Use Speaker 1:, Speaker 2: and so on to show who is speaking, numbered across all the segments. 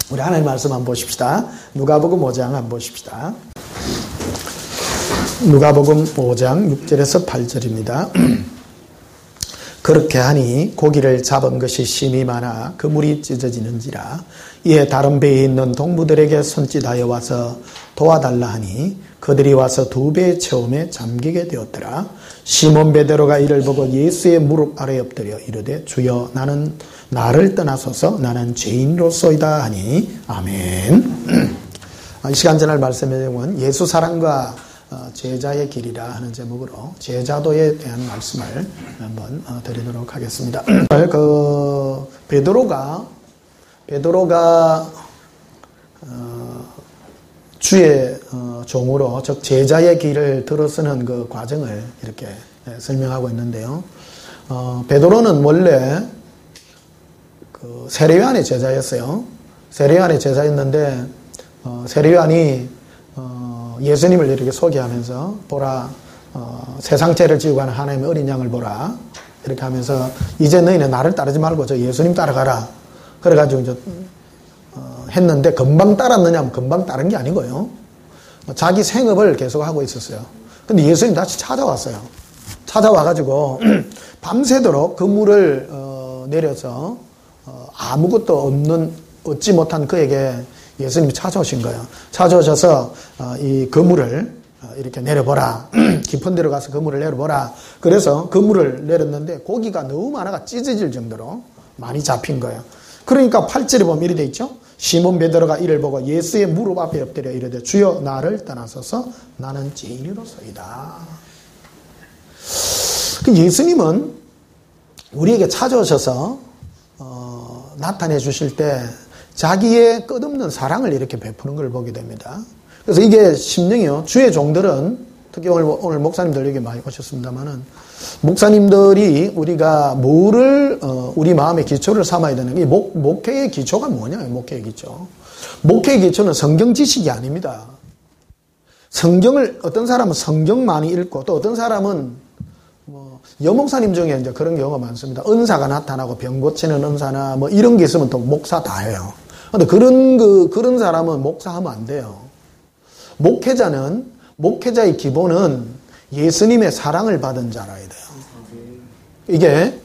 Speaker 1: 우리 하나님 말씀 한번 보십시다. 누가복음 5장 한번 보십시다. 누가복음 5장 6절에서 8절입니다. 그렇게 하니 고기를 잡은 것이 심히 많아 그물이 찢어지는지라. 이에 다른 배에 있는 동무들에게 손짓하여 와서 도와달라 하니 그들이 와서 2배 채움에 잠기게 되었더라. 시몬 베드로가 이를 보고 예수의 무릎 아래 엎드려 이르되 주여 나를 떠나소서 나는 죄인으로소이다 하니 아멘. 이 시간 전할 말씀의 내용은 예수 사랑과 제자의 길이라 하는 제목으로 제자도에 대한 말씀을 한번 드리도록 하겠습니다. 베드로가 주의 종으로 즉 제자의 길을 들어서는 그 과정을 이렇게 설명하고 있는데요. 베드로는 원래 세례요한의 제자였어요. 세례요한의 제자였는데 세례요한이 예수님을 이렇게 소개하면서 보라 세상 죄를 지고 가는 하나님의 어린 양을 보라 이렇게 하면서 이제 너희는 나를 따르지 말고 저 예수님 따라가라 그래가지고 이제 했는데 금방 따랐느냐 하면 금방 따른 게 아니고요. 자기 생업을 계속하고 있었어요. 근데 예수님 다시 찾아왔어요. 찾아와가지고 밤새도록 그물을 내려서 아무것도 얻지 못한 그에게 예수님이 찾아오신 거예요. 찾아오셔서 이 그물을 이렇게 내려보라. 깊은 데로 가서 그물을 내려보라. 그래서 그물을 내렸는데 고기가 너무 많아가 찢어질 정도로 많이 잡힌 거예요. 그러니까 8절에 보면 이렇게 돼 있죠. 시몬 베드로가 이를 보고 예수의 무릎 앞에 엎드려 이르되 주여 나를 떠나소서 나는 죄인으로소이다. 예수님은 우리에게 찾아오셔서 나타내 주실 때 자기의 끝없는 사랑을 이렇게 베푸는 걸 보게 됩니다. 그래서 이게 심령이요. 주의 종들은 특히 오늘 목사님들 여기 많이 오셨습니다만은 목사님들이 우리가 뭐를 우리 마음의 기초를 삼아야 되는 게 목회의 기초가 뭐냐? 목회의 기초. 목회의 기초는 성경 지식이 아닙니다. 성경을 어떤 사람은 성경 많이 읽고 또 어떤 사람은 여목사님 중에 이제 그런 경우가 많습니다. 은사가 나타나고 병 고치는 은사나 뭐 이런 게 있으면 또 목사 다 해요. 근데 그런 사람은 목사하면 안 돼요. 목회자의 기본은 예수님의 사랑을 받은 자라야 돼요. 이게,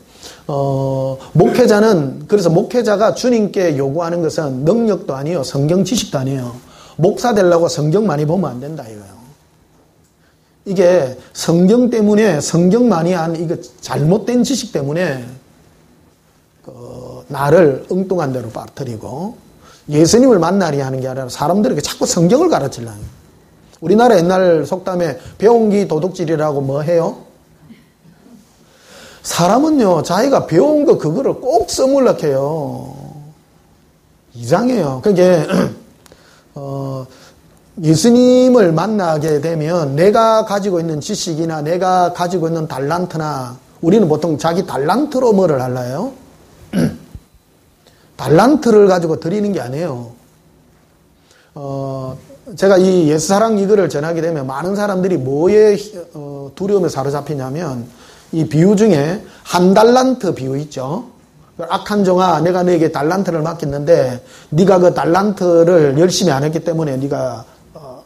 Speaker 1: 그래서 목회자가 주님께 요구하는 것은 능력도 아니에요. 성경 지식도 아니에요. 목사 되려고 성경 많이 보면 안 된다, 이거예요. 이게 성경 때문에, 성경 많이 한, 이거 잘못된 지식 때문에, 나를 엉뚱한 데로 빠뜨리고, 예수님을 만나려 하는 게 아니라 사람들에게 자꾸 성경을 가르치려는 거예요. 우리나라 옛날 속담에 배운기 도둑질이라고 뭐 해요? 사람은요, 자기가 배운 거 그거를 꼭 써물락 해요. 이상해요. 그게, 예수님을 만나게 되면 내가 가지고 있는 지식이나 내가 가지고 있는 달란트나 우리는 보통 자기 달란트로 뭐를 할래요? 달란트를 가지고 드리는 게 아니에요. 제가 이 예수사랑 이거를 전하게 되면 많은 사람들이 뭐에 두려움에 사로잡히냐면 이 비유 중에 한 달란트 비유 있죠. 악한 종아 내가 너에게 달란트를 맡겼는데 네가 그 달란트를 열심히 안 했기 때문에 네가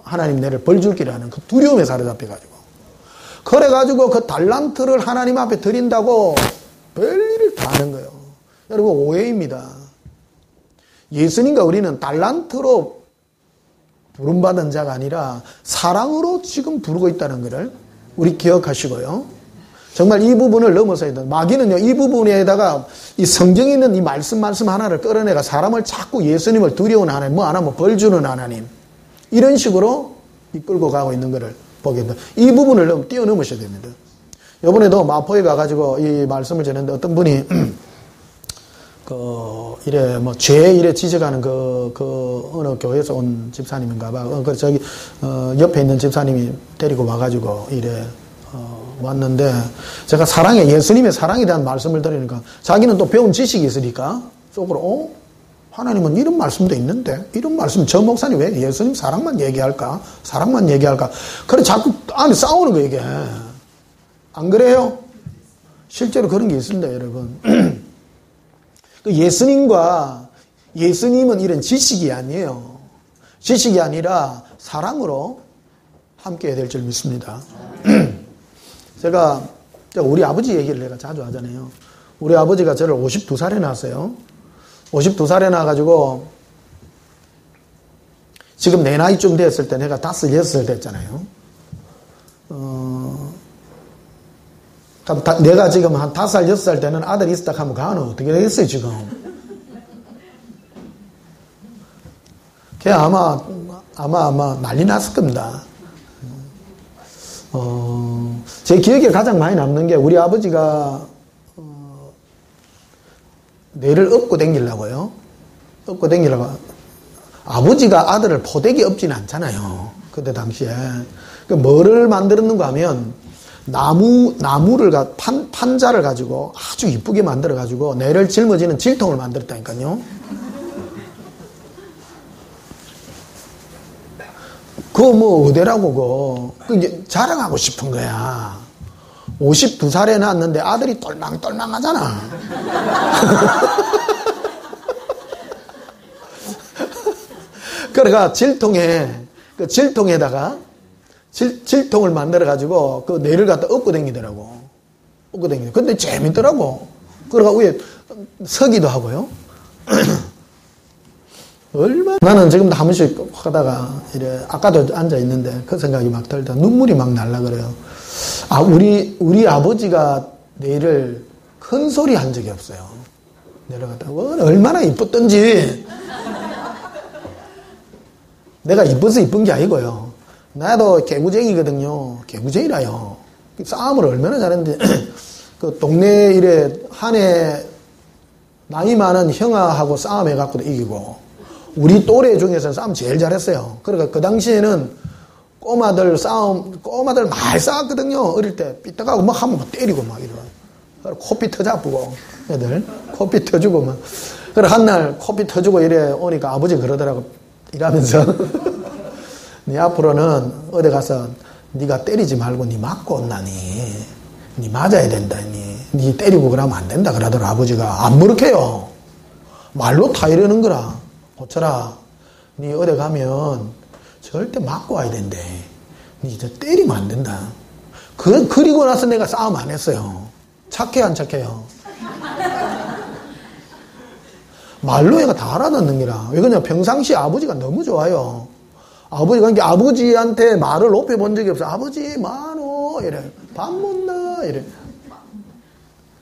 Speaker 1: 하나님 내를 벌 줄기라는 그 두려움에 사로잡혀가지고 그래가지고 그 달란트를 하나님 앞에 드린다고 별일을 다 하는 거예요. 여러분 오해입니다. 예수님과 우리는 달란트로 부름받은 자가 아니라 사랑으로 지금 부르고 있다는 것을 우리 기억하시고요. 정말 이 부분을 넘어서야 된다. 마귀는요, 이 부분에다가 이 성경에 있는 이 말씀 하나를 끌어내가 사람을 자꾸 예수님을 두려운 하나님, 뭐 안 하면 벌 주는 하나님, 이런 식으로 이끌고 가고 있는 것을 보게 된다. 이 부분을 뛰어넘으셔야 됩니다. 이번에도 마포에 가가지고 이 말씀을 전했는데 어떤 분이 죄 지적하는 어느 교회에서 온 집사님인가 봐. 그래서 저기, 옆에 있는 집사님이 데리고 와가지고 왔는데, 제가 예수님의 사랑에 대한 말씀을 드리니까, 자기는 또 배운 지식이 있으니까, 속으로, 하나님은 이런 말씀도 있는데, 이런 말씀, 저 목사님 왜 예수님 사랑만 얘기할까? 사랑만 얘기할까? 그래, 자꾸 안에 싸우는 거, 이게. 안 그래요? 실제로 그런 게 있습니다, 여러분. 예수님과 예수님은 이런 지식이 아니에요. 지식이 아니라 사랑으로 함께 해야 될 줄 믿습니다. 제가 우리 아버지 얘기를 내가 자주 하잖아요. 우리 아버지가 저를 52살에 낳았어요. 52살에 낳아가지고 지금 내 나이쯤 됐을 때 내가 5, 6살 됐잖아요. 내가 지금 한 5, 6살 때는 아들이 있었다 하면 가는 어떻게 되겠어요 지금. 걔 아마 난리 났을 겁니다. 제 기억에 가장 많이 남는 게 우리 아버지가 뇌를 업고 댕기려고요. 업고 댕기려고. 아버지가 아들을 포대기 업지는 않잖아요. 그때 당시에. 뭐를 만들었는가 하면 나무를 판자를 가지고 아주 이쁘게 만들어 가지고 뇌를 짊어지는 질통을 만들었다니까요. 그거 뭐 어디라고 그게 자랑하고 싶은 거야. 52살에 낳았는데 아들이 똘망똘망하잖아. 그러니까 질통에다가 질통을 만들어 가지고 그 뇌를 갖다 업고 다니더라고. 업고 다니더라고. 근데 재밌더라고. 그러니까 위에 서기도 하고요. 얼마나. 나는 지금도 한 번씩 하다가 이래 아까도 앉아 있는데 그 생각이 막 들다 눈물이 막 날라 그래요. 우리 아버지가 뇌를 큰 소리 한 적이 없어요. 내려갔다 얼마나 이뻤던지. 내가 이뻐서 이쁜 게 아니고요. 나도 개구쟁이거든요. 개구쟁이라요. 싸움을 얼마나 잘했는데 그 동네 이래 한 해 나이 많은 형아하고 싸움해갖고도 이기고 우리 또래 중에서는 싸움 제일 잘했어요. 그러니까 그 당시에는 꼬마들 많이 싸웠거든요. 어릴 때 삐딱하고 막 하면 막 때리고 막 이러. 코피 터잡고 애들 코피 터주고 막. 그래 한날 코피 터주고 이래 오니까 아버지 그러더라고. 이러면서 네 앞으로는 어디 가서 네가 때리지 말고 네 맞고 온다니. 네 맞아야 된다니. 네 때리고 그러면 안 된다 그러더라 아버지가. 안 그렇게요. 말로 다 이러는 거라. 고쳐라. 네 어디 가면 절대 맞고 와야 된대. 네 저 때리면 안 된다. 그리고 나서 내가 싸움 안 했어요. 착해요 안 착해요? 말로 얘가 다 알아듣는 기라. 왜 그러냐 평상시 아버지가 너무 좋아요. 아버지한테 말을 높여본 적이 없어. 아버지 많어 이래. 밥 못나 이래.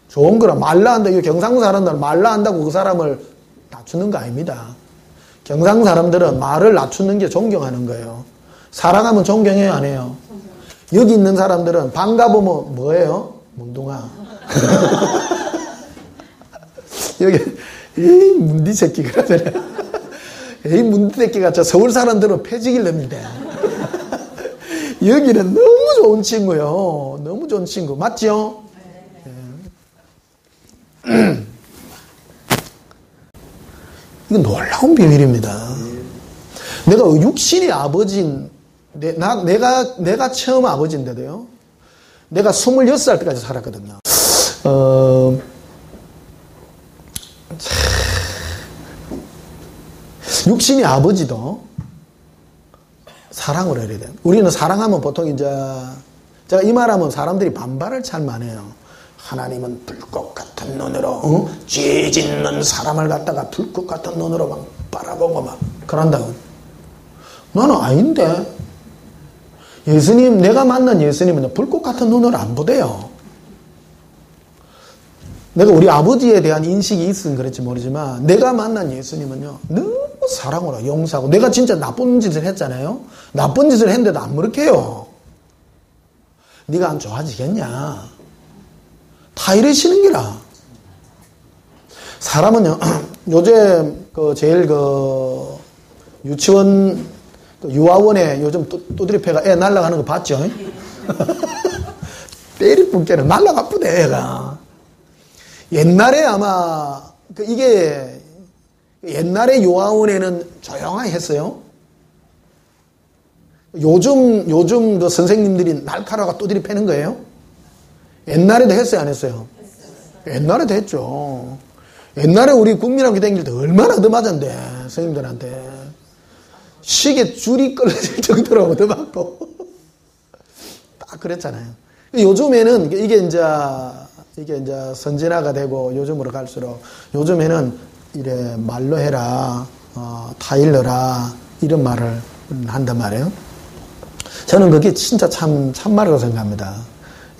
Speaker 1: 좋은 거라. 말라 한다. 이 경상도 사람들은 말라 한다고 그 사람을 낮추는 거 아닙니다. 경상 사람들은 말을 낮추는 게 존경하는 거예요. 사랑하면 존경해요 안 해요? 여기 있는 사람들은 반가보면 뭐예요? 몽둥아. 여기 에이 문디 새끼 그러잖아요. 에이 문디 새끼가 저 서울 사람들은 패지길랍니다. 여기는 너무 좋은 친구요. 너무 좋은 친구 맞죠? 네. 이건 놀라운 비밀입니다. 내가 육신의 아버지인 내가 처음 아버지인데도요. 내가 26살 때까지 살았거든요. 육신의 아버지도 사랑을 해야 돼. 우리는 사랑하면 보통 이제 제가 이 말하면 사람들이 반발을 잘 많이 해요. 하나님은 불꽃 같은 눈으로 죄 짓는 사람을 갖다가 불꽃 같은 눈으로 막 바라보고 막 그런다고. 나는 아닌데. 예수님, 내가 만난 예수님은 불꽃 같은 눈으로 안 보대요. 내가 우리 아버지에 대한 인식이 있으면 그랬지 모르지만 내가 만난 예수님은요 너무 사랑으로 용서하고. 내가 진짜 나쁜 짓을 했잖아요. 나쁜 짓을 했는데도 안 그렇게요. 네가 안 좋아지겠냐. 다 이러시는 기라. 사람은요 요즘 제일 유치원 유아원에 요즘 또드리패가 애 날아가는 거 봤죠? 때릴 뿐께는 날아가쁘대 애가. 옛날에 아마 이게 옛날에 유아원에는 조용하게 했어요. 요즘 그 선생님들이 날카로워 또들이 패는 거예요. 옛날에도 했어요 안 했어요? 옛날에도 했죠. 옛날에 우리 국민학교 다닐 때 얼마나 얻어맞았는데, 선생님들한테. 시계 줄이 끊어질 정도로 얻어맞고. 딱 그랬잖아요. 요즘에는 이게 이제 선진화가 되고 요즘으로 갈수록 요즘에는 이래 말로 해라, 타일러라, 이런 말을 한단 말이에요. 저는 그게 진짜 참말이라고 생각합니다.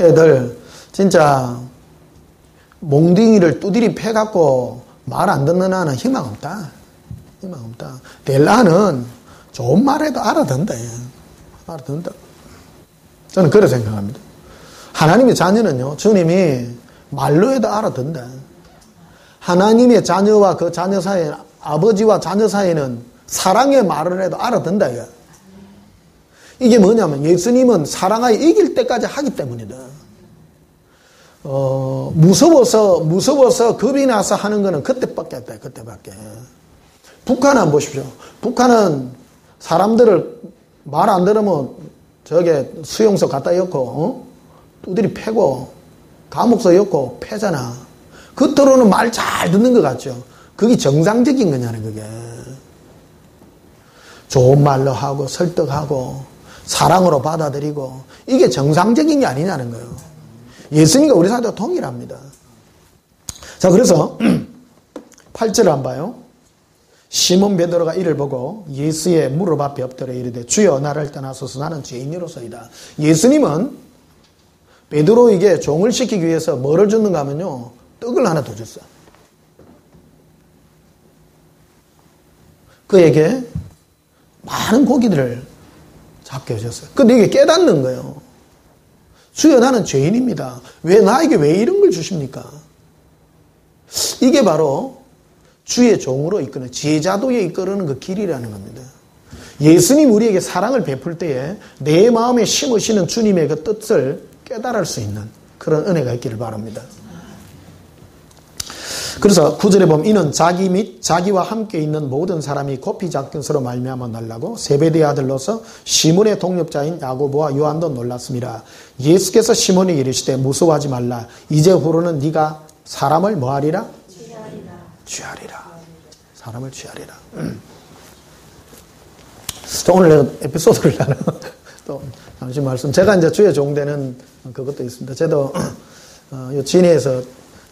Speaker 1: 애들, 진짜, 몽둥이를 두드리 패갖고 말 안 듣는 아는 희망 없다. 희망 없다. 델라는 좋은 말해도 알아듣는다. 알아듣는다. 저는 그렇게 생각합니다. 하나님의 자녀는요, 주님이 말로 해도 알아듣는다. 하나님의 자녀와 그 자녀 사이에, 아버지와 자녀 사이에는 사랑의 말을 해도 알아듣는다. 이게 뭐냐면 예수님은 사랑하여 이길 때까지 하기 때문이다. 무서워서 겁이 나서 하는 거는 그때밖에 없다. 그때밖에. 북한은 한번 보십시오. 북한은 사람들을 말 안 들으면 저게 수용소 갖다 엮고, 두드리 패고, 감옥서 엮고 패잖아. 겉으로는 말 잘 듣는 것 같죠. 그게 정상적인 거냐는 그게. 좋은 말로 하고 설득하고 사랑으로 받아들이고 이게 정상적인 게 아니냐는 거예요. 예수님과 우리 사회가 동일합니다. 자, 그래서 8절을 한번 봐요. 시몬 베드로가 이를 보고 예수의 무릎 앞에 엎드려 이르되 주여 나를 떠나소서 나는 죄인이로소이다. 예수님은 베드로에게 종을 시키기 위해서 뭐를 줬는가 하면요, 떡을 하나 더 줬어요. 그에게 많은 고기들을 잡게 해줬어요. 근데 이게 깨닫는 거예요. 주여 나는 죄인입니다. 왜 나에게 왜 이런 걸 주십니까? 이게 바로 주의 종으로 이끄는 제자도에 이끄는 그 길이라는 겁니다. 예수님 우리에게 사랑을 베풀 때에 내 마음에 심으시는 주님의 그 뜻을 깨달을 수 있는 그런 은혜가 있기를 바랍니다. 그래서 9절에 보면 이는 자기 및 자기와 함께 있는 모든 사람이 높이 작은 서로 말미암아 놀라고 세베대의 아들로서 시몬의 동력자인 야고보와 요한도 놀랐습니다. 예수께서 시몬에게 이르시되 무서워하지 말라. 이제후로는 네가 사람을 뭐하리라? 취하리라. 사람을 취하리라. 오늘 내가 에피소드를 나는 또 잠시 말씀. 제가 이제 주의 종되는 그것도 있습니다. 저도 요 진해에서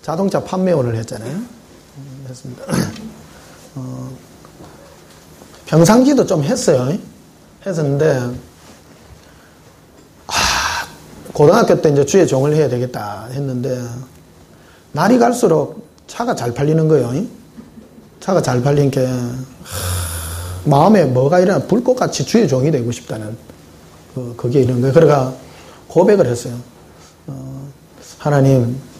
Speaker 1: 자동차 판매원을 했잖아요. 했습니다. 평상시도 좀 했어요. 했었는데, 고등학교 때 이제 주의 종을 해야 되겠다 했는데, 날이 갈수록 차가 잘 팔리는 거예요. 차가 잘 팔리니까, 마음에 뭐가 일어나 불꽃같이 주의 종이 되고 싶다는, 그게 이런 거예요. 그러니까 고백을 했어요. 하나님,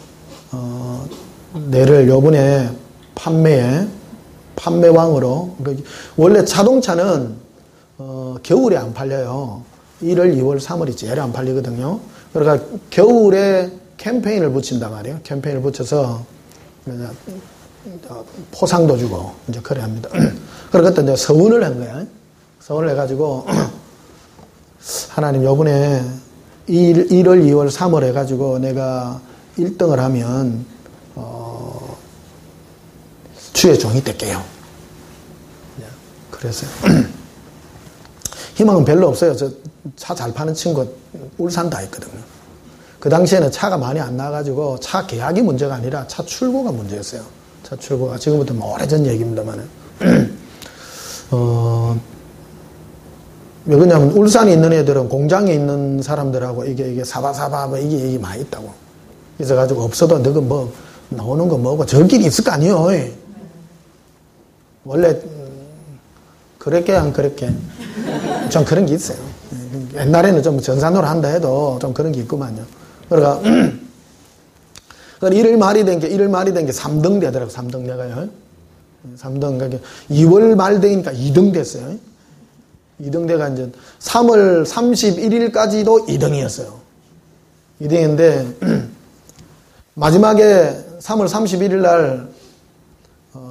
Speaker 1: 내를 요번에 판매왕으로, 원래 자동차는, 겨울에 안 팔려요. 1월, 2월, 3월이 제일 안 팔리거든요. 그러니까 겨울에 캠페인을 붙인단 말이에요. 캠페인을 붙여서, 포상도 주고, 이제 그래 합니다. 그러니까 그때 이제 서운을 한 거야. 서운을 해가지고, 하나님 요번에 1월, 2월, 3월 해가지고 내가 1등을 하면 주의 종이 될게요. 그래서 희망은 별로 없어요. 저 차 잘 파는 친구 울산 다 있거든요. 그 당시에는 차가 많이 안 나가지고 차 계약이 문제가 아니라 차 출고가 문제였어요. 차 출고가 지금부터 뭐 오래전 얘기입니다만 왜 그러냐면 울산에 있는 애들은 공장에 있는 사람들하고 이게 사바사바 이게 많이 있다고. 그래서 가지고 없어도 너가 뭐 나오는 거 뭐고 저길이 있을 거 아니에요. 원래 그렇게 안 그렇게 좀 그런 게 있어요. 옛날에는 좀 전산으로 한다 해도 좀 그런 게 있구만요. 그러니까 일을 말이 된 게 3등 되더라고. 3등 내가요. 3등 그러니까 2월 말 되니까 2등 됐어요. 2등 돼가 이제 3월 31일까지도 2등이었어요. 2등인데 마지막에 3월 31일 날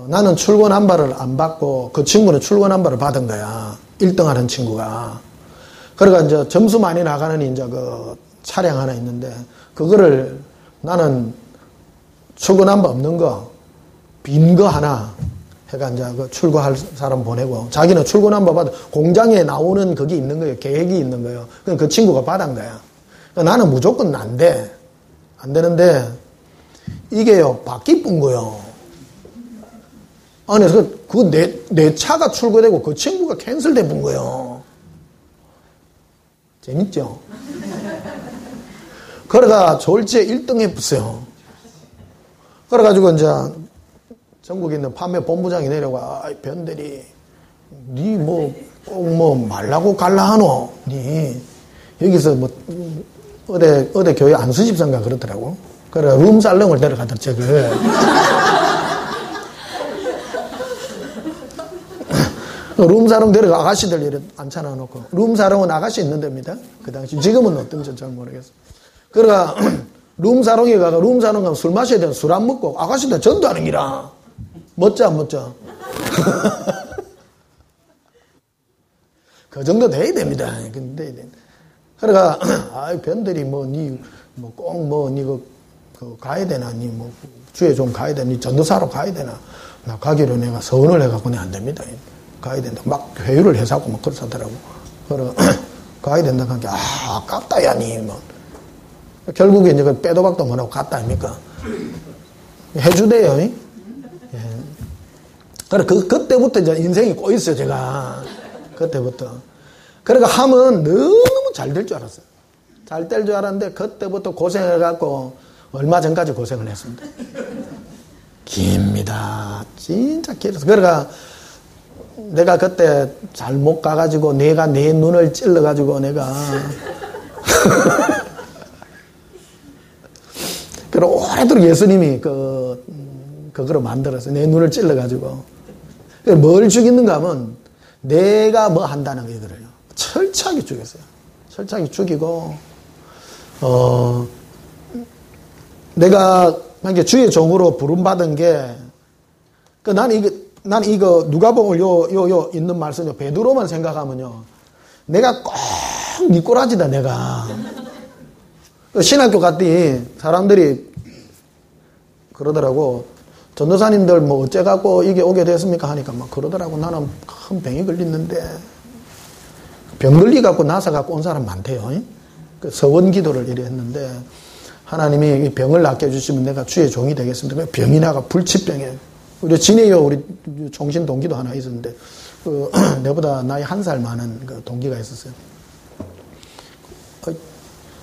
Speaker 1: 나는 출고 남바를 안 받고 그 친구는 출고 남바를 받은 거야. 1등 하는 친구가. 그러니까 이제 점수 많이 나가는 이제 그 차량 하나 있는데 그거를 나는 출고 남바 없는 거 빈 거 하나 해가 이제 그 출고할 사람 보내고 자기는 출근 한번 받아 공장에 나오는 그게 있는 거예요. 계획이 있는 거예요. 그럼 그 친구가 받은 거야. 그러니까 나는 무조건 안 돼. 안 되는데 이게요 바퀴뿐 거요. 아니 내 차가 출고되고 그 친구가 캔슬돼 본 거요. 재밌죠? 그래가 졸지에 1등 해봤어요. 그래가지고 이제 전국에 있는 판매 본부장이 내려와 변대리 니 꼭 말라고 갈라 하노? 니 여기서 어디 교회 안수집사인가 그렇더라고. 그래 룸살롱을 데려가더라 저걸. 룸사롱 데려가 아가씨들 이래 앉혀놔 놓고 룸사롱은 아가씨 있는 데입니다. 그 당시 지금은 어떤지 잘 모르겠어. 그러니까 룸사롱에 가서 룸사롱 가면 술 마셔야 되는 술 안 먹고 아가씨들 전도하는 기라. 멋져 안 멋져? 그 정도 돼야 됩니다. 그러니까 변들이 가야 되나 주에 좀 가야 되나 전도사로 가야 되나 나 가기로 내가 서운을 해갖고 안 됩니다. 가야 된다. 막 회유를 해서고 막 그러더라고. 그래 가야 된다 하니까 아깝다 야니 결국에 이제 그 빼도 박도 못하고 갔다 아닙니까? 해주대요. 예. 그래 그때부터 이제 인생이 꼬였어요 제가. 그때부터. 그러니까 하면 너무 잘 될 줄 알았어요. 잘 될 줄 알았는데 그때부터 고생해갖고 얼마 전까지 고생을 했습니다. 깁니다. 진짜 길어서. 그러니까 내가 그때 잘못 가가지고 내가 내 눈을 찔러가지고 내가 그래 오래도록 예수님이 그거로 만들었어요. 내 눈을 찔러가지고 뭘 죽이는가 하면 내가 뭐 한다는 거 이거를요. 철저하게 죽였어요. 철저하게 죽이고 내가 주의 종으로 부름받은 게 난 이거 누가복음 요 있는 말씀요 베드로만 생각하면요 내가 꼭 미꾸라지다 내가. 신학교 갔더니 사람들이 그러더라고. 전도사님들 어째갖고 이게 오게 됐습니까 하니까 막 그러더라고. 나는 큰 병이 걸렸는데 병 걸리갖고 나서갖고 온 사람 많대요. 그 서원 기도를 이래 했는데 하나님이 이 병을 낫게 해주시면 내가 주의 종이 되겠습니다. 병이 나가 불치병에 우리 진해요 우리 종신 동기도 하나 있었는데 내보다 나이 1살 많은 그 동기가 있었어요.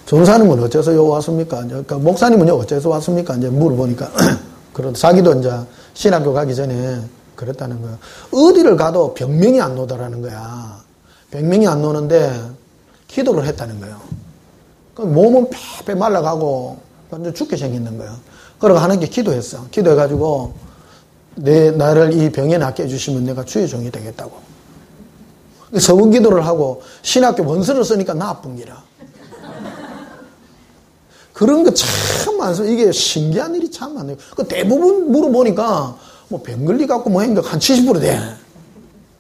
Speaker 1: 전사님은 어째서 요 왔습니까? 그러니까 목사님은요 어째서 왔습니까? 이제 물어보니까 자기도 이제 신학교 가기 전에 그랬다는 거야. 어디를 가도 병명이 안 오더라는 거야. 병명이 안 오는데 기도를 했다는 거예요. 몸은 패패 말라가고 완전 죽게 생기는 거예요. 그러고 하는 게 기도했어. 기도해가지고 나를 이 병에 낫게 해주시면 내가 주의 종이 되겠다고. 서원 기도를 하고 신학교 원서를 쓰니까 나쁜 기라. 그런 거 참 많습니다. 이게 신기한 일이 참 많네요. 그 대부분 물어보니까 병 걸리갖고 한 70% 돼.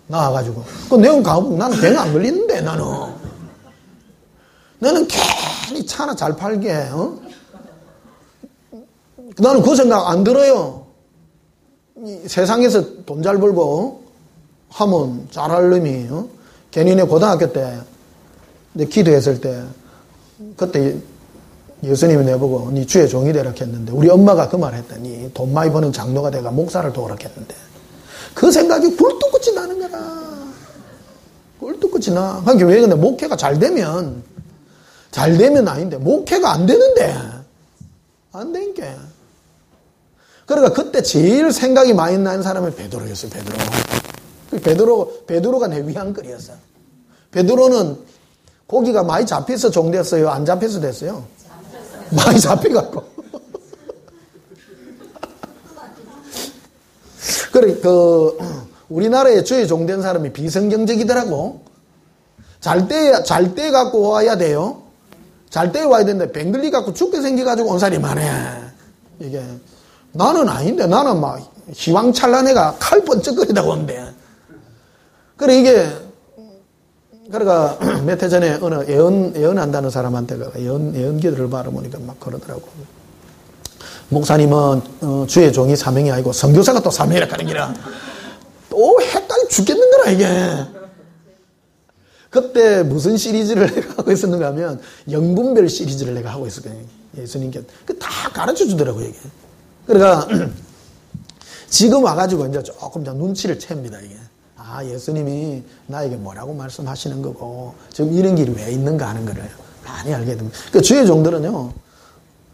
Speaker 1: 나와가지고. 그 내용 가보면 나는 병 안 걸리는데 나는 괜히 차 하나 잘 팔게. 나는 그 생각 안 들어요. 세상에서 돈 잘 벌고 하면 잘할 놈이 괜히 내 고등학교 때 내 기도했을 때 그때 예수님이 내보고 네 주의 종이 되라 했는데 우리 엄마가 그 말 했더니 돈 많이 버는 장로가 돼가 목사를 도우라 했는데 그 생각이 굴뚝끝이 나는 거라. 굴뚝끝이 나. 그러니까 왜 근데 목회가 잘 되면 아닌데 목회가 안 되는데 안 되니까. 그러니까 그때 제일 생각이 많이 나는 사람이 베드로였어요. 베드로가 내 위안거리였어. 베드로는 고기가 많이 잡혀서 종됐어요? 안 잡혀서 됐어요? 많이 잡혀갖고. 그래, 우리나라에 주의 종된 사람이 비성경적이더라고. 잘 때 갖고 와야 돼요. 잘 때 와야 되는데, 뱅글리 갖고 죽게 생겨가지고 온 사람이 많아. 이게. 나는 아닌데, 나는 막, 희왕찬란해가 칼 번쩍거리다가 온대. 그래, 그러니까, 몇 해 전에 어느 예언한다는 사람한테 예언 기도를 바라보니까 막 그러더라고. 목사님은 주의 종이 사명이 아니고 선교사가 또 사명이라 하는 기라. 또 헷갈려 죽겠는 거라 이게. 그때 무슨 시리즈를 내가 하고 있었는가 하면 영분별 시리즈를 내가 하고 있었거든요. 예수님께. 다 가르쳐 주더라고요 이게. 그러니까 지금 와가지고 이제 조금 더 눈치를 챕니다 이게. 아, 예수님이 나에게 뭐라고 말씀하시는 거고 지금 이런 길이 왜 있는가 하는 거를 많이 알게 됩니다. 그 주의 종들은요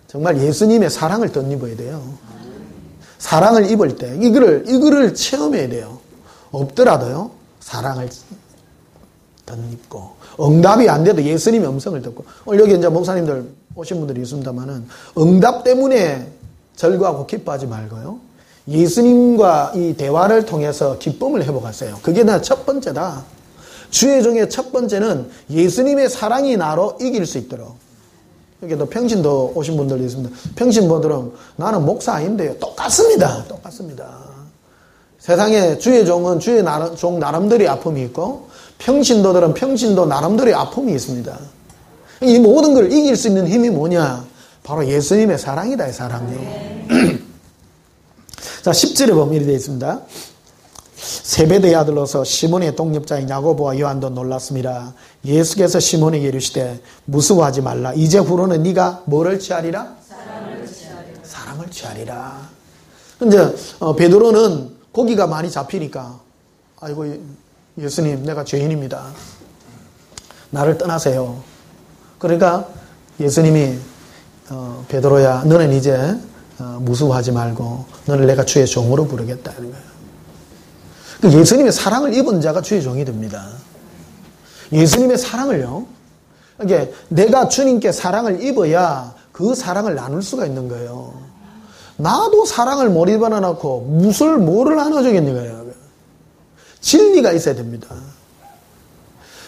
Speaker 1: 정말 예수님의 사랑을 덧입어야 돼요. 사랑을 입을 때 이거를 체험해야 돼요. 없더라도요 사랑을 덧입고 응답이 안 돼도 예수님의 음성을 듣고. 오늘 여기 이제 목사님들 오신 분들이 있습니다만은 응답 때문에 절거하고 기뻐하지 말고요 예수님과 이 대화를 통해서 기쁨을 회복하세요. 그게 나 첫 번째다. 주의 종의 첫 번째는 예수님의 사랑이 나로 이길 수 있도록. 여기도 평신도 오신 분들이 있습니다. 평신분들은 나는 목사 아닌데요. 똑같습니다. 세상에 주의 종은 주의 종 나름대로의 아픔이 있고 평신도들은 평신도 나름대로의 아픔이 있습니다. 이 모든 걸 이길 수 있는 힘이 뭐냐? 바로 예수님의 사랑이다. 이 사랑이요. 자, 10절에 보면 이렇게 되어 있습니다. 세베대의 아들로서 시몬의 동nep자인 야고보와 요한도 놀랐습니다. 예수께서 시몬에게 이르시되 무수하지 말라. 이제 후로는 네가 뭐를 취하리라? 사람을 취하리라. 이제 베드로는 고기가 많이 잡히니까 아이고 예수님 내가 죄인입니다. 나를 떠나세요. 그러니까 예수님이 베드로야 너는 이제 무수하지 말고 너를 내가 주의 종으로 부르겠다 이런 거예요. 예수님의 사랑을 입은 자가 주의 종이 됩니다. 예수님의 사랑을요. 이게 내가 주님께 사랑을 입어야 그 사랑을 나눌 수가 있는 거예요. 나도 사랑을 못 입어놓고 뭐를 나눠주겠냐 거예요. 진리가 있어야 됩니다.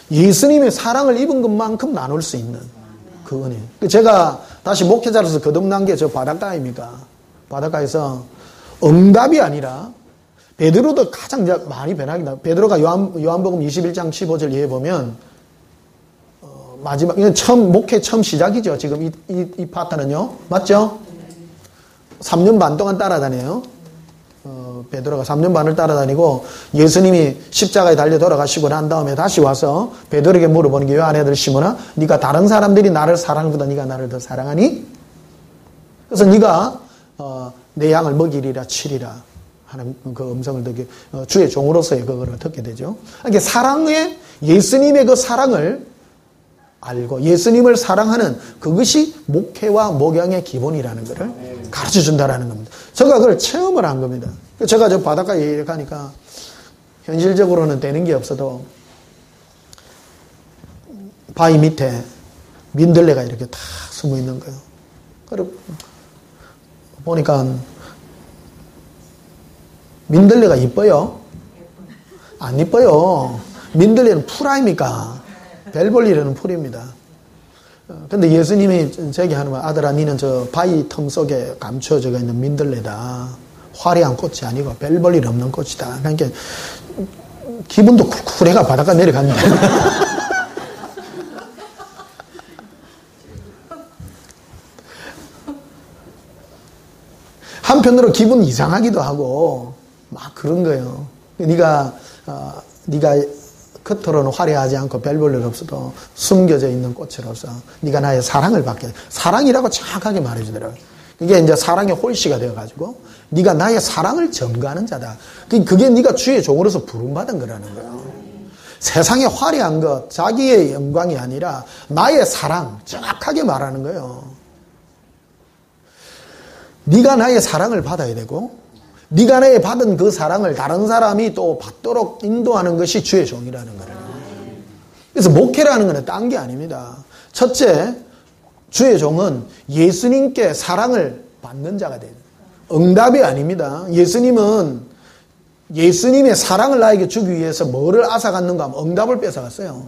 Speaker 1: 예수님의 사랑을 입은 것만큼 나눌 수 있는 그 은혜. 제가 다시 목회자로서 거듭난 게 저 바닷가입니까? 바닷가에서 응답이 아니라 베드로도 가장 많이 변하긴 나. 베드로가 요한복음 21장 15절 이해 보면 마지막 이건 목회 처음 시작이죠. 지금 이 파트는요. 맞죠? 3년 반 동안 따라다녀요. 베드로가 3년 반을 따라다니고 예수님이 십자가에 달려 돌아가시고 난 다음에 다시 와서 베드로에게 물어보는 게 요한 아들 시몬아 네가 다른 사람들이 나를 사랑하보다 네가 나를 더 사랑하니? 그래서 네가 내 양을 먹이리라 치리라 하는 그 음성을 듣게 주의 종으로서의 그거를 듣게 되죠. 그러니까 사랑의 예수님의 그 사랑을 알고 예수님을 사랑하는 그것이 목회와 목양의 기본이라는 것을 가르쳐 준다라는 겁니다. 제가 그걸 체험을 한 겁니다. 제가 저 바닷가에 이렇게 가니까 현실적으로는 되는 게 없어도 바위 밑에 민들레가 이렇게 다 숨어 있는 거예요. 그리고 보니까 민들레가 이뻐요? 안 이뻐요. 민들레는 풀 아닙니까? 별 볼 일은 풀입니다. 근데 예수님이 제게 하는 말, 아들아, 니는 저 바위 틈 속에 감추어져 있는 민들레다. 화려한 꽃이 아니고 별 볼 일 없는 꽃이다. 그러니까 기분도 쿨쿨해가 바닷가 내려갑니다. 한편으로 기분 이상하기도 하고 막 그런 거예요. 네가 겉으로는 화려하지 않고 별 볼 일 없어도 숨겨져 있는 꽃으로서 네가 나의 사랑을 받게. 사랑이라고 정확하게 말해주더라고요. 이게 이제 사랑의 홀씨가 되어가지고 네가 나의 사랑을 전가하는 자다. 그게 네가 주의 종으로서 부름받은 거라는 거예요. 세상의 화려한 것, 자기의 영광이 아니라 나의 사랑, 정확하게 말하는 거예요. 네가 나의 사랑을 받아야 되고 네가 나의 받은 그 사랑을 다른 사람이 또 받도록 인도하는 것이 주의 종이라는 거예요. 그래서 목회라는 것은 딴 게 아닙니다. 첫째, 주의 종은 예수님께 사랑을 받는 자가 돼요. 응답이 아닙니다. 예수님은 예수님의 사랑을 나에게 주기 위해서 뭐를 앗아갔는가 하면 응답을 뺏어갔어요.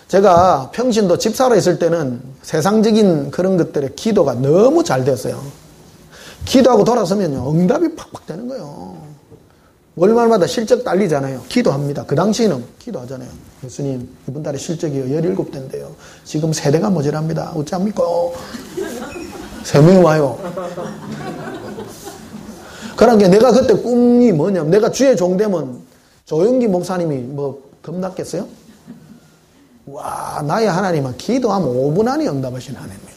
Speaker 1: 제가 평신도 집사로 있을 때는 세상적인 그런 것들의 기도가 너무 잘 됐어요. 기도하고 돌아서면요, 응답이 팍팍 되는 거예요. 월말마다 실적 딸리잖아요. 기도합니다. 그 당시에는 기도하잖아요. 예수님, 이번 달에 실적이 17대인데요. 지금 3대가 모자랍니다. 어찌합니까? 3명이 와요. 그러니까 내가 그때 꿈이 뭐냐면 내가 주의 종되면 조영기 목사님이 뭐 겁났겠어요? 와, 나의 하나님은 기도하면 5분 안에 응답하시는 하나님이에요.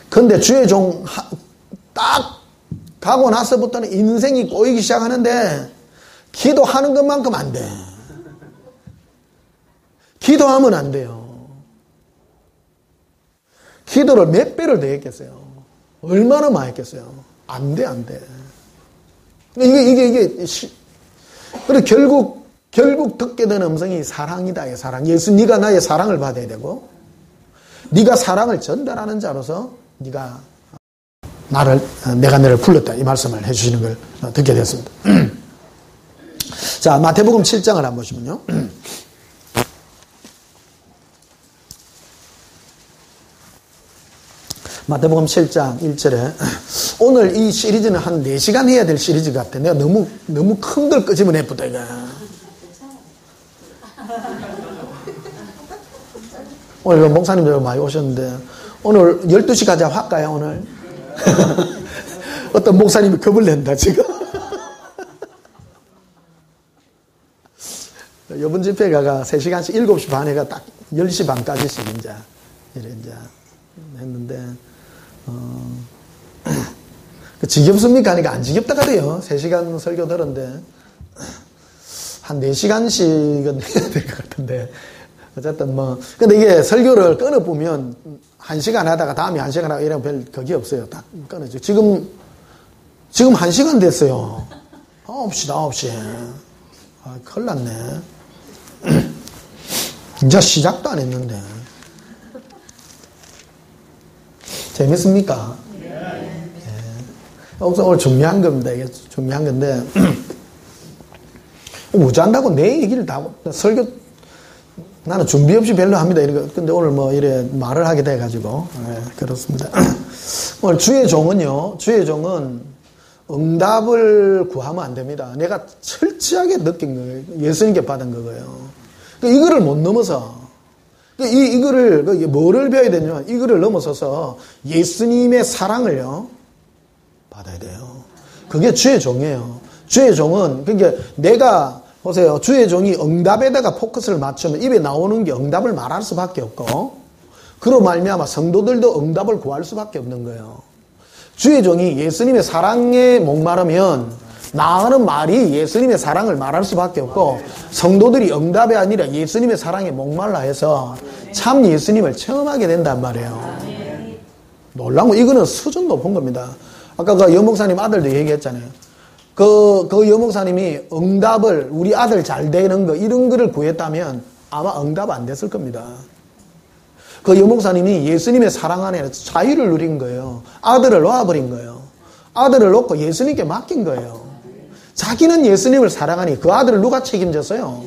Speaker 1: 근데 주의 종 딱 가고 나서부터는 인생이 꼬이기 시작하는데 기도하는 것만큼 안 돼. 기도하면 안 돼요. 기도를 몇 배를 더 했겠어요? 얼마나 많이 했겠어요? 안 돼, 안 돼. 그리고 결국 듣게 된 음성이 사랑이다, 사랑. 예수, 네가 나의 사랑을 받아야 되고, 네가 사랑을 전달하는 자로서 네가 내가 너를 불렀다. 이 말씀을 해주시는 걸 듣게 됐습니다. 자, 마태복음 7장을 한번 보시면요. 마태복음 7장 1절에 오늘 이 시리즈는 한 4시간 해야 될 시리즈 같아. 내가 너무 큰 걸 끄집어내부터 이거. 오늘 목사님들 많이 오셨는데 오늘 12시 가자 할까요 오늘? 어떤 목사님이 겁을 낸다 지금. 이번 집회가 3시간씩 7시 반에가 딱 10시 반까지씩 이제 했는데 지겹습니까? 하니까 안 지겹다 그래요. 3시간 설교 들었는데 한 4시간씩은 해야 될 것 같은데 어쨌든 근데 이게 설교를 끊어보면 1시간 하다가 다음에 1시간 하다가 이러면 별 그게 없어요. 딱 끊어져. 지금 1시간 됐어요. 9시. 아, 큰일 났네. 이제 시작도 안 했는데. 재밌습니까? 네. 오늘 중요한 겁니다. 이게 중요한 건데. 우자한다고 내 얘기를 다, 설교, 나는 준비 없이 별로 합니다. 근데 오늘 이래 말을 하게 돼가지고. 네, 그렇습니다. 오늘 주의 종은 응답을 구하면 안 됩니다. 내가 철저하게 느낀 거예요. 예수님께 받은 거예요. 이거를 못 넘어서, 이거를, 뭐를 배워야 되냐면, 이거를 넘어서서 예수님의 사랑을요, 받아야 돼요. 그게 주의 종이에요. 주의 종은, 그러니까 내가, 보세요. 주의 종이 응답에다가 포커스를 맞추면 입에 나오는 게 응답을 말할 수밖에 없고, 그로 말미암아 성도들도 응답을 구할 수밖에 없는 거예요. 주의 종이 예수님의 사랑에 목마르면 나가는 말이 예수님의 사랑을 말할 수밖에 없고 성도들이 응답이 아니라 예수님의 사랑에 목말라 해서 참 예수님을 체험하게 된단 말이에요. 놀라운 거 이거는 수준 높은 겁니다. 아까 그 여목사님 아들도 얘기했잖아요. 그 여목사님이 응답을 우리 아들 잘 되는 거 이런 거를 구했다면 아마 응답 안 됐을 겁니다. 그 여목사님이 예수님의 사랑 안에 자유를 누린 거예요. 아들을 놓아버린 거예요. 아들을 놓고 예수님께 맡긴 거예요. 자기는 예수님을 사랑하니 그 아들을 누가 책임졌어요?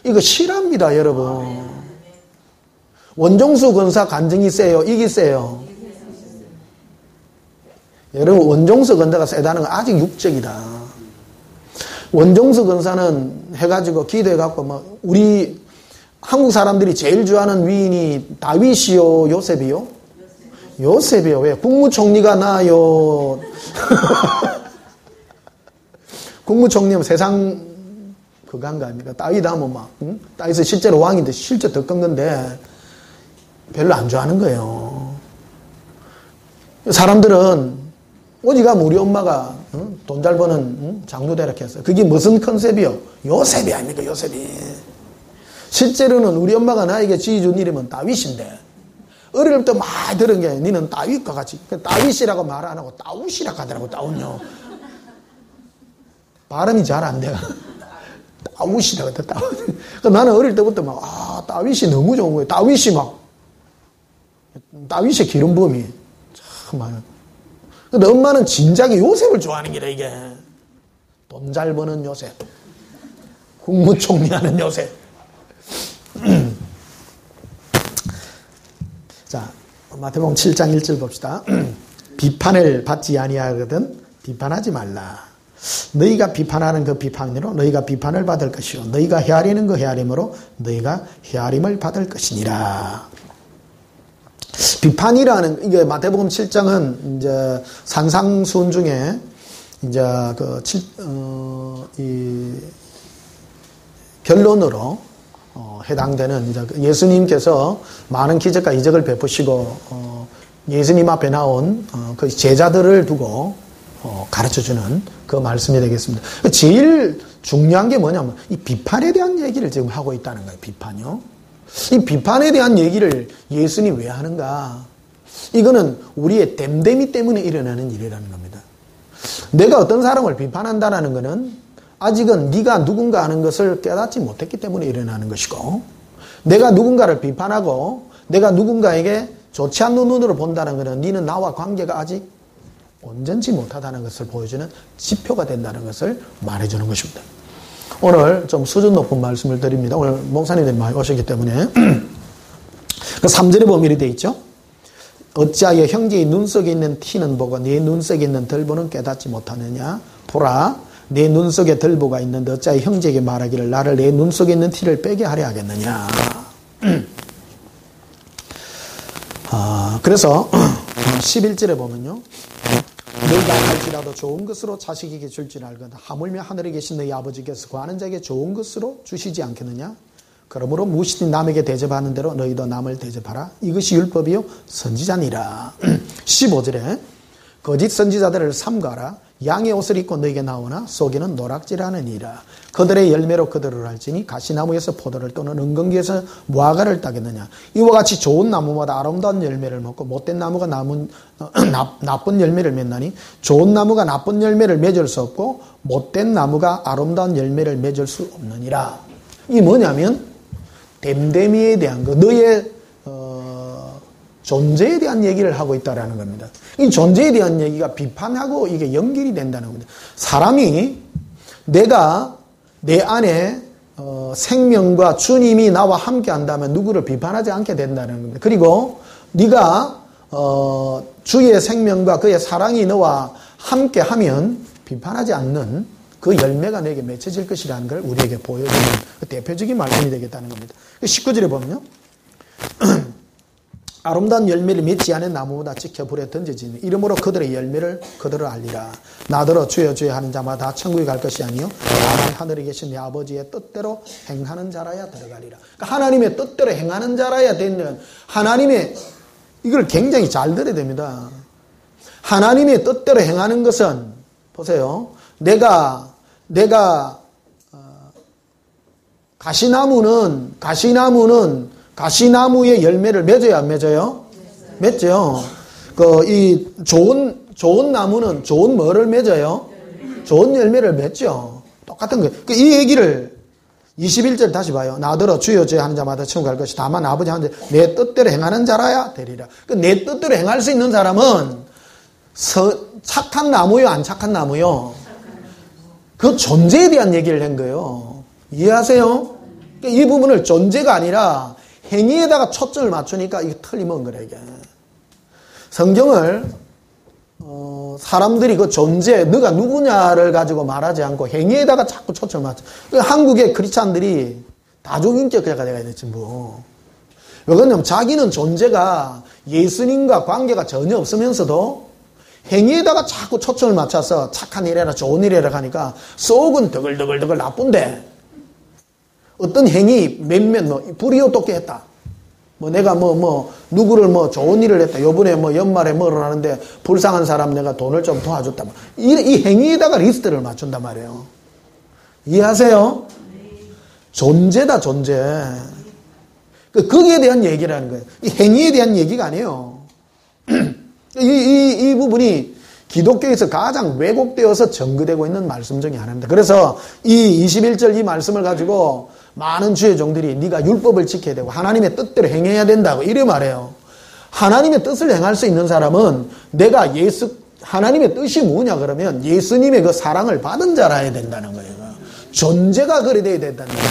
Speaker 1: 이거 실합니다, 여러분. 원종수 권사 간증이 세요? 이기 세요? 여러분, 원종수 권사가 세다는 건 아직 육적이다. 원종수 권사는 해가지고 기도해갖고 우리 한국 사람들이 제일 좋아하는 위인이 다윗이요, 요셉이요? 요셉이요. 왜? 국무총리가 나요. 국무총리는 세상 그거 한 거 아닙니까? 다윗 하면 다윗은 실제로 왕인데 실제 더 큰 건데 별로 안 좋아하는 거예요. 사람들은 오지가 우리 엄마가 돈 잘 버는 장로대라고 했어요. 그게 무슨 컨셉이요? 요셉이 아닙니까? 요셉이. 실제로는 우리 엄마가 나에게 지어준 이름은 다윗인데 어릴 때부터 많이 들은 게 니는 다윗과 같이 다윗이라고 말 안 하고 다윗이라고 하더라고. 다윗요. 발음이 잘 안 돼요. 다윗이라고 했다. 나는 어릴 때부터 다윗이 너무 좋은 거예요. 다윗의 기름 부음이 참 많아요. 근데 엄마는 진작에 요셉을 좋아하는 게다, 이게. 돈 잘 버는 요셉. 국무총리 하는 요셉. 자, 마태복음 7장 1절 봅시다. 비판을 받지 아니하거든 비판하지 말라. 너희가 비판하는 그 비판으로 너희가 비판을 받을 것이요 너희가 헤아리는 그 헤아림으로 너희가 헤아림을 받을 것이니라. 비판이라는, 이게 마태복음 7장은 이제 산상수훈 중에 이제 이 결론으로 해당되는 이제 예수님께서 많은 기적과 이적을 베푸시고 예수님 앞에 나온 그 제자들을 두고 가르쳐주는 그 말씀이 되겠습니다. 제일 중요한 게 뭐냐면 이 비판에 대한 얘기를 지금 하고 있다는 거예요. 비판이요. 이 비판에 대한 얘기를 예수님 왜 하는가? 이거는 우리의 됨됨이 때문에 일어나는 일이라는 겁니다. 내가 어떤 사람을 비판한다는 것은 아직은 네가 누군가 하는 것을 깨닫지 못했기 때문에 일어나는 것이고, 내가 누군가를 비판하고 내가 누군가에게 좋지 않는 눈으로 본다는 것은 네는 나와 관계가 아직 온전치 못하다는 것을 보여주는 지표가 된다는 것을 말해주는 것입니다. 오늘 좀 수준 높은 말씀을 드립니다. 오늘 목사님들이 많이 오셨기 때문에 그 3절에 보면 이렇게 되어 있죠. 어찌하여 형제의 눈 속에 있는 티는 보고 네 눈 속에 있는 들보는 깨닫지 못하느냐. 보라, 내 눈 속에 들보가 있는데 어찌하여 형제에게 말하기를 나를 내 눈 속에 있는 티를 빼게 하려 하겠느냐. 그래서 11절에 보면요. 너희가 할지라도 좋은 것으로 자식에게 줄줄 알거든 하물며 하늘에 계신 너희 아버지께서 구하는 자에게 좋은 것으로 주시지 않겠느냐. 그러므로 무엇이든 남에게 대접하는 대로 너희도 남을 대접하라. 이것이 율법이요 선지자니라. 15절에 거짓 선지자들을 삼가라. 양의 옷을 입고 너에게 나오나 속에는 노락질하느니라. 그들의 열매로 그들을 알지니 가시나무에서 포도를 또는 은근기에서 무화과를 따겠느냐. 이와 같이 좋은 나무마다 아름다운 열매를 먹고 못된 나무가 나쁜 열매를 맺나니 좋은 나무가 나쁜 열매를 맺을 수 없고 못된 나무가 아름다운 열매를 맺을 수 없느니라. 이게 뭐냐면 됨됨이에 대한 거, 너의 존재에 대한 얘기를 하고 있다는 겁니다. 이 존재에 대한 얘기가 비판하고 이게 연결이 된다는 겁니다. 사람이 내가 내 안에 생명과 주님이 나와 함께 한다면 누구를 비판하지 않게 된다는 겁니다. 그리고 네가 주의 생명과 그의 사랑이 너와 함께 하면 비판하지 않는 그 열매가 내게 맺혀질 것이라는 걸 우리에게 보여주는 대표적인 말씀이 되겠다는 겁니다. 19절에 보면요. 아름다운 열매를 맺지 않은 나무보다 찍혀 불에 던져지는 이러므로 그들의 열매를 그들을 알리라. 나더러 주여 주여 하는 자마다 천국에 갈 것이 아니요 다만 하늘에 계신 내 아버지의 뜻대로 행하는 자라야 들어가리라. 그러니까 하나님의 뜻대로 행하는 자라야 되는, 하나님의, 이걸 굉장히 잘 들어야 됩니다. 하나님의 뜻대로 행하는 것은 보세요. 내가 가시나무의 열매를 맺어야 안 맺어요? 맺죠. 이 좋은 나무는 좋은 뭐를 맺어요? 좋은 열매를 맺죠. 똑같은 거예요. 이 얘기를 21절 다시 봐요. 나더러 주여 주여 하는 자마다 천국 갈 것이 다만 아버지 하는 자 내 뜻대로 행하는 자라야 되리라. 내 뜻대로 행할 수 있는 사람은 착한 나무요, 안 착한 나무요? 그 존재에 대한 얘기를 한 거예요. 이해하세요? 이 부분을 존재가 아니라 행위에다가 초점을 맞추니까 이게 틀림없는 거래, 이게. 성경을, 사람들이 그 존재, 너가 누구냐를 가지고 말하지 않고 행위에다가 자꾸 초점을 맞춰. 한국의 크리스찬들이 다중인격자가 돼야 돼, 전부. 왜 그러냐면 자기는 존재가 예수님과 관계가 전혀 없으면서도 행위에다가 자꾸 초점을 맞춰서 착한 일이라 좋은 일이라 하니까 속은 더글더글 나쁜데 어떤 행위 몇몇 불이요 똑게 했다. 내가 누구를 좋은 일을 했다. 요번에 연말에 뭐를 하는데 불쌍한 사람 내가 돈을 좀 도와줬다. 이 행위에다가 리스트를 맞춘단 말이에요. 이해하세요? 존재다, 존재. 거기에 대한 얘기라는 거예요. 이 행위에 대한 얘기가 아니에요. 이 부분이 기독교에서 가장 왜곡되어서 전거되고 있는 말씀 중에 하나입니다. 그래서 이 21절 이 말씀을 가지고 많은 주의 종들이 네가 율법을 지켜야 되고 하나님의 뜻대로 행해야 된다고 이래 말해요. 하나님의 뜻을 행할 수 있는 사람은 내가 하나님의 뜻이 뭐냐 그러면 예수님의 그 사랑을 받은 자라야 된다는 거예요. 존재가 그래 돼야 된다는 거예요.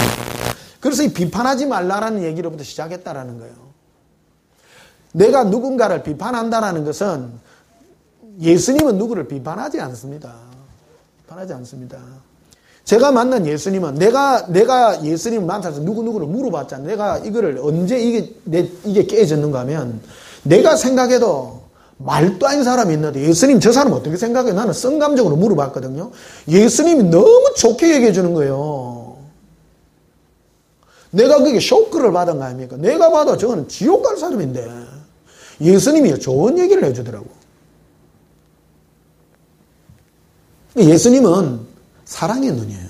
Speaker 1: 그래서 이 비판하지 말라라는 얘기로부터 시작했다라는 거예요. 내가 누군가를 비판한다라는 것은 예수님은 누구를 비판하지 않습니다. 비판하지 않습니다. 제가 만난 예수님은 내가 예수님을 만나서 누구를 물어봤잖아요. 내가 이거를 언제 이게 깨졌는가 하면 내가 생각해도 말도 아닌 사람이 있는데 예수님 저 사람 어떻게 생각해? 나는 성감적으로 물어봤거든요. 예수님이 너무 좋게 얘기해 주는 거예요. 내가 그게 쇼크를 받은 거 아닙니까? 내가 봐도 저거는 지옥 갈 사람인데 예수님이 좋은 얘기를 해주더라고. 예수님은 사랑의 눈이에요.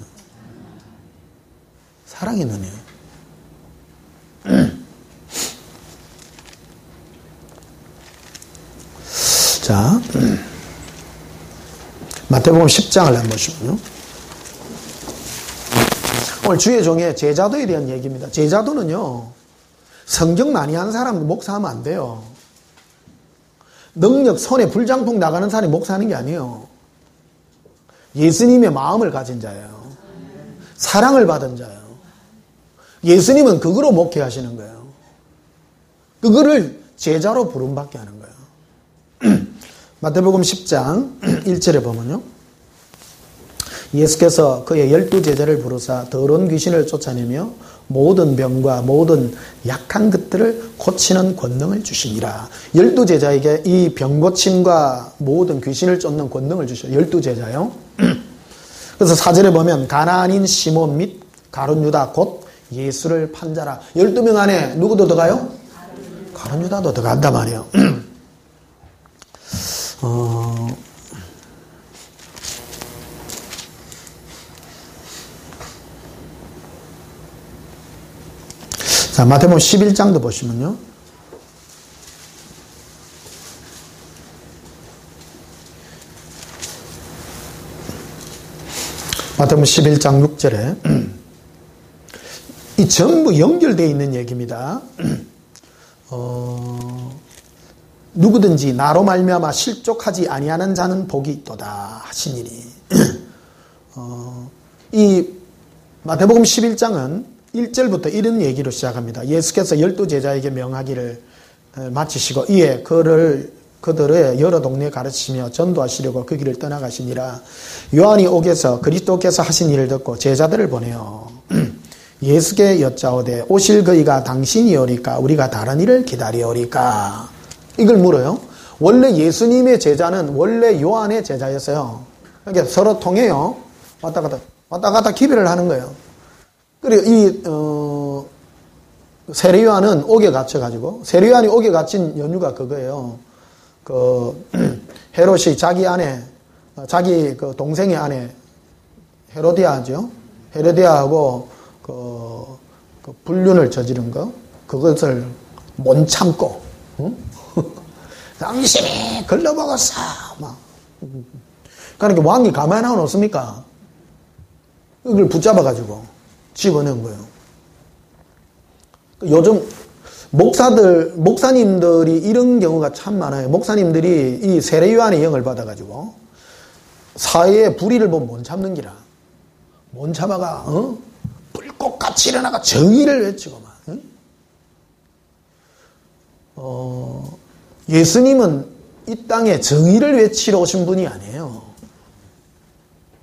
Speaker 1: 사랑의 눈이에요. 자, 마태복음 10장을 한번 보시면요. 오늘 주의 종의 제자도에 대한 얘기입니다. 제자도는요, 성경 많이 하는 사람 목사하면 안 돼요. 능력, 손에 불장풍 나가는 사람이 목사하는 게 아니에요. 예수님의 마음을 가진 자예요. 사랑을 받은 자예요. 예수님은 그거로 목회하시는 거예요. 그거를 제자로 부름받게 하는 거예요. 마태복음 10장 1절에 보면요. 예수께서 그의 12제자를 부르사 더러운 귀신을 쫓아내며 모든 병과 모든 약한 것들을 고치는 권능을 주시니라. 12제자에게 이 병고침과 모든 귀신을 쫓는 권능을 주셔요. 12제자요. 그래서 4절에 보면 가나안인 시몬 및 가룟 유다 곧 예수를 판 자라. 12명 안에 누구도 들어가요? 가룟 유다도 들어간단 말이에요. 자, 마태복음 11장도 보시면요. 마태복음 11장 6절에 이 전부 연결되어 있는 얘기입니다. 누구든지 나로 말미암아 실족하지 아니하는 자는 복이 있도다 하시니니. 이 마태복음 11장은 1절부터 이런 얘기로 시작합니다. 예수께서 12제자에게 명하기를 마치시고 이에 그들의 여러 동네에 가르치시며 전도하시려고 그 길을 떠나가시니라. 요한이 옥에서 그리스도께서 하신 일을 듣고 제자들을 보내어 예수께 여짜오되 오실 그이가 당신이오리까 우리가 다른 일을 기다리오리까. 이걸 물어요. 원래 예수님의 제자는 원래 요한의 제자였어요. 그러니까 서로 통해요. 왔다 갔다 기별을 하는 거예요. 그리고 이 세례 요한은 옥에 갇혀가지고, 세례 요한이 옥에 갇힌 연유가 그거예요. 헤롯이 자기 아내, 자기 그 동생의 아내 헤로디아죠. 헤로디아하고 그 불륜을 저지른 거, 그것을 못 참고, 당신이 걸러먹었어. 막. 그러니까 왕이 가만히 하면 없습니까? 이걸 붙잡아가지고 집어넣은 거예요. 요즘 목사님들이 이런 경우가 참 많아요. 목사님들이 이 세례 요한의 영을 받아가지고 사회에 불의를 보면 못 참는 기라. 못 참아가, 불꽃같이 일어나가 정의를 외치고 막. 예수님은 이 땅에 정의를 외치러 오신 분이 아니에요.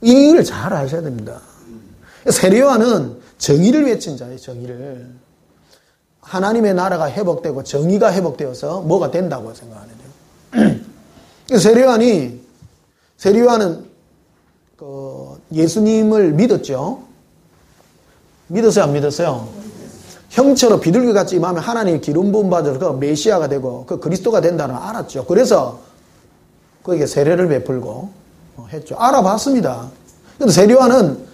Speaker 1: 이걸 잘 아셔야 됩니다. 세례 요한은 정의를 외친 자예요. 정의를. 하나님의 나라가 회복되고 정의가 회복되어서 뭐가 된다고 생각하는 거예요. 세례 요한은 예수님을 믿었죠. 믿었어요, 안 믿었어요? 형처럼 비둘기같이 임하면 하나님 기름 부음 받아서 그 메시아가 되고 그 그리스도가 된다는 걸 알았죠. 그래서 그에게 세례를 베풀고 했죠. 알아봤습니다. 근데 세례 요한은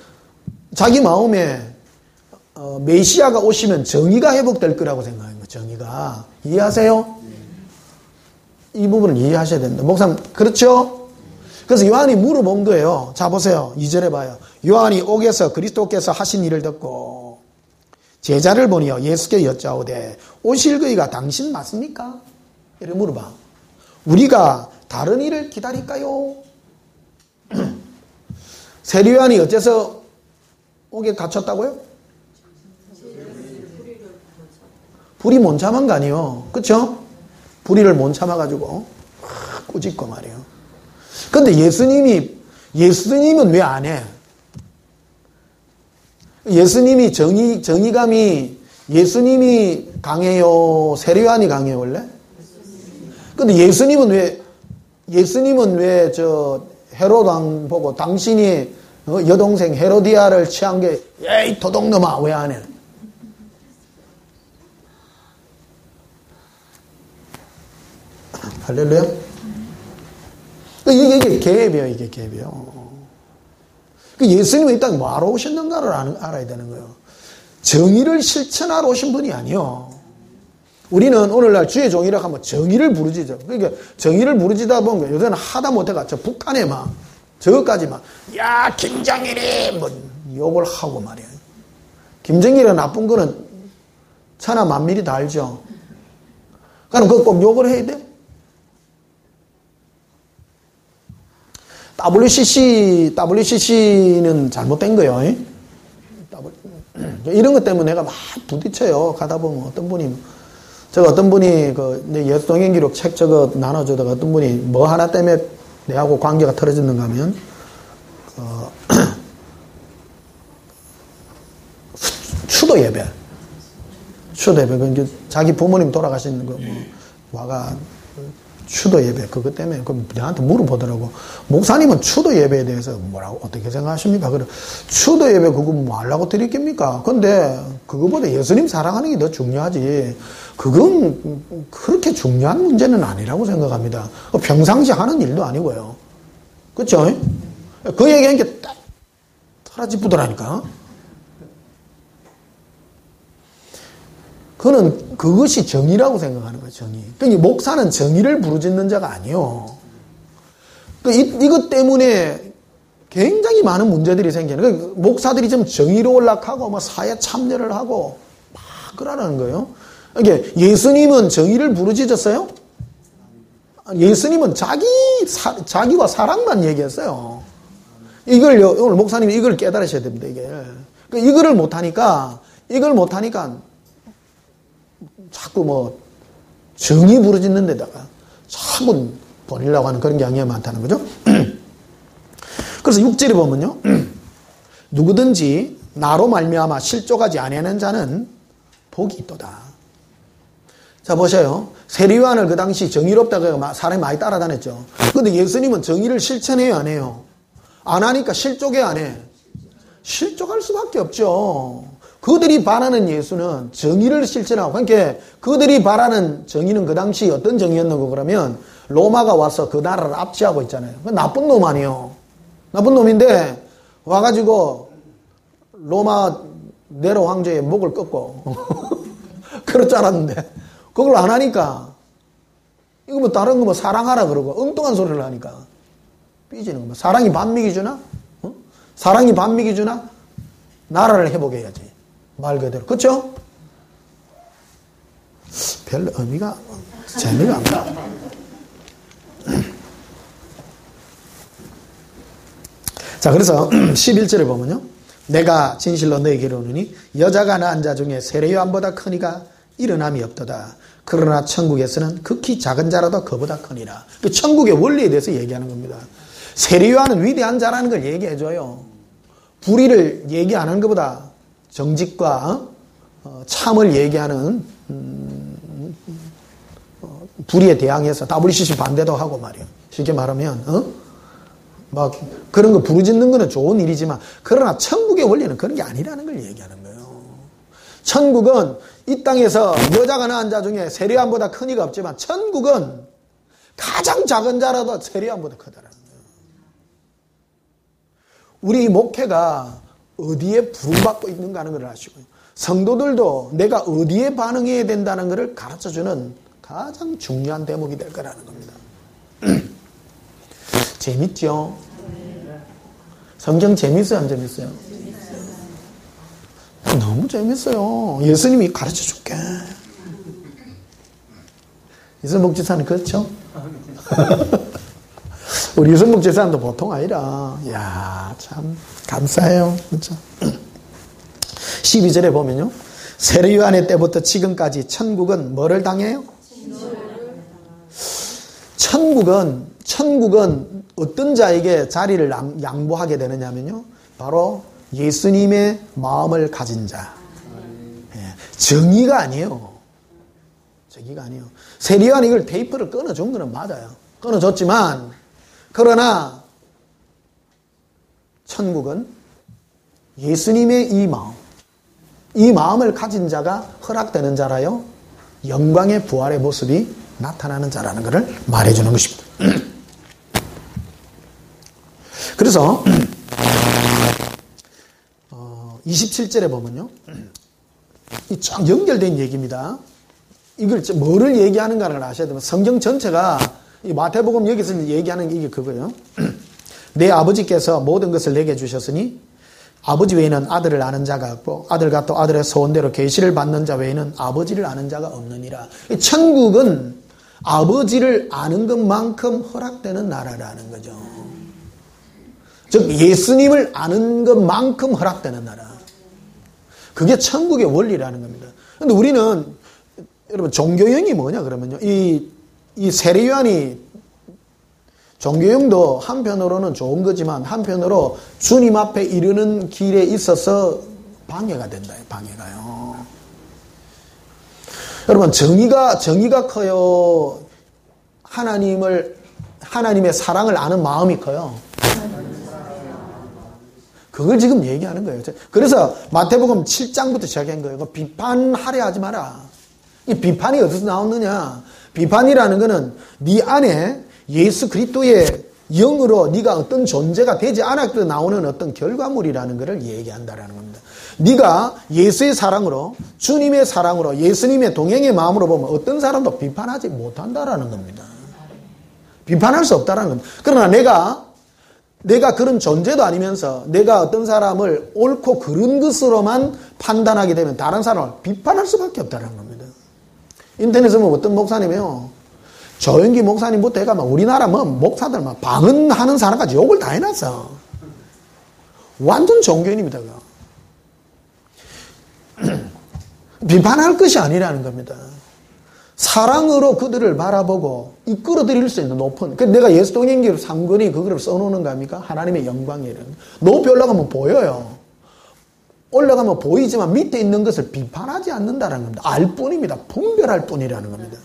Speaker 1: 자기 마음에 메시아가 오시면 정의가 회복될 거라고 생각하는 거예요. 정의가. 이해하세요? 이 부분을 이해하셔야 됩니다. 목사님, 그렇죠? 그래서 요한이 물어본 거예요. 자, 보세요. 2절에 봐요. 요한이 옥에서 그리스도께서 하신 일을 듣고 제자를 보니요 예수께 여짜오되 오실 그이가 당신 맞습니까? 이렇게 물어봐. 우리가 다른 일을 기다릴까요? 세례 요한이 어째서 옥에 갇혔다고요? 불이 못 참은 거 아니에요. 그렇죠? 불의를 못 참아가지고 꾸짖고 말이에요. 근데 예수님은 왜 안 해? 예수님이 정의감이 예수님이 강해요? 세례 요한이 강해요 원래? 근데 예수님은 왜 저 헤롯 왕 보고 당신이 여동생 헤로디아를 취한 게 에이 도둑놈아 왜 안 해? 할렐루야? 이게 계획이에요, 이게 계획이에요. 예수님은 이 땅에 뭐하러 오셨는가를 알아야 되는 거예요. 정의를 실천하러 오신 분이 아니요. 우리는 오늘날 주의 종이라고 하면 정의를 부르짖어. 그러니까 정의를 부르짖다 보면 요새는 하다 못해가 저 북한에 막 저것까지 막 야 김정일이 뭐 욕을 하고 말이야. 김정일이 나쁜 거는 천하 만민이 다 알죠. 그럼 그거 꼭 욕을 해야 돼? WCC는 잘못된 거예요. 이런 것 때문에 내가 막 부딪혀요. 가다 보면 어떤 분이 내 예수동행기록 책 저거 나눠주다가 어떤 분이 뭐 하나 때문에 내하고 관계가 틀어졌는가 하면 추도 예배. 그러니까 자기 부모님 돌아가신 거 와가 추도 예배 그것 때문에 나한테 물어보더라고. 목사님은 추도 예배에 대해서 뭐라고 어떻게 생각하십니까? 그래 추도 예배 그거 뭐 하려고 드리겠습니까? 근데 그거보다 예수님 사랑하는 게 더 중요하지. 그건 그렇게 중요한 문제는 아니라고 생각합니다. 평상시 하는 일도 아니고요. 그렇죠? 그 얘기한 게 딱 사라지쁘더라니까. 그것이 정의라고 생각하는 거예요, 정의. 그러니까 목사는 정의를 부르짖는 자가 아니요. 그러니까 이것 때문에 굉장히 많은 문제들이 생기는 거예요. 그러니까 목사들이 좀 정의로 올라가고 뭐 사회 참여를 하고 막 그러라는 거예요. 그러니까 예수님은 정의를 부르짖었어요? 예수님은 자기와 사랑만 얘기했어요. 오늘 목사님이 이걸 깨달으셔야 됩니다, 이게. 그러니까 이걸 못하니까 자꾸 뭐 정의 부르짖는 데다가 자꾸 버리려고 하는 그런 경향이 많다는 거죠. 그래서 6절에 보면요. 누구든지 나로 말미암아 실족하지 아니하는 자는 복이 있도다. 자 보세요. 세리요한을 그 당시 정의롭다고 사람이 많이 따라다녔죠. 그런데 예수님은 정의를 실천해요 안 해요? 안 하니까 실족해 안 해? 실족할 수밖에 없죠. 그들이 바라는 예수는 정의를 실천하고, 그러니까 그들이 바라는 정의는 그 당시 어떤 정의였는고 그러면 로마가 와서 그 나라를 압제하고 있잖아요. 나쁜 놈 아니에요. 나쁜 놈인데 와가지고 로마 네로 황제의 목을 꺾고 그럴 줄 알았는데 그걸 안 하니까 이거 뭐 다른 거 뭐 사랑하라 그러고 엉뚱한 소리를 하니까 삐지는 거야. 사랑이 반미기 주나? 사랑이 반미기 주나? 나라를 회복해 해야지. 말 그대로. 그렇죠? 별로 재미가 안 나. 자, 그래서 11절에 보면요. 내가 진실로 너에게 이르노니 여자가 낳은 자 중에 세례요한보다 크니가 일어남이 없도다. 그러나 천국에서는 극히 작은 자라도 그보다 크니라. 그 천국의 원리에 대해서 얘기하는 겁니다. 세례요한은 위대한 자라는 걸 얘기해줘요. 불의를 얘기 안 하는 것보다 정직과 참을 얘기하는 불의에 대항해서 WCC 반대도 하고 말이에요. 쉽게 말하면 막 그런 거 부르짖는 거는 좋은 일이지만 그러나 천국의 원리는 그런 게 아니라는 걸 얘기하는 거예요. 천국은 이 땅에서 여자가 낳은 자 중에 세례요한보다 큰 이가 없지만 천국은 가장 작은 자라도 세례요한보다 크다라는 거예요. 우리 목회가 어디에 부름받고 있는가 하는 걸 아시고요. 성도들도 내가 어디에 반응해야 된다는 것을 가르쳐주는 가장 중요한 대목이 될 거라는 겁니다. 재밌죠? 성경 재밌어요? 안 재밌어요? 너무 재밌어요. 예수님이 가르쳐 줄게. 이선복 지사는 그렇죠? 우리 이선복 지사님도 보통 아니라, 이야, 참, 감사해요. 그렇죠? 12절에 보면요. 세례요한의 때부터 지금까지 천국은 뭐를 당해요? 천국은 어떤 자에게 자리를 양보하게 되느냐면요. 바로 예수님의 마음을 가진 자. 정의가 아니에요. 저기가 아니에요. 세리요한이 이걸 테이프를 끊어준 거는 맞아요. 끊어줬지만 그러나 천국은 예수님의 이 마음을 가진 자가 허락되는 자라요. 영광의 부활의 모습이 나타나는 자라는 것을 말해주는 것입니다. 그래서 27절에 보면요. 이 쫙 연결된 얘기입니다. 이걸 뭐를 얘기하는가를 아셔야 됩니다. 성경 전체가 이 마태복음 여기서 얘기하는 게 이게 그거예요. 내 아버지께서 모든 것을 내게 주셨으니 아버지 외에는 아들을 아는 자가 없고 아들과 또 아들의 소원대로 계시를 받는 자 외에는 아버지를 아는 자가 없느니라. 천국은 아버지를 아는 것만큼 허락되는 나라라는 거죠. 즉 예수님을 아는 것만큼 허락되는 나라. 그게 천국의 원리라는 겁니다. 그런데 우리는 여러분 종교형이 뭐냐 그러면요. 이 세례요한이 종교형도 한편으로는 좋은 거지만 한편으로 주님 앞에 이르는 길에 있어서 방해가 된다. 방해가요. 여러분 정의가 커요. 하나님의 사랑을 아는 마음이 커요. 그걸 지금 얘기하는 거예요. 그래서 마태복음 7장부터 시작한 거예요. 비판하려 하지 마라. 이 비판이 어디서 나오느냐? 비판이라는 거는 네 안에 예수 그리스도의 영으로 네가 어떤 존재가 되지 않았을 때 나오는 어떤 결과물이라는 것을 얘기한다라는 겁니다. 네가 예수의 사랑으로 주님의 사랑으로 예수님의 동행의 마음으로 보면 어떤 사람도 비판하지 못한다라는 겁니다. 비판할 수 없다라는 겁니다. 그러나 내가 그런 존재도 아니면서 내가 어떤 사람을 옳고 그른 것으로만 판단하게 되면 다른 사람을 비판할 수밖에 없다는 겁니다. 인터넷에 보면 어떤 목사님이요. 조영기 목사님부터 해가 우리나라 목사들 방언하는 사람까지 욕을 다 해놨어. 완전 종교인입니다. 비판할 것이 아니라는 겁니다. 사랑으로 그들을 바라보고 이끌어드릴 수 있는 높은, 내가 예수 동행기로 상권이 그거를 써놓는 겁니까? 하나님의 영광이라는. 높이 올라가면 보여요. 올라가면 보이지만 밑에 있는 것을 비판하지 않는다는 겁니다. 알 뿐입니다. 분별할 뿐이라는 겁니다.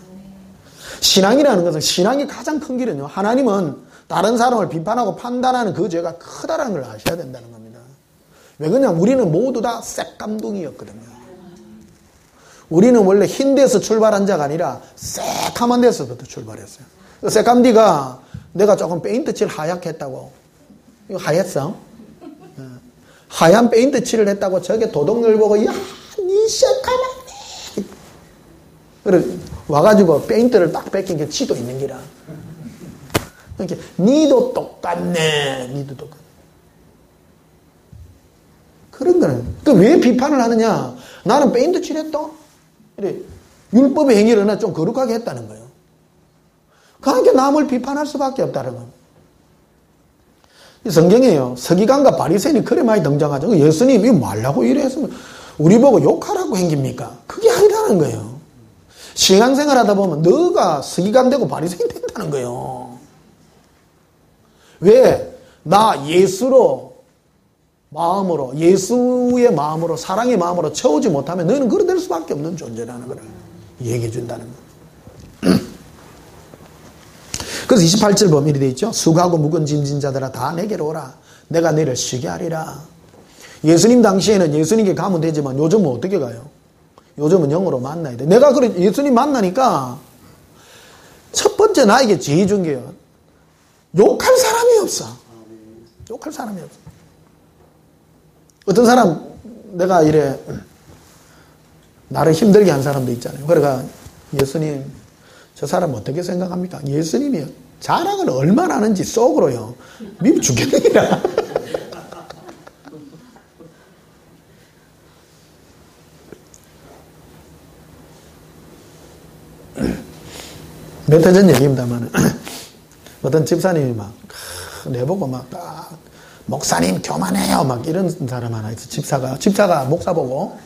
Speaker 1: 신앙이라는 것은, 신앙이 가장 큰 길은요, 하나님은 다른 사람을 비판하고 판단하는 그 죄가 크다라는 걸 아셔야 된다는 겁니다. 왜 그러냐면 우리는 모두 다 새감둥이였거든요. 우리는 원래 흰 데서 출발한 자가 아니라 새카만 데서부터 출발했어요. 새감디가 내가 조금 페인트 칠 하얗게 했다고. 이거 하였어? 하얀 페인트 칠을 했다고 저게 도둑을 보고 야, 니 새카만네. 그래 와가지고 페인트를 딱 뺏긴 게 지도 있는 기라. 이렇게 니도 똑같네. 니도 똑같네. 그런 거는. 왜 비판을 하느냐? 나는 페인트 칠했다. 그래, 율법의 행위를 좀 거룩하게 했다는 거예요. 그러니까 남을 비판할 수밖에 없다는 겁니다. 이 성경에요. 서기관과 바리새인이 그래 많이 등장하죠. 예수님이 말라고 이래서 우리 보고 욕하라고 행깁니까? 그게 아니라는 거예요. 신앙생활 하다 보면 너가 서기관 되고 바리새인 된다는 거예요. 왜? 나 예수로 마음으로, 예수의 마음으로, 사랑의 마음으로 채우지 못하면 너는 그래 될 수밖에 없는 존재라는 걸 얘기해 준다는 거예요. 그래서 28절 보면 이렇게 되어 있죠. 수고하고 무거운 짐진 자들아 다 내게로 오라. 내가 너를 쉬게 하리라. 예수님 당시에는 예수님께 가면 되지만 요즘은 어떻게 가요? 요즘은 영으로 만나야 돼. 내가 그래 예수님 만나니까 첫 번째 나에게 제일 준 게요. 욕할 사람이 없어. 욕할 사람이 없어. 어떤 사람, 내가 이래, 나를 힘들게 한 사람도 있잖아요. 그러니까, 예수님, 저 사람 어떻게 생각합니까? 예수님이 자랑을 얼마나 하는지 속으로요. 미리 죽겠느니라. 몇 해 전 얘기입니다만, 어떤 집사님이 막, 내보고 막, 목사님 교만해요 막 이런 사람 하나 있어. 집사가 목사 보고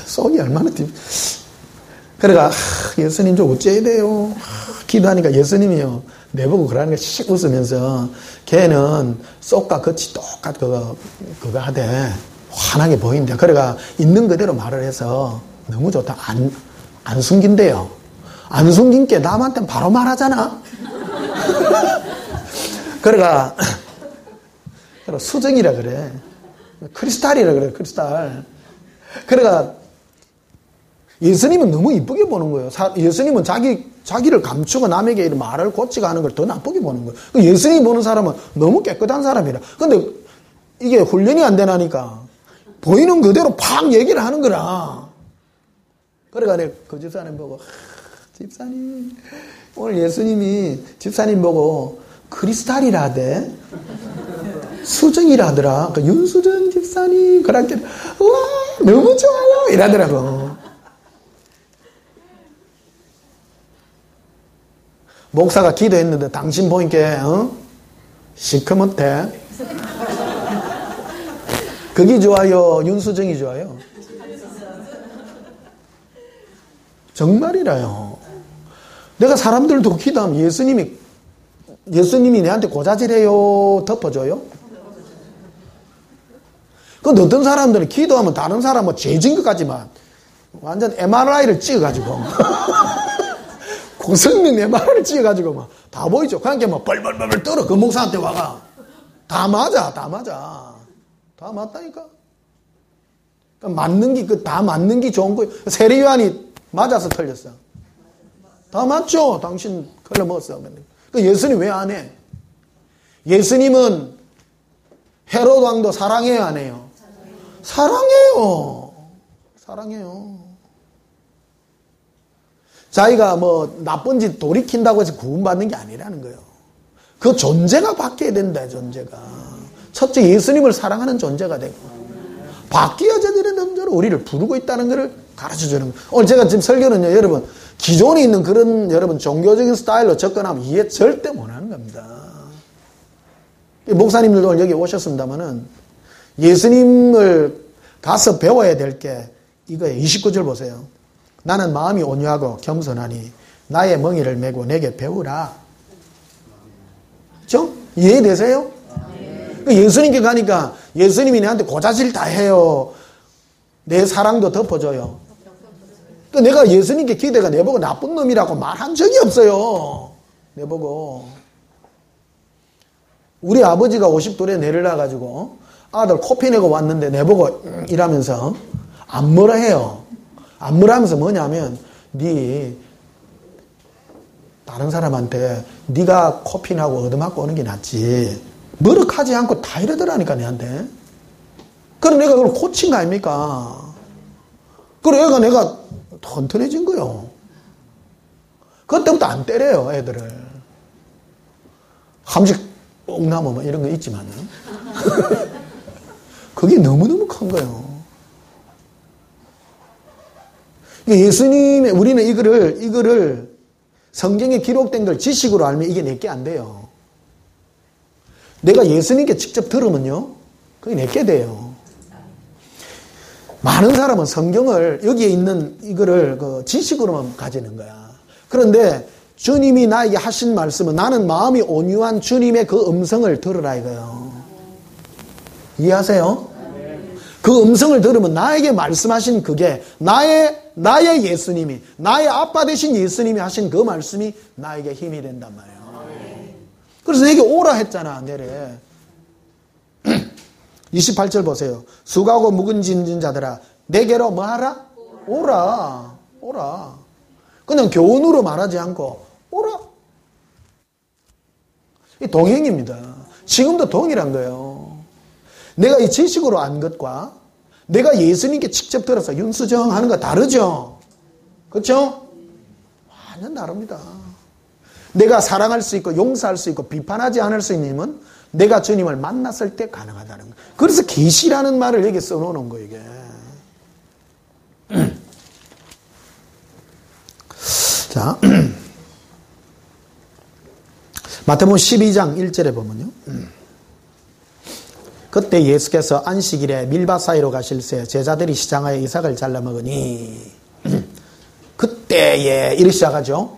Speaker 1: 속이 얼마나 그래가 예수님 좀 어째야 돼요. 기도하니까 예수님이요 내보고 그러는 거 씩 웃으면서 걔는 속과 겉이 똑같 그거 하되 환하게 보인대. 그래가 있는 그대로 말을 해서 너무 좋다. 안 숨긴대요. 안 숨긴 게 남한테는 바로 말하잖아. 그러니까 수정이라 그래. 크리스탈이라 그래, 크리스탈. 그러니까 예수님은 너무 이쁘게 보는 거예요. 예수님은 자기를 감추고 남에게 말을 고치고 하는 걸 더 나쁘게 보는 거예요. 예수님이 보는 사람은 너무 깨끗한 사람이라. 근데 이게 훈련이 안 되나니까 보이는 그대로 팍 얘기를 하는 거라. 그러니까 내가 그 집사님 보고, 집사님, 오늘 예수님이 집사님 보고 크리스탈이라 하대. 수정이라 하더라. 그 윤수정 집사님, 그렇게, 우와, 너무 좋아요. 이러더라고. 목사가 기도했는데 당신 보니까, 시커멓대. 그게 좋아요? 윤수정이 좋아요? 정말이라요. 내가 사람들도 기도하면 예수님이 내한테 고자질해요? 덮어줘요? 근데 어떤 사람들은 기도하면 다른 사람은 죄진 것 같지만 완전 MRI를 찍어가지고 고성능 MRI를 찍어가지고 막 다 보이죠. 그러니까 막 벌벌벌 떨어. 그 목사한테 와가 다 맞아. 다 맞다니까. 맞는 게 다 맞는 게 좋은 거예요. 세례요한이 맞아서 틀렸어. 다 맞죠. 당신 걸러 먹었어. 예수님 왜 안 해? 예수님은 헤롯 왕도 사랑해요, 안 해요? 사랑해요. 자기가 뭐 나쁜 짓 돌이킨다고 해서 구원받는 게 아니라는 거예요. 그 존재가 바뀌어야 된다, 존재가. 첫째, 예수님을 사랑하는 존재가 되고, 바뀌어야 되는 존재로 우리를 부르고 있다는 것을 가르쳐 주는 거예요. 오늘 제가 지금 설교는요, 여러분, 기존에 있는 그런 여러분 종교적인 스타일로 접근하면 이해 절대 못하는 겁니다. 목사님들도 오늘 여기 오셨습니다만은 예수님을 가서 배워야 될 게 이거예요. 29절 보세요. 나는 마음이 온유하고 겸손하니 나의 멍에를 메고 내게 배우라. 그렇죠? 이해되세요? 예수님께 가니까 예수님이 내한테 고자질 다 해요. 내 사랑도 덮어줘요. 내가 예수님께 기대가 내보고 나쁜 놈이라고 말한 적이 없어요. 내보고. 우리 아버지가 52에 내려놔가지고 아들 코피 내고 왔는데 내보고 이러면서 안 뭐라 해요. 안 뭐라 하면서 뭐냐면 네 다른 사람한테 네가 코피 나고 얻어맞고 오는 게 낫지. 뭐럭하지 않고 다 이러더라니까 내한테. 그럼 내가 그걸 고친 거 아닙니까? 그래 애가 내가 튼튼해진 거요. 그때부터 안 때려요, 애들을. 함식 옥나무 뭐 이런 거 있지만은. 그게 너무너무 큰 거예요. 예수님의, 우리는 이거를 성경에 기록된 걸 지식으로 알면 이게 내게 안 돼요. 내가 예수님께 직접 들으면요, 그게 내게 돼요. 많은 사람은 성경을, 여기에 있는 이거를 그 지식으로만 가지는 거야. 그런데 주님이 나에게 하신 말씀은 나는 마음이 온유한 주님의 그 음성을 들으라 이거예요. 이해하세요? 그 음성을 들으면 나에게 말씀하신 그게 나의 예수님이, 나의 아빠 되신 예수님이 하신 그 말씀이 나에게 힘이 된단 말이에요. 그래서 내게 오라 했잖아, 내래. 28절 보세요. 수고하고 묵은 짐진 자들아 내게로 뭐하라? 오라. 그냥 교훈으로 말하지 않고 오라. 이 동행입니다. 지금도 동일한 거예요. 내가 이 지식으로 안 것과 내가 예수님께 직접 들어서 윤수정 하는 거 다르죠? 그렇죠? 완전 다릅니다. 내가 사랑할 수 있고 용서할 수 있고 비판하지 않을 수 있는 힘은 내가 주님을 만났을 때 가능하다는 거예요. 그래서 계시라는 말을 여기 써놓는 거예요, 이게. 자, 마태복음 12장 1절에 보면요. 그때 예수께서 안식일에 밀밭 사이로 가실새 제자들이 시장하여 이삭을 잘라 먹으니 그때에 이렇게 시작하죠.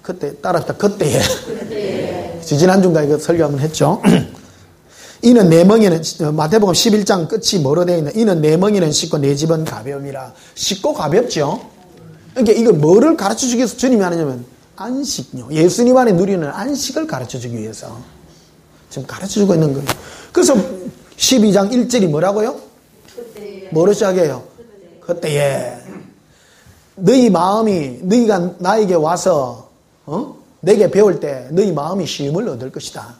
Speaker 1: 그때 따라합시다. 그때에. 지난주인가 이거 설교 한번 했죠. 이는 내 멍에는 마태복음 11장 끝이 뭐로 되어 있나? 이는 내 멍에는 쉽고 내 집은 가벼움이라. 쉽고 가볍죠. 그러니까 이거 뭐를 가르쳐 주기 위해서 주님이 하느냐면 안식요. 예수님 안에 누리는 안식을 가르쳐 주기 위해서 지금 가르쳐 주고 있는 거예요. 그래서 12장 1절이 뭐라고요? 뭐로 시작해요? 그때에 너희 마음이 너희가 나에게 와서 내게 배울 때 너희 마음이 쉼을 얻을 것이다.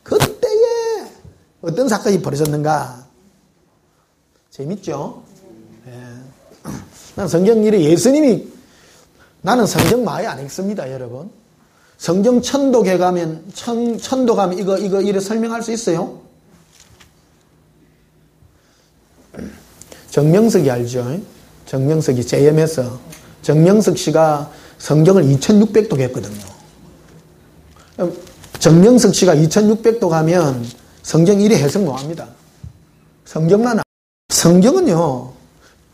Speaker 1: 그때에 어떤 사건이 벌어졌는가? 재밌죠? 예. 난 성경 일에 예수님이 나는 성경 많이 안 읽습니다, 여러분. 성경 천독에 가면 천도 가면 이거 이래 설명할 수 있어요? 정명석이 알죠? 정명석이 JM에서 정명석 씨가 성경을 2600독 했거든요. 정명석 씨가 2600독 하면 성경 1위 해석 뭐합니다. 성경은요,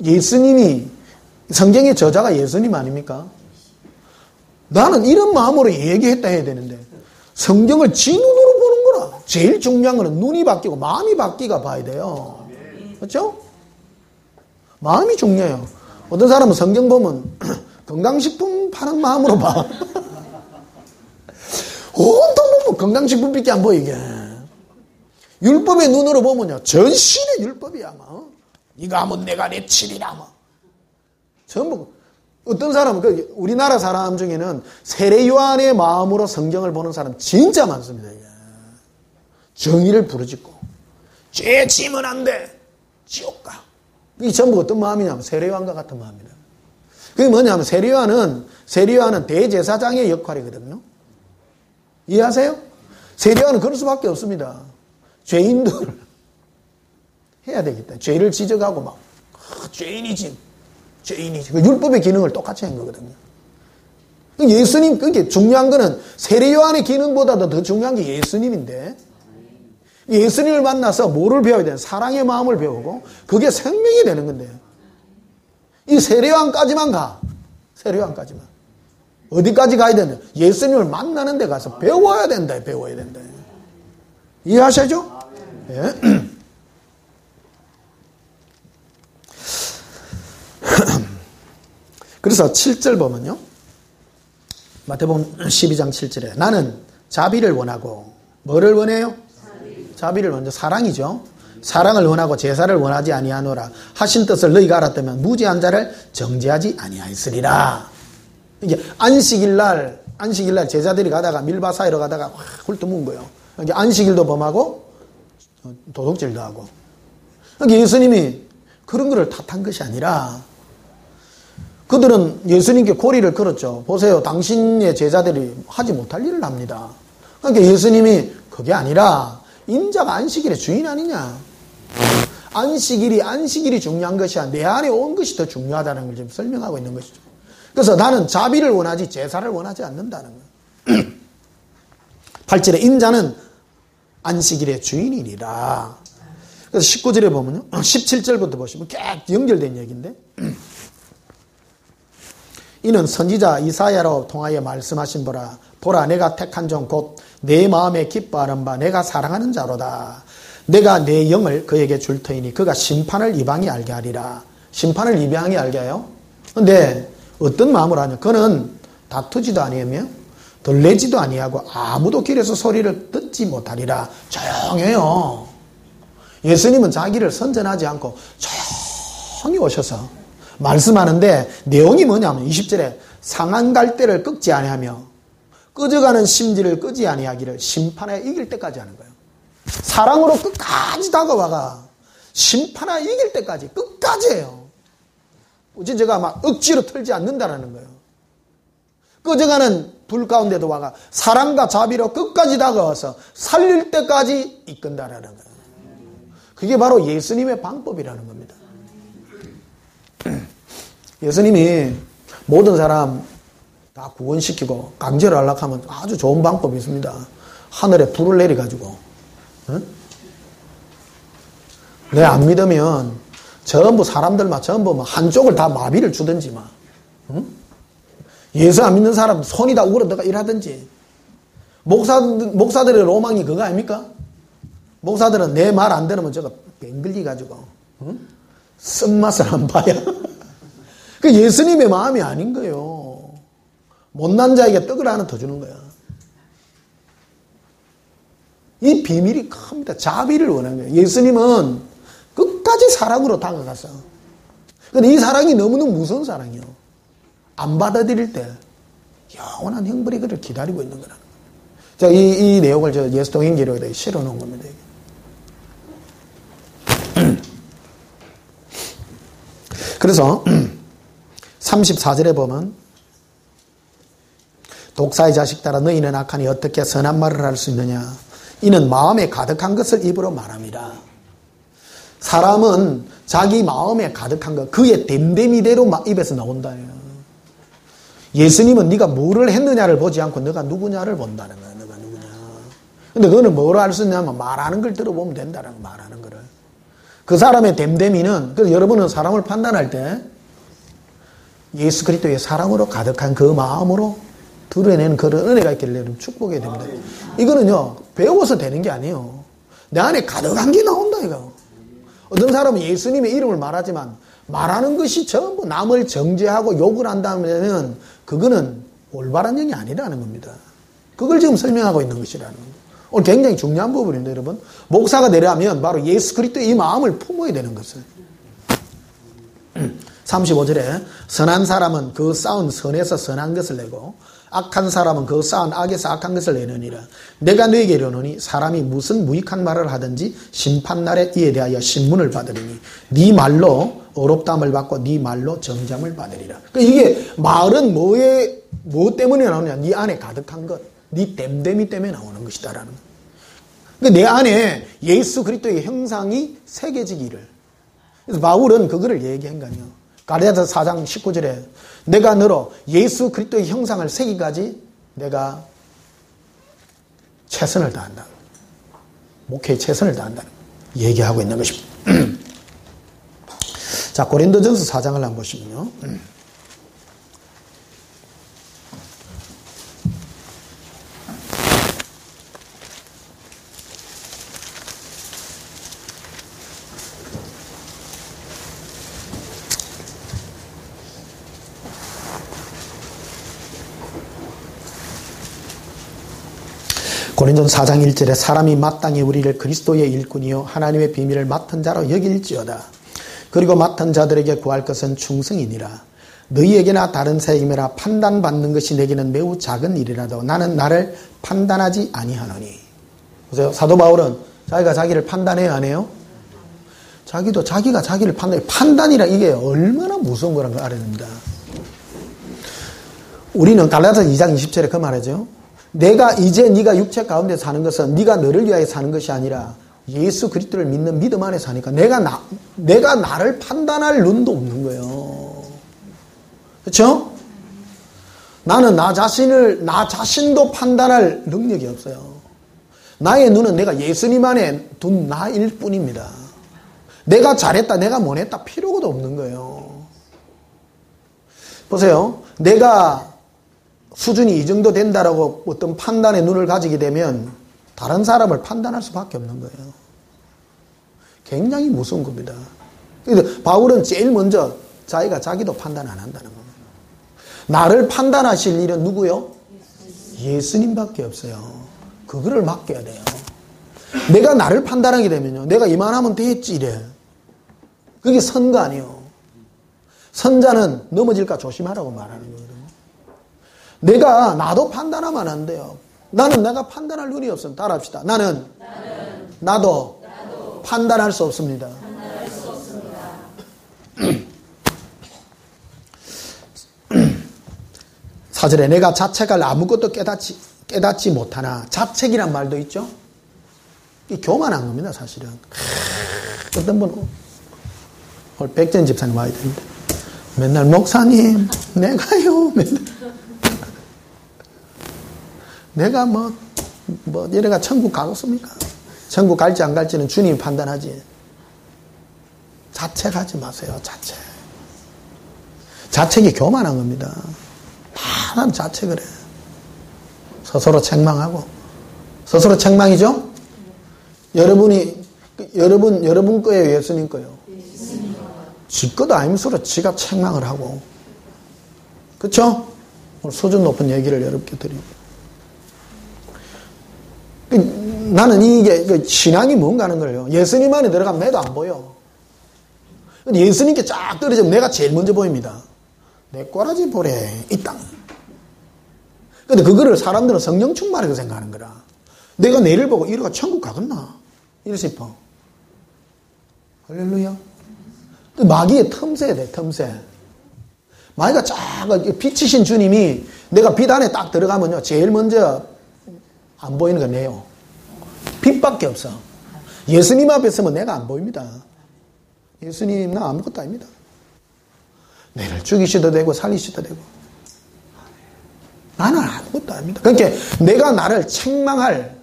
Speaker 1: 예수님이, 성경의 저자가 예수님 아닙니까? 나는 이런 마음으로 얘기했다 해야 되는데, 성경을 지 눈으로 보는 거라. 제일 중요한 거는 눈이 바뀌고 마음이 바뀌가 봐야 돼요. 그렇죠? 마음이 중요해요. 어떤 사람은 성경 보면 건강식품 파는 마음으로 봐. 온통 보면 건강식품밖에 안 보여, 이게. 율법의 눈으로 보면요, 전신의 율법이야, 뭐. 이거 하면 내가 내 칠이라, 뭐. 전부. 어떤 사람은, 우리나라 사람 중에는 세례요한의 마음으로 성경을 보는 사람 진짜 많습니다, 이게. 정의를 부르짖고. 죄 지면 안 돼. 지옥 가. 이게 전부 어떤 마음이냐면 세례요한과 같은 마음이다. 그게 뭐냐면 세례요한은 대제사장의 역할이거든요. 이해하세요? 세례요한은 그럴 수밖에 없습니다. 죄인들을 해야 되겠다. 죄를 지적하고 막 죄인이지. 그 율법의 기능을 똑같이 한 거거든요. 예수님, 그게 중요한 거는 세례요한의 기능보다도 더 중요한 게 예수님인데, 예수님을 만나서 뭐를 배워야 되나? 사랑의 마음을 배우고 그게 생명이 되는 건데, 이 세례요한까지만 가. 세례요한까지만. 어디까지 가야 되냐? 예수님을 만나는 데 가서 배워야 된다. 배워야 된다. 이해하시죠? 예. 그래서 7절 보면요. 마태복음 12장 7절에 나는 자비를 원하고 뭐를 원해요? 자비를 먼저 사랑이죠. 사랑을 원하고 제사를 원하지 아니하노라. 하신 뜻을 너희가 알았다면 무죄한 자를 정죄하지 아니하였으리라. 이게 안식일날 제자들이 가다가 밀밭 사이로 가다가 훑어문 거예요. 이게 안식일도 범하고 도둑질도 하고. 예수님이 그런 거를 탓한 것이 아니라 그들은 예수님께 고리를 걸었죠. 보세요. 당신의 제자들이 하지 못할 일을 합니다. 그러니까 예수님이 그게 아니라 인자가 안식일의 주인 아니냐. 안식일이 중요한 것이 아니라 내 안에 온 것이 더 중요하다는 걸 지금 설명하고 있는 것이죠. 그래서 나는 자비를 원하지 제사를 원하지 않는다는 거예요. 8절에 인자는 안식일의 주인이니라. 그래서 19절에 보면요. 17절부터 보시면 꽤 연결된 얘기인데 이는 선지자 이사야로 통하여 말씀하신 보라 내가 택한 종 곧 내 마음에 기뻐하는 바 내가 사랑하는 자로다. 내가 내 영을 그에게 줄 터이니 그가 심판을 이방에 알게 하리라. 심판을 이방에 알게 해요? 근데 어떤 마음으로 하냐? 그는 다투지도 아니하며 들레지도 아니하고 아무도 길에서 소리를 듣지 못하리라. 조용해요. 예수님은 자기를 선전하지 않고 조용히 오셔서 말씀하는데 내용이 뭐냐면 20절에 상한 갈대를 꺾지 아니하며 꺼져가는 심지를 끄지 아니하기를 심판에 이길 때까지 하는 거예요. 사랑으로 끝까지 다가와가 심판에 이길 때까지 끝까지 해요. 어째 제가 막 억지로 털지 않는다라는 거예요. 꺼져가는 불 가운데도 와가 사랑과 자비로 끝까지 다가와서 살릴 때까지 이끈다라는 거예요. 그게 바로 예수님의 방법이라는 겁니다. 예수님이 모든 사람 다 구원시키고 강제로 하려고 하면 아주 좋은 방법이 있습니다. 하늘에 불을 내려가지고 응? 내 안 믿으면 전부 사람들만 전부 한쪽을 다 마비를 주든지 막 응? 예수 안 믿는 사람 손이 다 울어다가 일하든지. 목사들의 로망이 그거 아닙니까? 목사들은 내 말 안 들으면 저거 뱅글리 가지고 응? 쓴맛을 안 봐야 그 예수님의 마음이 아닌 거예요. 못난 자에게 떡을 하나 더 주는 거야. 이 비밀이 큽니다. 자비를 원하는 거예요. 예수님은 끝까지 사랑으로 다가갔어. 근데 이 사랑이 너무너무 무서운 사랑이에요. 안 받아들일 때 영원한 형벌이 그를 기다리고 있는 거라는 거예요. 자, 이 내용을 저 예수동행기록에다 실어 놓은 겁니다. 그래서 34절에 보면 독사의 자식들아 너희는 악하니 어떻게 선한 말을 할 수 있느냐. 이는 마음에 가득한 것을 입으로 말합니다. 사람은 자기 마음에 가득한 것, 그의 됨됨이대로 입에서 나온다. 예수님은 네가 뭐를 했느냐를 보지 않고 너가 누구냐를 본다는 거야. 너가 누구냐. 근데 그거는 뭐로 알 수 있냐면 말하는 걸 들어보면 된다는 거야. 말하는 거를. 그 사람의 됨됨이는, 그래서 여러분은 사람을 판단할 때 예수 그리스도의 사랑으로 가득한 그 마음으로 드러내는 그런 은혜가 있기를 여러분 축복해야 됩니다. 이거는요, 배워서 되는 게 아니에요. 내 안에 가득한 게 나온다, 이거. 어떤 사람은 예수님의 이름을 말하지만 말하는 것이 전부 남을 정죄하고 욕을 한다면 그거는 올바른 영이 아니라는 겁니다. 그걸 지금 설명하고 있는 것이라는 겁니다. 오늘 굉장히 중요한 부분입니다, 여러분. 목사가 되려면 바로 예수 그리스도의 이 마음을 품어야 되는 것을. 35절에 선한 사람은 그 쌓은 선에서 선한 것을 내고 악한 사람은 그 쌓은 악에서 악한 것을 내느니라. 내가 너에게 이르노니 사람이 무슨 무익한 말을 하든지 심판날에 이에 대하여 신문을 받으리니 네 말로 어렵담을 받고 네 말로 정잠을 받으리라. 그러니까 이게 말은 뭐 때문에 나오느냐. 네 안에 가득한 것, 네 됨됨이 때문에 나오는 것이다라는 것. 그러니까 내 안에 예수 그리스도의 형상이 새겨지기를. 그래서 바울은 그거를 얘기한 거 아니에요. 갈라디아서 4장 19절에 내가 너로 예수 그리스도의 형상을 새기까지 내가 최선을 다한다. 목회에 최선을 다한다. 얘기하고 있는 것입니다. 자, 고린도전서 4장을 한번 보시면요. 고린도전서 4장 1절에 사람이 마땅히 우리를 그리스도의 일꾼이요 하나님의 비밀을 맡은 자로 여길지어다. 그리고 맡은 자들에게 구할 것은 충성이니라. 너희에게나 다른 사역임이라 판단받는 것이 내게는 매우 작은 일이라도 나는 나를 판단하지 아니하노니. 보세요. 사도 바울은 자기가 자기를 판단해야 안 해요? 자기도 자기가 자기를 판단해요. 판단이라 이게 얼마나 무서운 거라는 걸 알아야 됩니다. 우리는 갈라디아서 2장 20절에 그 말이죠. 내가 이제 네가 육체 가운데 사는 것은 네가 너를 위하여 사는 것이 아니라 예수 그리스도를 믿는 믿음 안에 사니까 내가 나를 판단할 눈도 없는 거예요. 그렇죠? 나는 나 자신도 판단할 능력이 없어요. 나의 눈은 내가 예수님 안에 둔 나일 뿐입니다. 내가 잘했다, 내가 못했다 필요도 없는 거예요. 보세요. 내가 수준이 이 정도 된다라고 어떤 판단의 눈을 가지게 되면 다른 사람을 판단할 수밖에 없는 거예요. 굉장히 무서운 겁니다. 그래서 바울은 제일 먼저 자기가 자기도 판단 안 한다는 겁니다. 나를 판단하실 일은 누구요? 예수님밖에 없어요. 그거를 맡겨야 돼요. 내가 나를 판단하게 되면요. 내가 이만하면 되겠지 이래. 그게 선가 아니에요. 선자는 넘어질까 조심하라고 말하는 거거든요. 나도 판단하면 안 돼요. 나는 내가 판단할 눈이 없으면 따라합시다. 나도 판단할 수 없습니다. 사절에 내가 자책할 아무것도 깨닫지 못하나. 자책이란 말도 있죠. 이 교만한 겁니다, 사실은. 어떤 분은 오늘 백전 집사님 와야 되는데 맨날 목사님 내가요 내가 얘네가 천국 가겠습니까? 천국 갈지 안 갈지는 주님이 판단하지. 자책하지 마세요. 자책이 교만한 겁니다. 다 자책을 해. 스스로 책망하고. 스스로 책망이죠? 여러분 거예요? 예수님 거예요? 지 것도 아니면서 지가 책망을 하고. 그쵸? 오늘 수준 높은 얘기를 여러분께 드립니다. 나는 이게 신앙이 뭔가 하는 거예요. 예수님 안에 들어가면 내도 안 보여. 예수님께 쫙 떨어지면 내가 제일 먼저 보입니다. 내 꼬라지 보래, 이 땅. 근데 그거를 사람들은 성령 충만하게 생각하는 거라. 내가 내를 보고 이러가 천국 가겠나? 이러 싶어. 할렐루야. 마귀의 틈새에 돼, 틈새. 마귀가 쫙 빛이신 주님이 내가 빛 안에 딱 들어가면요, 제일 먼저 안 보이는 건 내요. 빛밖에 없어. 예수님 앞에 서면 내가 안 보입니다. 예수님 나 아무것도 아닙니다. 내를 죽이셔도 되고 살리셔도 되고 나는 아무것도 아닙니다. 그러니까 내가 나를 책망할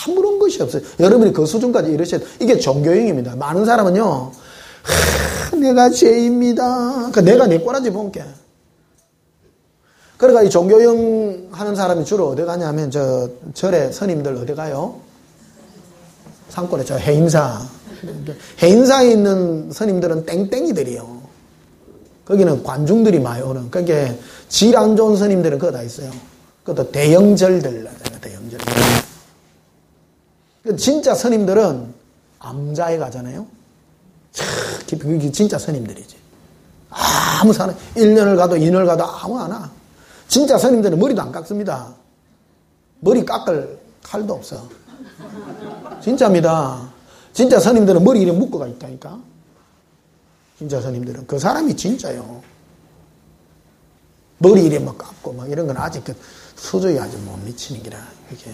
Speaker 1: 아무런 것이 없어요. 여러분이 그 수준까지 이르셔야 돼요. 이게 종교형입니다. 많은 사람은요, 내가 죄입니다. 그러니까 내가 내 꼬라지 본게. 그러니까 이 종교형 하는 사람이 주로 어디 가냐면 저 절에 스님들 어디 가요? 산골에 저 해인사. 해인사에 있는 스님들은 땡땡이들이요. 거기는 관중들이 많이 오는. 그러니까 질 안 좋은 스님들은 그거 다 있어요. 그것도 대형절들. 대형절들. 진짜 스님들은 암자에 가잖아요. 그게 진짜 스님들이지. 아무 사람 1년을 가도 2년을 가도 아무 안 와. 진짜 스님들은 머리도 안 깎습니다. 머리 깎을 칼도 없어. 진짜입니다. 진짜 스님들은 머리 이렇게 묶어가 있다니까. 진짜 스님들은. 그 사람이 진짜요. 머리 이래 막 깎고 막 이런 건 아직 그 수저에 아직 못 미치는 기라. 그게.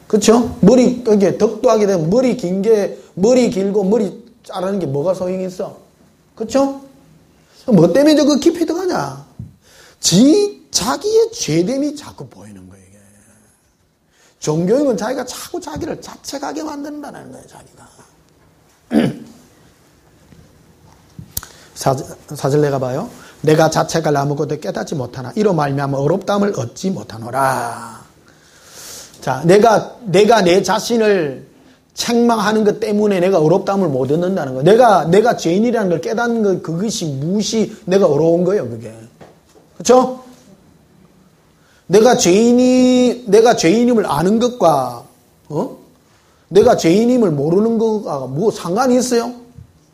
Speaker 1: 그쵸? 머리, 이게 덕도 하게 되면 머리 머리 길고 머리 자르는 게 뭐가 소용이 있어? 그쵸? 뭐 때문에 저거 깊이 들어가냐? 자기의 죄됨이 자꾸 보이는 거예요, 이게. 종교인은 자기가 자꾸 자기를 자책하게 만든다는 거예요, 자기가. 사절 내가 봐요. 내가 자책할 아무것도 깨닫지 못하나 이로 말미암아 어렵다함을 얻지 못하노라. 자, 내가 내 자신을 책망하는 것 때문에 내가 어렵다함을 못 얻는다는 거예요. 내가 죄인이라는 걸 깨닫는 것, 그것이 무엇이 내가 어려운 거예요, 그게. 그렇죠? 내가 죄인임을 아는 것과 내가 죄인임을 모르는 것과 뭐 상관이 있어요?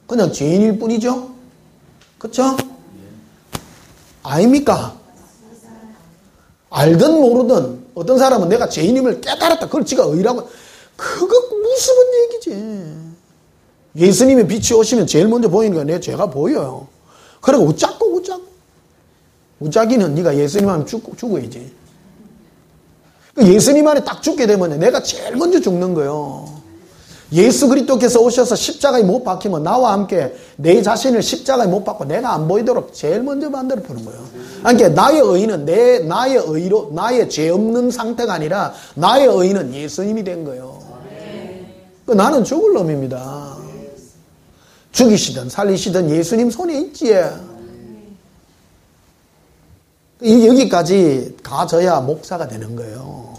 Speaker 1: 그냥 죄인일 뿐이죠. 그렇죠? 아닙니까? 알든 모르든 어떤 사람은 내가 죄인임을 깨달았다. 그걸 지가 의라고. 그거 무서운 얘기지. 예수님의 빛이 오시면 제일 먼저 보이는 게 내 죄가 보여요. 그리고 웃자고. 웃자기는 네가 예수님 안에 죽어야지. 예수님 안에 딱 죽게 되면 내가 제일 먼저 죽는 거예요. 예수 그리스도께서 오셔서 십자가에 못 박히면 나와 함께 내 자신을 십자가에 못 박고 내가 안 보이도록 제일 먼저 만들어 보는 거예요. 그러니까 나의 의는 나의 의로 나의 죄 없는 상태가 아니라 나의 의는 예수님이 된 거예요. 나는 죽을 놈입니다. 죽이시든 살리시든 예수님 손에 있지. 여기까지 가져야 목사가 되는 거예요.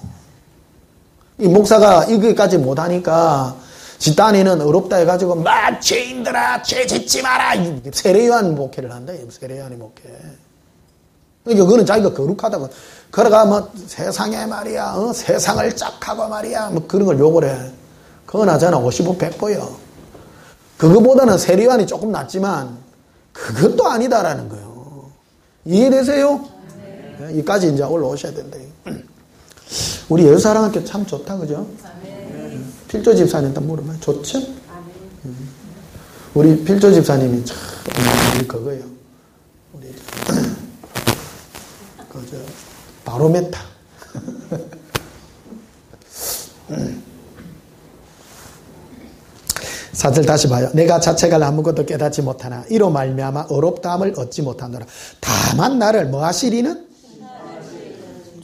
Speaker 1: 이 목사가 여기까지 못하니까 집단에는 어렵다 해가지고 막 죄인들아 죄 짓지 마라 세례요한 목회를 한다. 세례요한의 목회. 그러니까 그거는 자기가 거룩하다고 그러가 뭐 세상에 말이야 세상을 짝하고 말이야 뭐 그런 걸 욕을 해. 그건 하잖아 50호 100호요. 그거보다는 세례요한이 조금 낫지만 그것도 아니다라는 거예요. 이해되세요? 네. 여기까지 이제 올라오셔야 된다. 우리 예수사랑학교 참 좋다, 그죠? 필조 집사님한테 물으면 좋죠? 우리 필조 집사님이 참 우리 그거예요. 우리 그저 바로메타. 사절 다시 봐요. 내가 자책할 아무것도 깨닫지 못하나 이로 말미암아 어렵다함을 얻지 못하노라. 다만 나를 뭐 하시리는?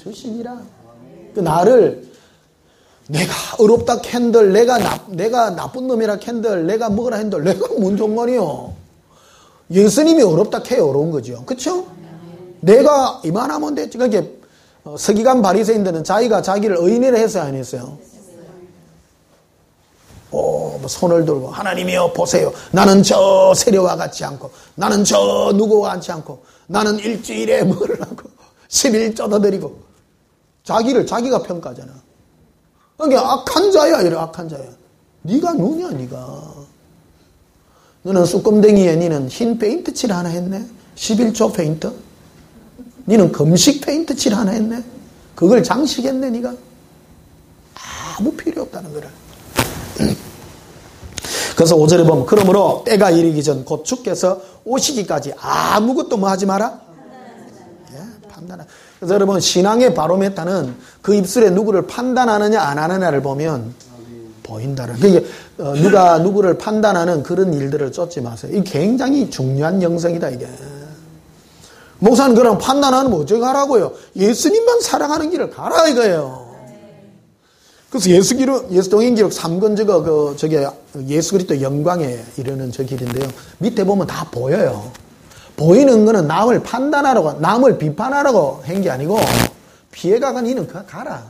Speaker 1: 주시니라. 그 나를 내가 어렵다 캔들, 내가 나쁜 놈이라 캔들, 내가 먹으라 캔들, 내가 뭔 종말이요? 예수님이 어렵다 캐 어려운 거죠. 그렇죠? 내가 이만하면 됐지. 그러니까 서기관 바리새인들은 자기가 자기를 의인이라 했어요, 안 했어요? 뭐 손을 들고 하나님이여 보세요. 나는 저 세례와 같지 않고 나는 저 누구와 같지 않고 나는 일주일에 뭐를 하고 11조도 드리고 자기를 자기가 평가하잖아. 그러니까 악한 자야 이래 악한 자야. 네가 누냐 네가. 너는 쑥검댕이에 니는 흰 페인트 칠 하나 했네. 11조 페인트. 니는 금식 페인트 칠 하나 했네. 그걸 장식했네 니가. 아무 필요 없다는 거를. 그래서 5절에 보면 그러므로 때가 이르기 전 곧 주께서 오시기까지 아무것도 뭐 하지 마라. 예, 판단하. 그래서 여러분 신앙의 바로메타는 그 입술에 누구를 판단하느냐 안 하느냐를 보면 보인다는. 그게 누가 누구를 판단하는 그런 일들을 쫓지 마세요. 이게 굉장히 중요한 영성이다 이게. 목사는 그럼 판단하면 어떻게 가라고요? 예수님만 사랑하는 길을 가라 이거예요. 그래서 예수동행기록 3권 저게 예수 그리스도 영광에 이르는 저 길인데요. 밑에 보면 다 보여요. 보이는 거는 남을 판단하라고, 남을 비판하라고 한 게 아니고, 피해가가 니는 가라.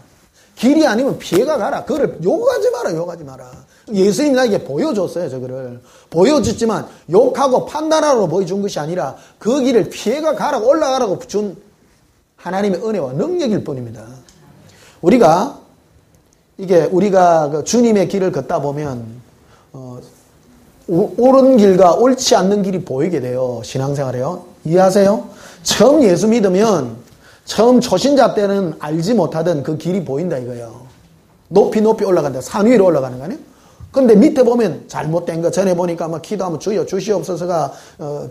Speaker 1: 길이 아니면 피해가 가라. 그거를 욕하지 마라, 욕하지 마라. 예수님이 나에게 보여줬어요, 저거를. 보여줬지만, 욕하고 판단하라고 보여준 것이 아니라, 그 길을 피해가 가라고, 올라가라고 준 하나님의 은혜와 능력일 뿐입니다. 우리가 그 주님의 길을 걷다 보면, 옳은 길과 옳지 않는 길이 보이게 돼요. 신앙생활에요. 이해하세요? 처음 예수 믿으면 처음 초신자 때는 알지 못하던 그 길이 보인다 이거예요. 높이 올라간다. 산 위로 올라가는 거 아니에요? 근데 밑에 보면 잘못된 거 전에 보니까 막 기도하면 주여 주시옵소서가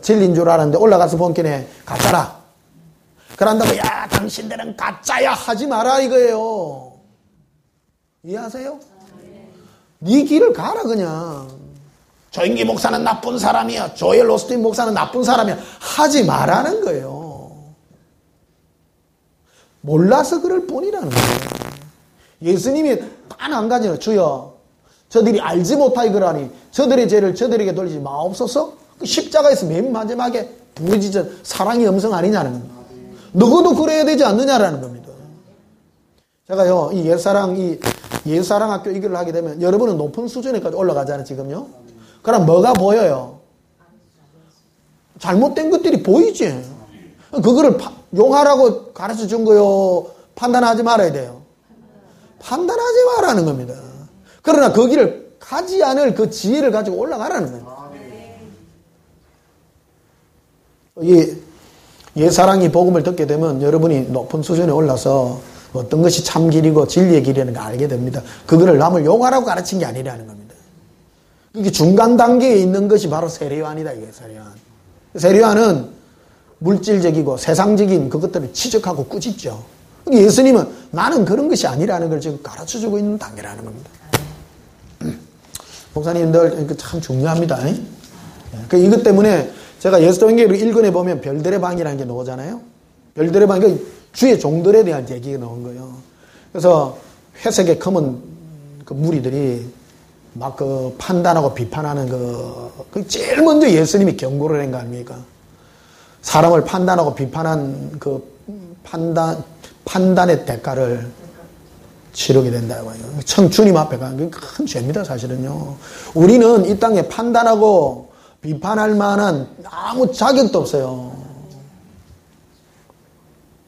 Speaker 1: 진리인 줄 알았는데 올라가서 본게네 가짜라. 그런다고 야 당신들은 가짜야 하지 마라 이거예요. 이해하세요? 네 길을 가라 그냥. 조인기 목사는 나쁜 사람이야. 조엘 오스틴 목사는 나쁜 사람이야. 하지 말라는 거예요. 몰라서 그럴 뿐이라는 거예요. 예수님이 단 한 가지는 주여 저들이 알지 못하이 그러니 저들의 죄를 저들에게 돌리지 마옵소서. 십자가에서 맨 마지막에 부르짖은 사랑의 음성 아니냐는 겁니다. 너도 그래야 되지 않느냐라는 겁니다. 제가요 이 옛사랑 학교 이걸 하게 되면 여러분은 높은 수준에까지 올라가잖아요 지금요. 그럼 뭐가 보여요? 잘못된 것들이 보이지. 그거를 용하라고 가르쳐 준 거요. 판단하지 말아야 돼요. 판단하지 말라는 겁니다. 그러나 그 길을 가지 않을 그 지혜를 가지고 올라가라는 거예요. 이 옛사랑이 복음을 듣게 되면 여러분이 높은 수준에 올라서 어떤 것이 참 길이고 진리의 길이라는 걸 알게 됩니다. 그거를 남을 용하라고 가르친 게 아니라는 겁니다. 이게 중간 단계에 있는 것이 바로 세례요한이다. 이게 세례요한. 세례요한은 물질적이고 세상적인 그것들을 지적하고 꾸짖죠. 예수님은 나는 그런 것이 아니라는 걸 지금 가르쳐주고 있는 단계라는 겁니다. 목사님들 참 중요합니다. 이것 때문에 제가 예수동행기록 1권에 보면 별들의 방이라는 게 나오잖아요. 별들의 방, 주의 종들에 대한 얘기가 나온 거예요. 그래서 회색의 검은 그 무리들이 막 그 판단하고 비판하는 그 제일 먼저 예수님이 경고를 한 거 아닙니까? 사람을 판단하고 비판한 그 판단의 대가를 치르게 된다고 해요. 참 주님 앞에 가는 게 큰 죄입니다, 사실은요. 우리는 이 땅에 판단하고 비판할 만한 아무 자격도 없어요.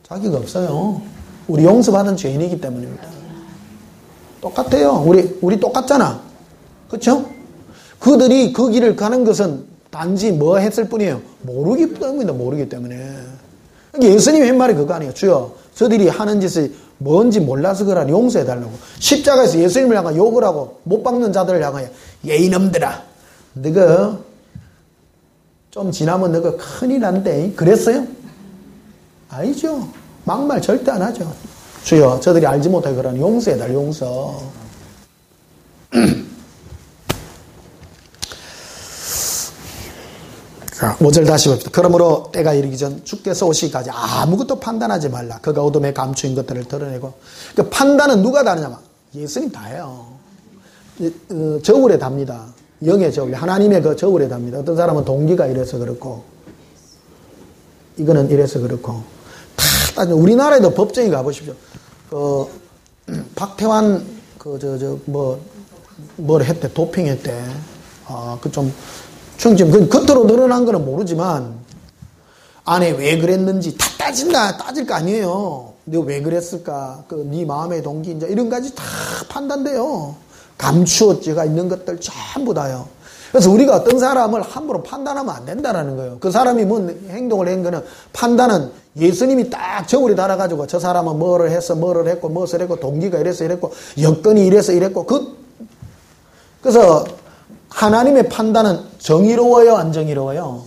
Speaker 1: 자격 없어요. 우리 용서받은 죄인이기 때문입니다. 똑같아요. 우리 똑같잖아. 그렇죠? 그들이 그 길을 가는 것은 단지 뭐 했을 뿐이에요. 모르기 때문이다. 모르기 때문에. 예수님이 한 말이 그거 아니에요. 주여 저들이 하는 짓이 뭔지 몰라서 그러니 용서해달라고. 십자가에서 예수님을 향하여 욕을 하고 못 박는 자들을 향하여 얘 이놈들아 너가 좀 지나면 너가 큰일 난대. 그랬어요? 아니죠. 막말 절대 안 하죠. 주여 저들이 알지 못하게 그러니 용서해달라. 용서. 자, 5절 다시 봅시다. 그러므로 때가 이르기 전 주께서 오시기까지 아무것도 판단하지 말라. 그가 어둠에 감추인 것들을 드러내고. 그 판단은 누가 다르냐면 예수님 다예요. 저울에 답니다. 영의 저울, 하나님의 그 저울에 답니다. 어떤 사람은 동기가 이래서 그렇고 이거는 이래서 그렇고 다 우리나라에도 법정에 가보십시오. 박태환 뭘 했대, 도핑했대. 그 좀, 그 겉으로 드러난 거는 모르지만, 안에 왜 그랬는지 다 따질 거 아니에요. 너 왜 그랬을까? 네 마음의 동기, 이제 이런 가지 다 판단돼요. 감추어지가 있는 것들 전부 다요. 그래서 우리가 어떤 사람을 함부로 판단하면 안 된다라는 거예요. 그 사람이 뭔 행동을 한 거는 판단은 예수님이 딱 저울이 달아가지고 저 사람은 뭐를 했어, 뭐를 했고, 무엇을 했고, 동기가 이래서 이랬고, 여건이 이래서 이랬고, 그래서 하나님의 판단은 정의로워요, 안 정의로워요?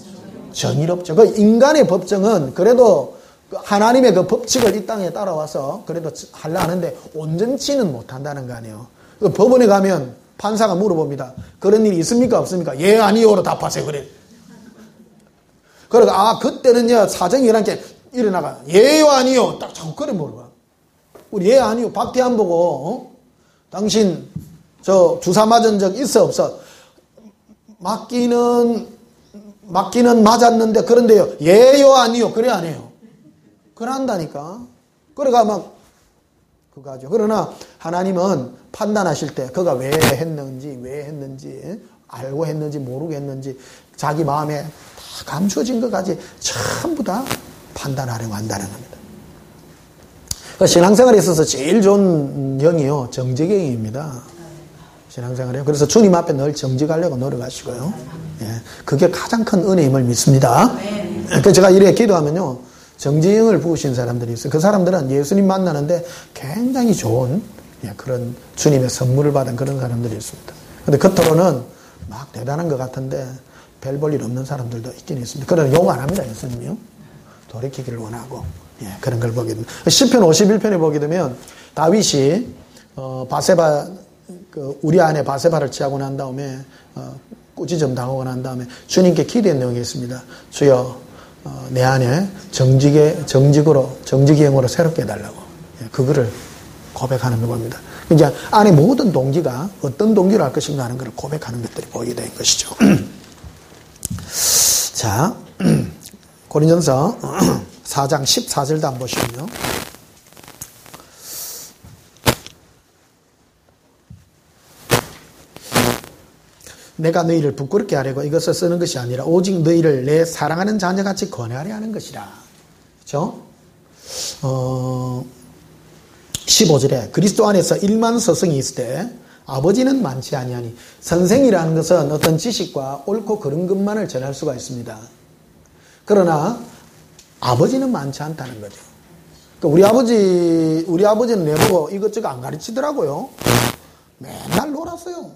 Speaker 1: 정의롭죠. 그 인간의 법정은 그래도 하나님의 그 법칙을 이 땅에 따라와서 그래도 하려 하는데 온전치는 못한다는 거 아니에요. 그 법원에 가면 판사가 물어봅니다. 그런 일이 있습니까? 없습니까? 예, 아니요로 답하세요. 그래. 그러니까, 그때는요, 사정이 이렇게 일어나가. 예요, 아니요. 딱 자꾸 그래 물어봐. 우리 예, 아니요. 밖에 안 보고, 당신, 주사 맞은 적 있어, 없어? 맞기는 맞았는데, 그런데요. 예요, 아니요. 그래, 안 해요. 그래, 한다니까. 그래가 그거 하죠. 그러나 하나님은 판단하실 때 그가 왜 했는지, 알고 했는지, 모르고 했는지, 자기 마음에 다 감춰진 것까지 전부 다 판단하려고 한다는 겁니다. 신앙생활에 있어서 제일 좋은 영이요, 정직영입니다. 신앙생활이요. 그래서 주님 앞에 늘 정직하려고 노력하시고요. 예, 그게 가장 큰 은혜임을 믿습니다. 그래서 제가 이렇게 기도하면요, 정직영을 부으신 사람들이 있어요. 그 사람들은 예수님 만나는데 굉장히 좋은 그런 주님의 선물을 받은 그런 사람들이 있습니다. 근데 겉으로는 막 대단한 것 같은데 별 볼 일 없는 사람들도 있긴 있습니다. 그러나 욕 안 합니다, 예수님이요. 돌이키기를 원하고, 그런 걸 보게 됩니다. 시편 51편에 보게 되면 다윗이 바세바, 우리 안에 바세바를 취하고 난 다음에 꾸지점 당하고 난 다음에 주님께 기도한 내용이 있습니다. 주여, 내 안에 정직영으로 새롭게 해달라고. 그거를 고백하는 겁니다. 이제 안에 모든 동기가 어떤 동기로 할 것인가 하는 것을 고백하는 것들이 보이게 된 것이죠. 자, 고린전서 4장 14절도 한번 보시면요. 내가 너희를 부끄럽게 하려고 이것을 쓰는 것이 아니라 오직 너희를 내 사랑하는 자녀같이 권하려 하는 것이라. 그렇죠? 15절에 그리스도 안에서 일만 서성이 있을 때 아버지는 많지 아니하니. 선생이라는 것은 어떤 지식과 옳고 그른 것만을 전할 수가 있습니다. 그러나 아버지는 많지 않다는 거죠. 그러니까 우리 아버지는 내보고 이것저것 안 가르치더라고요. 맨날 놀았어요.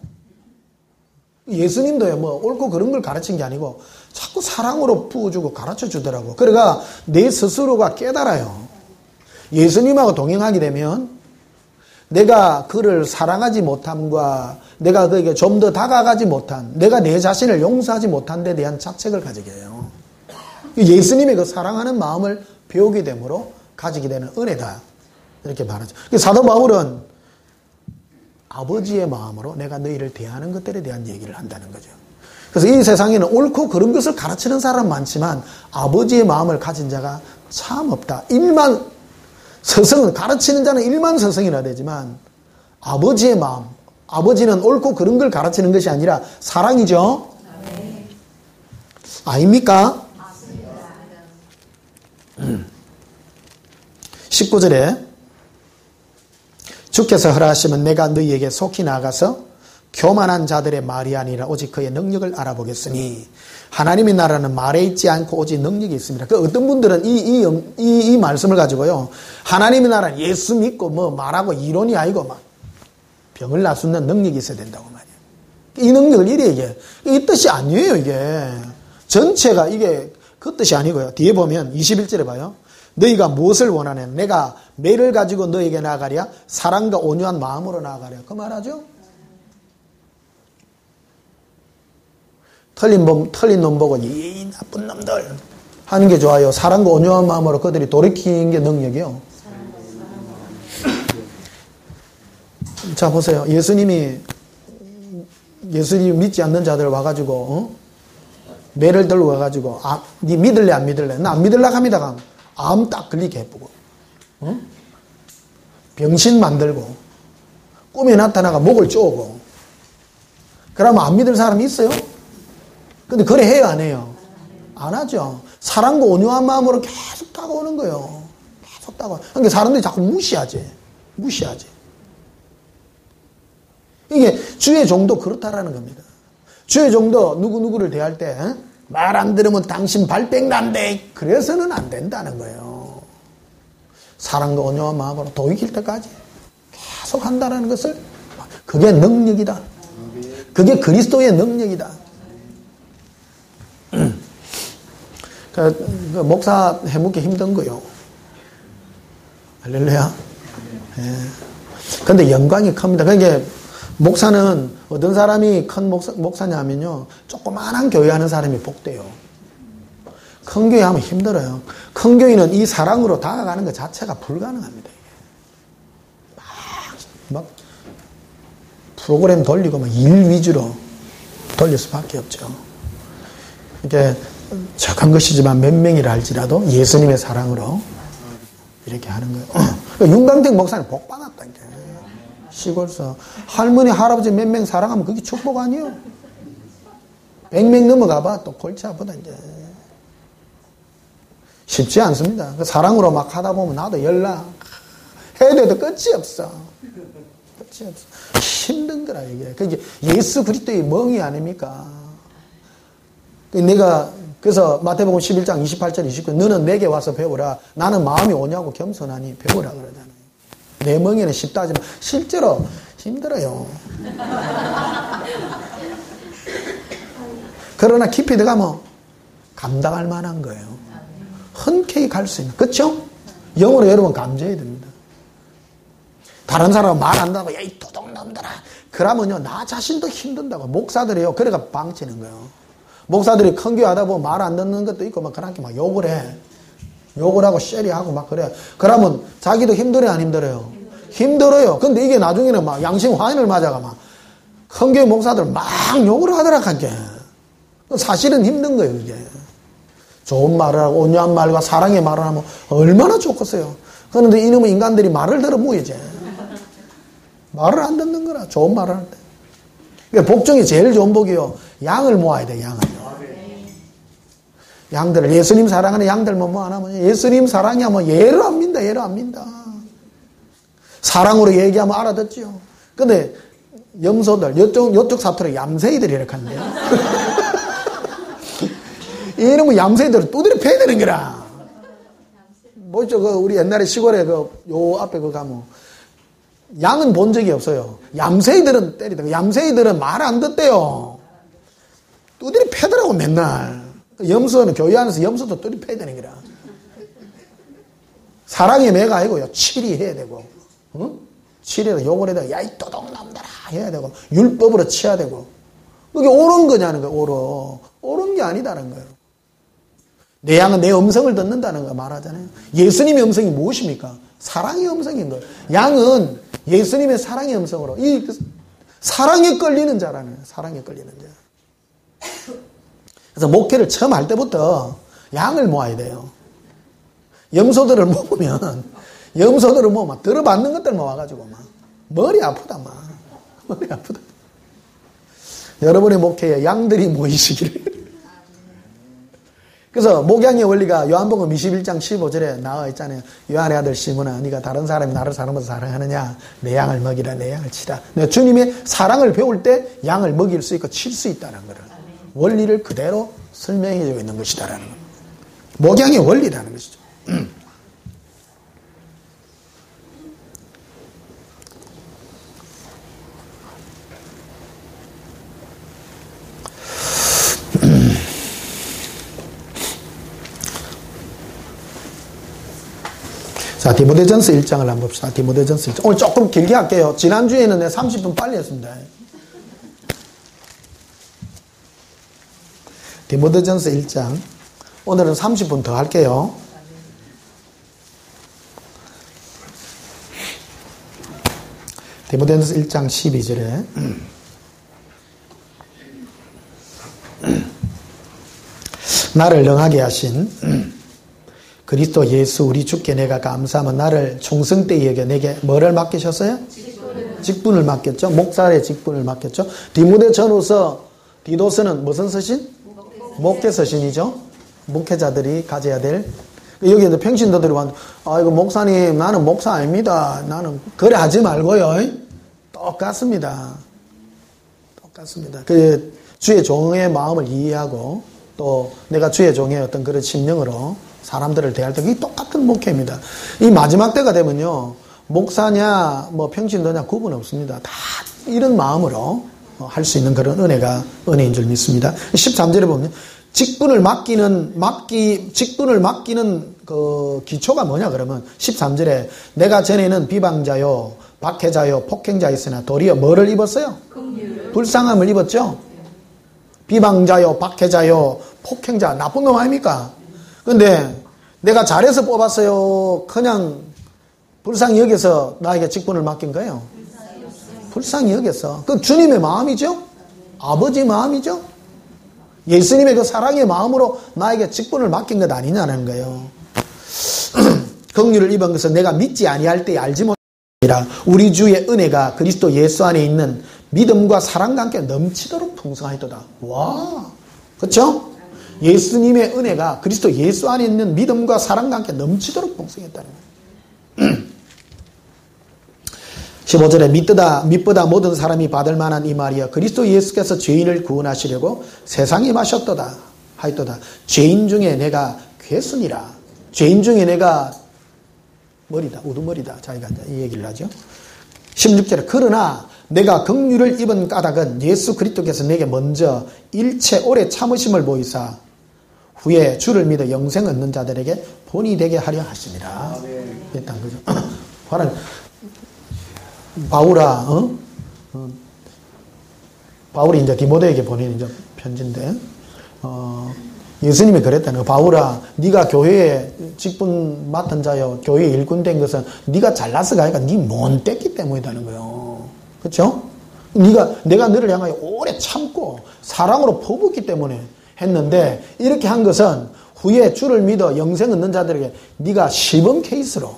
Speaker 1: 예수님도요, 옳고 그른 걸 가르친 게 아니고 자꾸 사랑으로 부어주고 가르쳐 주더라고. 그러니까 내 스스로가 깨달아요. 예수님하고 동행하게 되면 내가 그를 사랑하지 못함과 내가 그에게 좀 더 다가가지 못한, 내가 내 자신을 용서하지 못한 데 대한 자책을 가지게 해요. 예수님의 그 사랑하는 마음을 배우게 되므로 가지게 되는 은혜다. 이렇게 말하죠. 사도 바울은 아버지의 마음으로 내가 너희를 대하는 것들에 대한 얘기를 한다는 거죠. 그래서 이 세상에는 옳고 그른 것을 가르치는 사람 많지만 아버지의 마음을 가진 자가 참 없다. 서성은, 가르치는 자는 일만 서성이라 되지만 아버지의 마음, 아버지는 옳고 그른 걸 가르치는 것이 아니라 사랑이죠. 네. 아닙니까? 맞습니다. 19절에 주께서 허락하시면 내가 너희에게 속히 나가서 교만한 자들의 말이 아니라 오직 그의 능력을 알아보겠으니 하나님의 나라는 말에 있지 않고 오직 능력이 있습니다. 어떤 분들은 이 말씀을 가지고요, 하나님의 나라는 예수 믿고 말하고 이론이 아니고 막 병을 낫는 능력이 있어야 된다고 말이에요. 이 능력을 이래 얘기해요. 이 뜻이 아니에요, 이게. 전체가 이게 그 뜻이 아니고요. 뒤에 보면 21절에 봐요. 너희가 무엇을 원하냐? 내가 매를 가지고 너에게 나아가랴? 사랑과 온유한 마음으로 나아가랴? 그 말하죠? 틀린 놈 보고 이 나쁜 놈들 하는 게 좋아요. 사랑과 온유한 마음으로 그들이 돌이키는 게 능력이요. 자, 보세요. 예수님이 믿지 않는 자들 와가지고 매를 들고 와가지고 니 믿을래 안 믿을래? 나 안 믿을라 합니다. 암 딱 걸리게 해보고 병신 만들고 꿈에 나타나가 목을 쪼고 그러면 안 믿을 사람이 있어요? 근데 그래 해요, 안 해요? 안 하죠. 사랑과 온유한 마음으로 계속 다가오는 거예요. 계속 다가와. 그러니까 사람들이 자꾸 무시하지. 이게 주의 종도 그렇다라는 겁니다. 주의 종도 누구누구를 대할 때 말 안 들으면 당신 발백 난대. 그래서는 안 된다는 거예요. 사랑과 온유한 마음으로 도이길 때까지 계속 한다는 것을, 그게 능력이다. 그게 그리스도의 능력이다. 그 목사 해먹기 힘든 거요. 할렐루야. 예. 근데 영광이 큽니다. 그러니까 목사는 어떤 사람이 큰 목사냐면요, 조그마한 교회 하는 사람이 복돼요. 큰 교회 하면 힘들어요. 큰 교회는 이 사랑으로 다가가는 것 자체가 불가능합니다. 막 프로그램 돌리고 막 일 위주로 돌릴 수밖에 없죠. 이게 적은 것이지만 몇 명이라 할지라도 예수님의 사랑으로 이렇게 하는 거예요. 윤강택 목사는 복 받았다. 이제 시골서 할머니 할아버지 몇 명 사랑하면 그게 축복 아니에요. 100명 넘어가봐 또 골치 아프다. 이제 쉽지 않습니다. 사랑으로 막 하다 보면 나도 연락 해야 돼도 끝이 없어. 힘든 거라 이게. 그게 예수 그리스도의 멍이 아닙니까? 내가 그래서 마태복음 11장 28절 29절 너는 내게 와서 배우라. 나는 마음이 오냐고 겸손하니 배우라 그러잖아요. 내 멍에는 쉽다 하지만 실제로 힘들어요. 그러나 깊이 들어가면 감당할 만한 거예요. 흔쾌히 갈 수 있는. 그렇죠? 영어로 여러분 감지해야 됩니다. 다른 사람은 말 안 한다고, 야, 이 도둑놈들아. 그러면요, 나 자신도 힘든다고. 목사들이요, 그래가 방치는 거예요. 목사들이 큰 교회 하다 보면 말 안 듣는 것도 있고, 막, 그렇게 막 욕을 해. 욕을 하고, 쉐리하고 막 그래. 그러면 자기도 힘들어요, 안 힘들어요? 힘들어요. 근데 이게 나중에는 막 양심 화인을 맞아가 막, 큰 교회 목사들 막 욕을 하더라, 하게. 사실은 힘든 거예요, 이게. 좋은 말을 하고, 온유한 말과 사랑의 말을 하면 얼마나 좋겠어요. 그런데 이놈의 인간들이 말을 들어 모이지. 말을 안 듣는 거라. 좋은 말을 할 때. 그러니까 복 중에 제일 좋은 복이요. 양을 모아야 돼, 양을. 양들을. 예수님 사랑하는 양들만 모아놓으면 예수님 사랑하면 예를 안 민다, 예를 안 민다. 사랑으로 얘기하면 알아듣죠. 근데 염소들, 요쪽 사투리 얌새이들이 이렇게 한대요. 이놈의 얌새이들은 두드려 패야 되는 거라. 뭐죠? 우리 옛날에 시골에 요 앞에 가면 양은 본 적이 없어요. 얌새이들은 때리다. 얌새이들은 말 안 듣대요. 두드려 패더라고 맨날. 염소는 교회 안에서 염소도 두드려 패야 되는 거라. 사랑의 매가 아니고요. 치리해야 되고, 치리해서 욕을 해야 되고, 야, 이 도둑놈들아 해야 되고, 율법으로 치야 되고. 그게 옳은 거냐는 거예요. 옳은 게 아니다는 거예요. 내 양은 내 음성을 듣는다는 거 말하잖아요. 예수님의 음성이 무엇입니까? 사랑의 음성인 거예요. 양은 예수님의 사랑의 음성으로, 사랑에 끌리는 자라는 거예요. 사랑에 끌리는 자. 그래서 목회를 처음 할 때부터 양을 모아야 돼요. 염소들을 모으면 막 들어받는 것들만 와가지고 막 머리 아프다 막. 머리 아프다. 여러분의 목회에 양들이 모이시기를. 그래서 목양의 원리가 요한복음 21장 15절에 나와 있잖아요. 요한의 아들 시몬아, 네가 다른 사람이 나를 사람보다 사랑하느냐? 내 양을 먹이라, 내 양을 치라. 내가 주님의 사랑을 배울 때 양을 먹일 수 있고 칠 수 있다는 것을, 원리를 그대로 설명해주고 있는 것이다라는 겁니다. 목양의 원리라는 것이죠. 자, 디모데전서 1장을 한번 봅시다. 디모데전서 1장. 오늘 조금 길게 할게요. 지난주에는 내가 30분 빨리 했습니다. 디모데전서 1장. 오늘은 30분 더 할게요. 디모데전서 1장 12절에 나를 능하게 하신 그리스도 예수 우리 주께 내가 감사하면 나를 총성 때에 내게 뭐를 맡기셨어요? 직분을 맡겼죠. 목사의 직분을 맡겼죠. 디모데 전후서 디도서는 무슨 서신? 목회 서신이죠. 목회자들이 가져야 될. 여기 이제 평신도들이 왔는데, 이거 목사님, 나는 목사 아닙니다. 나는 그래 하지 말고요. 똑같습니다. 그 주의 종의 마음을 이해하고 또 내가 주의 종의 어떤 그런 심령으로 사람들을 대할 때 그게 똑같은 목회입니다. 이 마지막 때가 되면요, 목사냐 뭐 평신도냐 구분 없습니다. 다 이런 마음으로 할 수 있는 그런 은혜인 줄 믿습니다. 13절에 보면 직분을 맡기는 그 기초가 뭐냐 그러면 13절에 내가 전에는 비방자요 박해자요 폭행자였으나 도리어 뭐를 입었어요? 불쌍함을 입었죠. 비방자요 박해자요 폭행자 나쁜 놈 아닙니까? 근데 내가 잘해서 뽑았어요, 그냥 불쌍히 여겨서 나에게 직분을 맡긴 거예요? 불쌍히 여겨서. 그 주님의 마음이죠. 아버지 마음이죠. 예수님의 그 사랑의 마음으로 나에게 직분을 맡긴 것 아니냐는 거예요. 긍휼을 입은 것은 내가 믿지 아니할 때 알지 못하리라. 우리 주의 은혜가 그리스도 예수 안에 있는 믿음과 사랑과 함께 넘치도록 풍성하였도다. 와, 그렇죠? 예수님의 은혜가 그리스도 예수 안에 있는 믿음과 사랑과 함께 넘치도록 풍성했다는 거예요. 15절에 믿보다 모든 사람이 받을 만한 이 말이여 그리스도 예수께서 죄인을 구원하시려고 세상에 마셨도다 하였도다. 죄인 중에 내가 괴순이라. 죄인 중에 내가 머리다, 우두머리다. 자기가 이 얘기를 하죠. 16절에 그러나 내가 긍휼을 입은 까닭은 예수 그리스도께서 내게 먼저 일체 오래 참으심을 보이사 후에 주를 믿어 영생 얻는 자들에게 본이 되게 하려 하심이라. 일단 그죠. 바울아, 바울이 이제 디모데에게 보내는 이제 편지인데, 예수님이 그랬다는 거예요. 바울아, 네가 교회에 직분 맡은 자여, 교회 일꾼 된 것은 네가 잘나서가 아니라 네 못 됐기 때문이라는 거예요. 그렇죠? 내가 너를 향하여 오래 참고 사랑으로 퍼붓기 때문에 했는데, 이렇게 한 것은 후에 주를 믿어 영생 얻는 자들에게 네가 시범 케이스로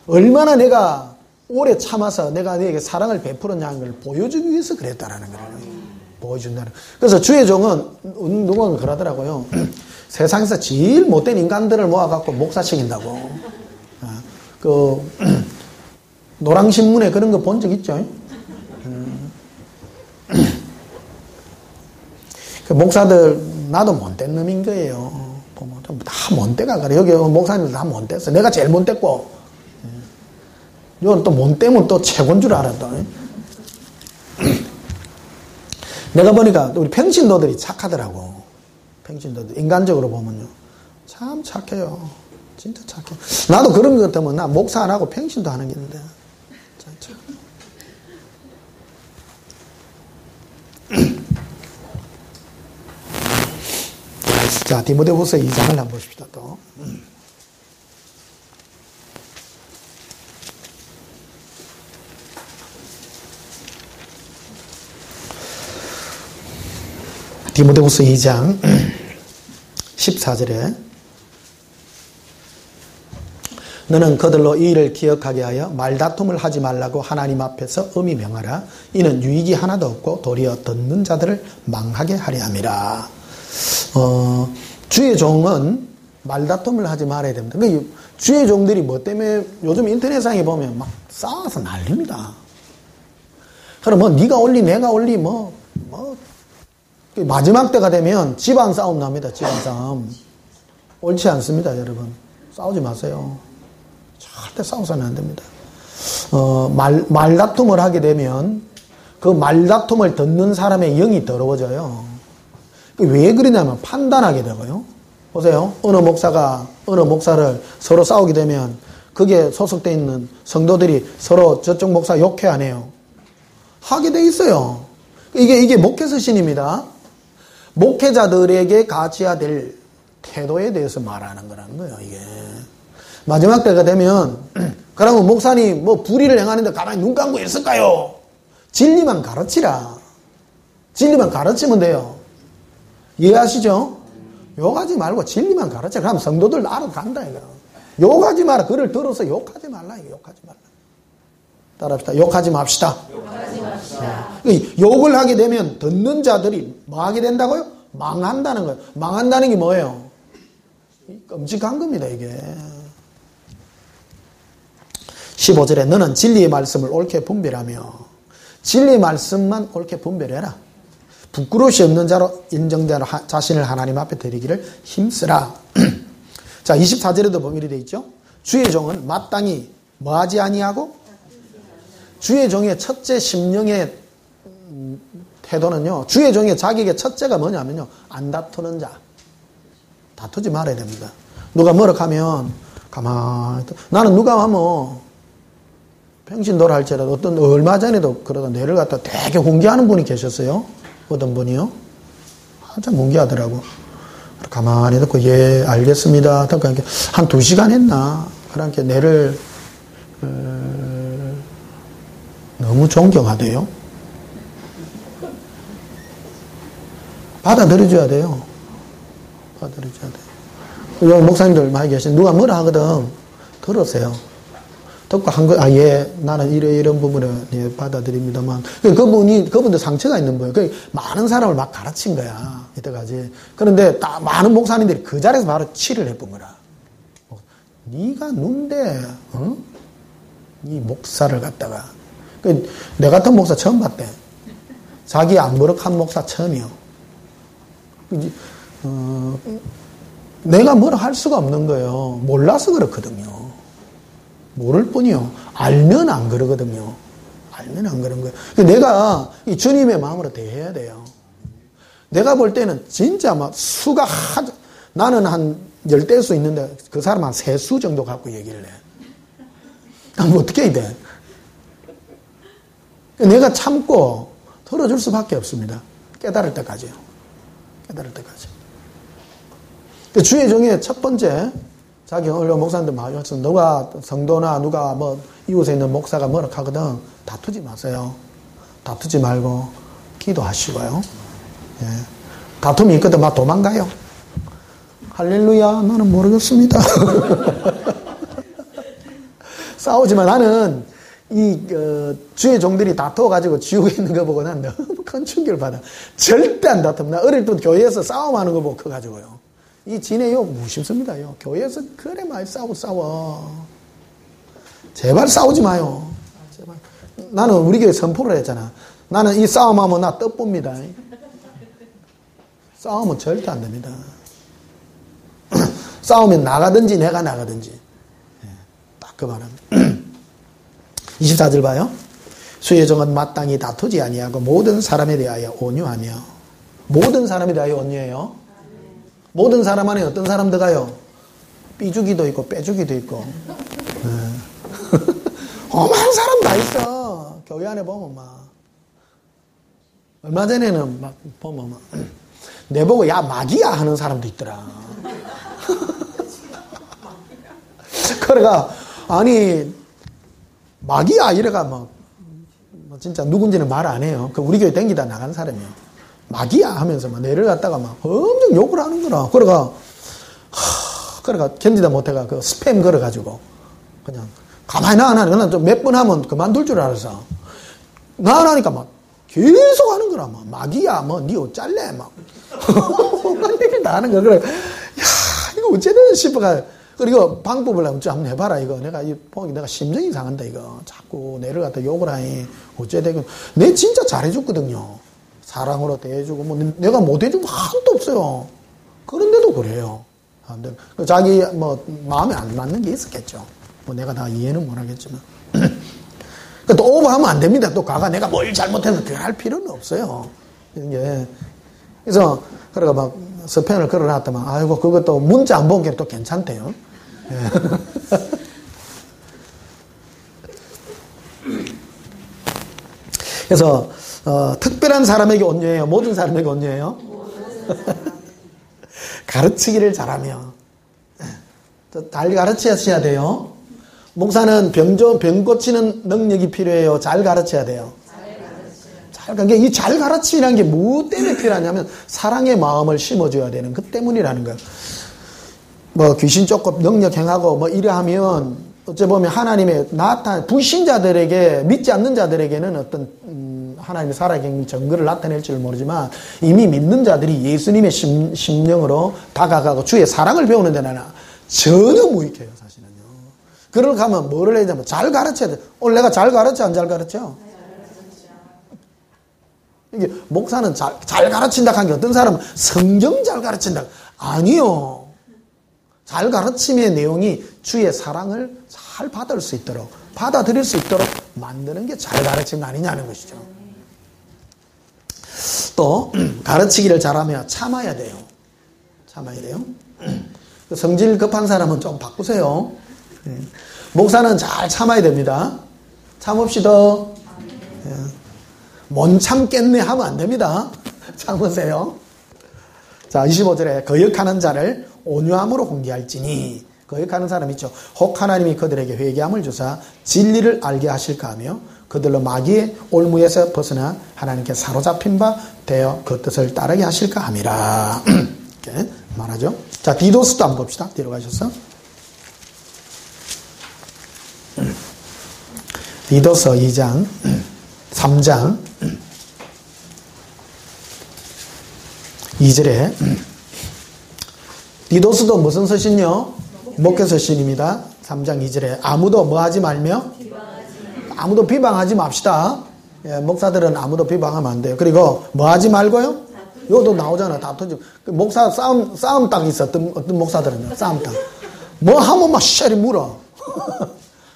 Speaker 1: 얼마나 내가 오래 참아서 내가 너에게 사랑을 베풀었냐는 걸 보여주기 위해서 그랬다라는 거예요. 보여준다는. 그래서 주의 종은 누구는 그러더라고요. 세상에서 제일 못된 인간들을 모아갖고 목사시킨다고. 그 노랑신문에 그런 거 본 적 있죠? 그 목사들 나도 못된 놈인 거예요. 보면 다 못되가 그래. 여기 목사님들 다 못됐어. 내가 제일 못됐고. 이건 또 못 되면 또 최고인 줄 알았다. 내가 보니까 우리 평신도들이 착하더라고. 평신도들. 인간적으로 보면요. 참 착해요. 진짜 착해. 나도 그런 것 같으면 나 목사 안 하고 평신도 하는 게 있는데. 자, 디모데후서 2장을 한번 보십시다, 또. 디모데후서 2장 14절에 너는 그들로 이 일을 기억하게 하여 말다툼을 하지 말라고 하나님 앞에서 엄히 명하라. 이는 유익이 하나도 없고 도리어 듣는 자들을 망하게 하려 함이라. 주의 종은 말다툼을 하지 말아야 됩니다. 그러니까 주의 종들이 뭐 때문에 요즘 인터넷상에 보면 막 싸워서 난립니다. 그러면 네가 올리 내가 올리 마지막 때가 되면 집안 싸움 납니다. 집안 싸움. 옳지 않습니다, 여러분. 싸우지 마세요. 절대 싸우서는 안 됩니다. 말다툼을 하게 되면 그 말다툼을 듣는 사람의 영이 더러워져요. 왜 그러냐면 판단하게 되고요. 보세요. 어느 목사가 어느 목사를 서로 싸우게 되면 거기에 소속되어 있는 성도들이 서로 저쪽 목사 욕해 안 해요. 하게 돼 있어요. 이게 목회서신입니다. 목회자들에게 가져야 될 태도에 대해서 말하는 거라는 거예요, 이게. 마지막 때가 되면, 그러면 목사님, 불의를 행하는데 가만히 눈 감고 있을까요? 진리만 가르치라. 진리만 가르치면 돼요. 이해하시죠? 욕하지 말고 진리만 가르치라. 그럼 성도들 알아간다, 이거. 욕하지 마라. 그를 들어서 욕하지 말라, 이거. 욕하지 말라. 따라합시다. 욕하지 맙시다. 욕을 하게 되면 듣는 자들이 뭐 하게 된다고요? 망한다는 거예요. 망한다는 게 뭐예요? 끔찍한 겁니다, 이게. 15절에 너는 진리의 말씀을 옳게 분별하며 진리의 말씀만 옳게 분별해라. 부끄러움이 없는 자로 인정자로 자신을 하나님 앞에 드리기를 힘쓰라. 자, 24절에도 보면 이렇게 되어 있죠. 주의 종은 마땅히 뭐하지 아니하고 주의 종의 첫째 심령의 태도는요. 주의 종의 자격의 첫째가 뭐냐면요. 안 다투는 자. 다투지 말아야 됩니다. 누가 뭐라 하면 가만히 나는 누가 하면 평신도라 할지라도 얼마 전에도 그러다 뇌를 갖다 되게 훈계하는 분이 계셨어요. 어떤 분이요? 한참 훈계하더라고. 가만히 듣고 예 알겠습니다. 그러니까 한 2시간 했나. 그러니까 뇌를 너무 존경하대요. 받아들여줘야 돼요. 받아들여줘야 돼요. 여기 목사님들 많이 계신 누가 뭐라 하거든 들으세요. 듣고 한 거, 예, 나는 이런 부분을 예, 받아들입니다만. 그분도 상처가 있는 거예요. 많은 사람을 막 가르친 거야. 이때까지. 그런데 많은 목사님들이 그 자리에서 바로 치를 해본 거라. 네가 눈데, 어? 이 목사를 갖다가. 내 같은 목사 처음 봤대. 자기 안버럭한 목사 처음이요. 내가 뭐라 할 수가 없는 거예요. 몰라서 그렇거든요. 모를 뿐이요. 알면 안 그러거든요. 알면 안 그런 거예요. 내가 이 주님의 마음으로 대해야 돼요. 내가 볼 때는 진짜 막 수가 나는 한 10대수 있는데 그 사람 한 3수 정도 갖고 얘기를 해. 그럼 어떻게 해야 돼? 내가 참고 들어줄 수밖에 없습니다. 깨달을 때까지요. 깨달을 때까지. 주의 종의 첫 번째 자기 언론 목사님들 많이 왔어. 누가 성도나 누가 뭐 이웃에 있는 목사가 뭐라 하거든 다투지 마세요. 다투지 말고 기도하시고요. 예. 다툼이 있거든 막 도망가요. 할렐루야 나는 모르겠습니다. 싸우지만 나는 주의 종들이 다투어가지고 지옥에 있는 거 보고 난 너무 큰 충격을 받아. 절대 안 다툽니다. 어릴 때 교회에서 싸움하는 거 보고 커가지고요. 이 진해요 무심습니다요. 교회에서 그래 많이 싸워. 제발 싸우지 마요. 제발. 나는 우리 교회 선포를 했잖아. 나는 이 싸움하면 나 떡봅니다. 싸움은 절대 안 됩니다. 싸우면 나가든지 내가 나가든지. 딱 그 말합니다. 24절 봐요. 주의 종은 마땅히 다투지 아니하고 모든 사람에 대하여 온유하며. 모든 사람에 대하여 온유해요. 모든 사람 안에 어떤 사람 들어가요? 삐주기도 있고 빼주기도 있고. 어마한 사람 다 있어. 교회 안에 보면 막. 얼마 전에는 막 보면 막 내보고 야 마귀야 하는 사람도 있더라. 그래가 아니 마귀야 이래가 막 진짜 누군지는 말 안 해요. 그 우리 교회 댕기다 나간 사람이에요. 마귀야 하면서 막 내를 갖다가 막 엄청 욕을 하는 거라. 그래가 견디다 못해가 그 스팸 걸어가지고 그냥 가만히 나가나 좀 몇 번 하면 그만둘 줄 알아서 나가니까 막 계속 하는 거라. 막 마귀야 뭐 니 옷 잘래 막 이렇게 다 하는 거. 그래 야 이거 어째든 싶어가. 그리고 방법을 한번 해봐라 이거. 내가 내가 심정이 상한다 이거. 자꾸 내를 갖다 욕을 하니 어째되건 내 진짜 잘해줬거든요. 사랑으로 대해주고, 뭐, 내가 못해준 거 하나도 없어요. 그런데도 그래요. 자기, 마음에 안 맞는 게 있었겠죠. 내가 다 이해는 못 하겠지만. 또 오버하면 안 됩니다. 또 내가 뭘 잘못해서 그걸 할 필요는 없어요. 이게. 그래서, 그래가 막, 스펜을 걸어놨더만, 아이고, 그것도 문자 안 본 게 또 괜찮대요. 그래서, 특별한 사람에게 온유해요? 모든 사람에게 온유해요? 가르치기를 잘하며. 잘 가르쳐야 돼요. 목사는 병 고치는 능력이 필요해요? 잘 가르쳐야 돼요? 그러니까 이 잘 가르치라는 게 뭐 때문에 필요하냐면 사랑의 마음을 심어줘야 되는 그 때문이라는 거예요. 귀신 쫓고 능력 행하고 이래 하면 어째 보면 하나님의 불신자들에게, 믿지 않는 자들에게는 어떤 하나님의 살아계신 증거를 나타낼 줄 모르지만 이미 믿는 자들이 예수님의 심령으로 다가가고 주의 사랑을 배우는 데는 전혀 무익해요, 사실은요. 그걸 가면 뭐를 해야 되냐면 잘 가르쳐야 돼. 오늘 내가 잘 가르쳐, 안 잘 가르쳐? 이게 목사는 잘 가르친다 한 게 어떤 사람은 성경 잘 가르친다. 아니요. 잘 가르침의 내용이 주의 사랑을 잘 받을 수 있도록, 받아들일 수 있도록 만드는 게 잘 가르친 거 아니냐는 것이죠. 또 가르치기를 잘하면 참아야 돼요. 참아야 돼요. 성질 급한 사람은 좀 바꾸세요. 목사는 잘 참아야 됩니다. 참읍시다. 못 참겠네 하면 안 됩니다. 참으세요. 자, 25절에 거역하는 자를 온유함으로 공개할지니, 거역하는 사람 있죠. 혹 하나님이 그들에게 회개함을 주사 진리를 알게 하실까 하며 그들로 마귀의 올무에서 벗어나 하나님께 사로잡힌 바 되어 그 뜻을 따르게 하실까 함이라. 이렇게 말하죠. 자, 디도스도 한번 봅시다. 뒤로 가셔서. 디도서 2장 3장 2절에 디도스도 무슨 서신요? 목회 서신입니다. 3장 2절에 아무도 뭐 하지 말며? 아무도 비방하지 맙시다. 예, 목사들은 아무도 비방하면 안 돼요. 그리고 뭐 하지 말고요? 이것도 나오잖아. 다투지. 목사 싸움 딱 있어. 어떤 목사들은요. 싸움 딱. 뭐 하면 막 쉐리 물어.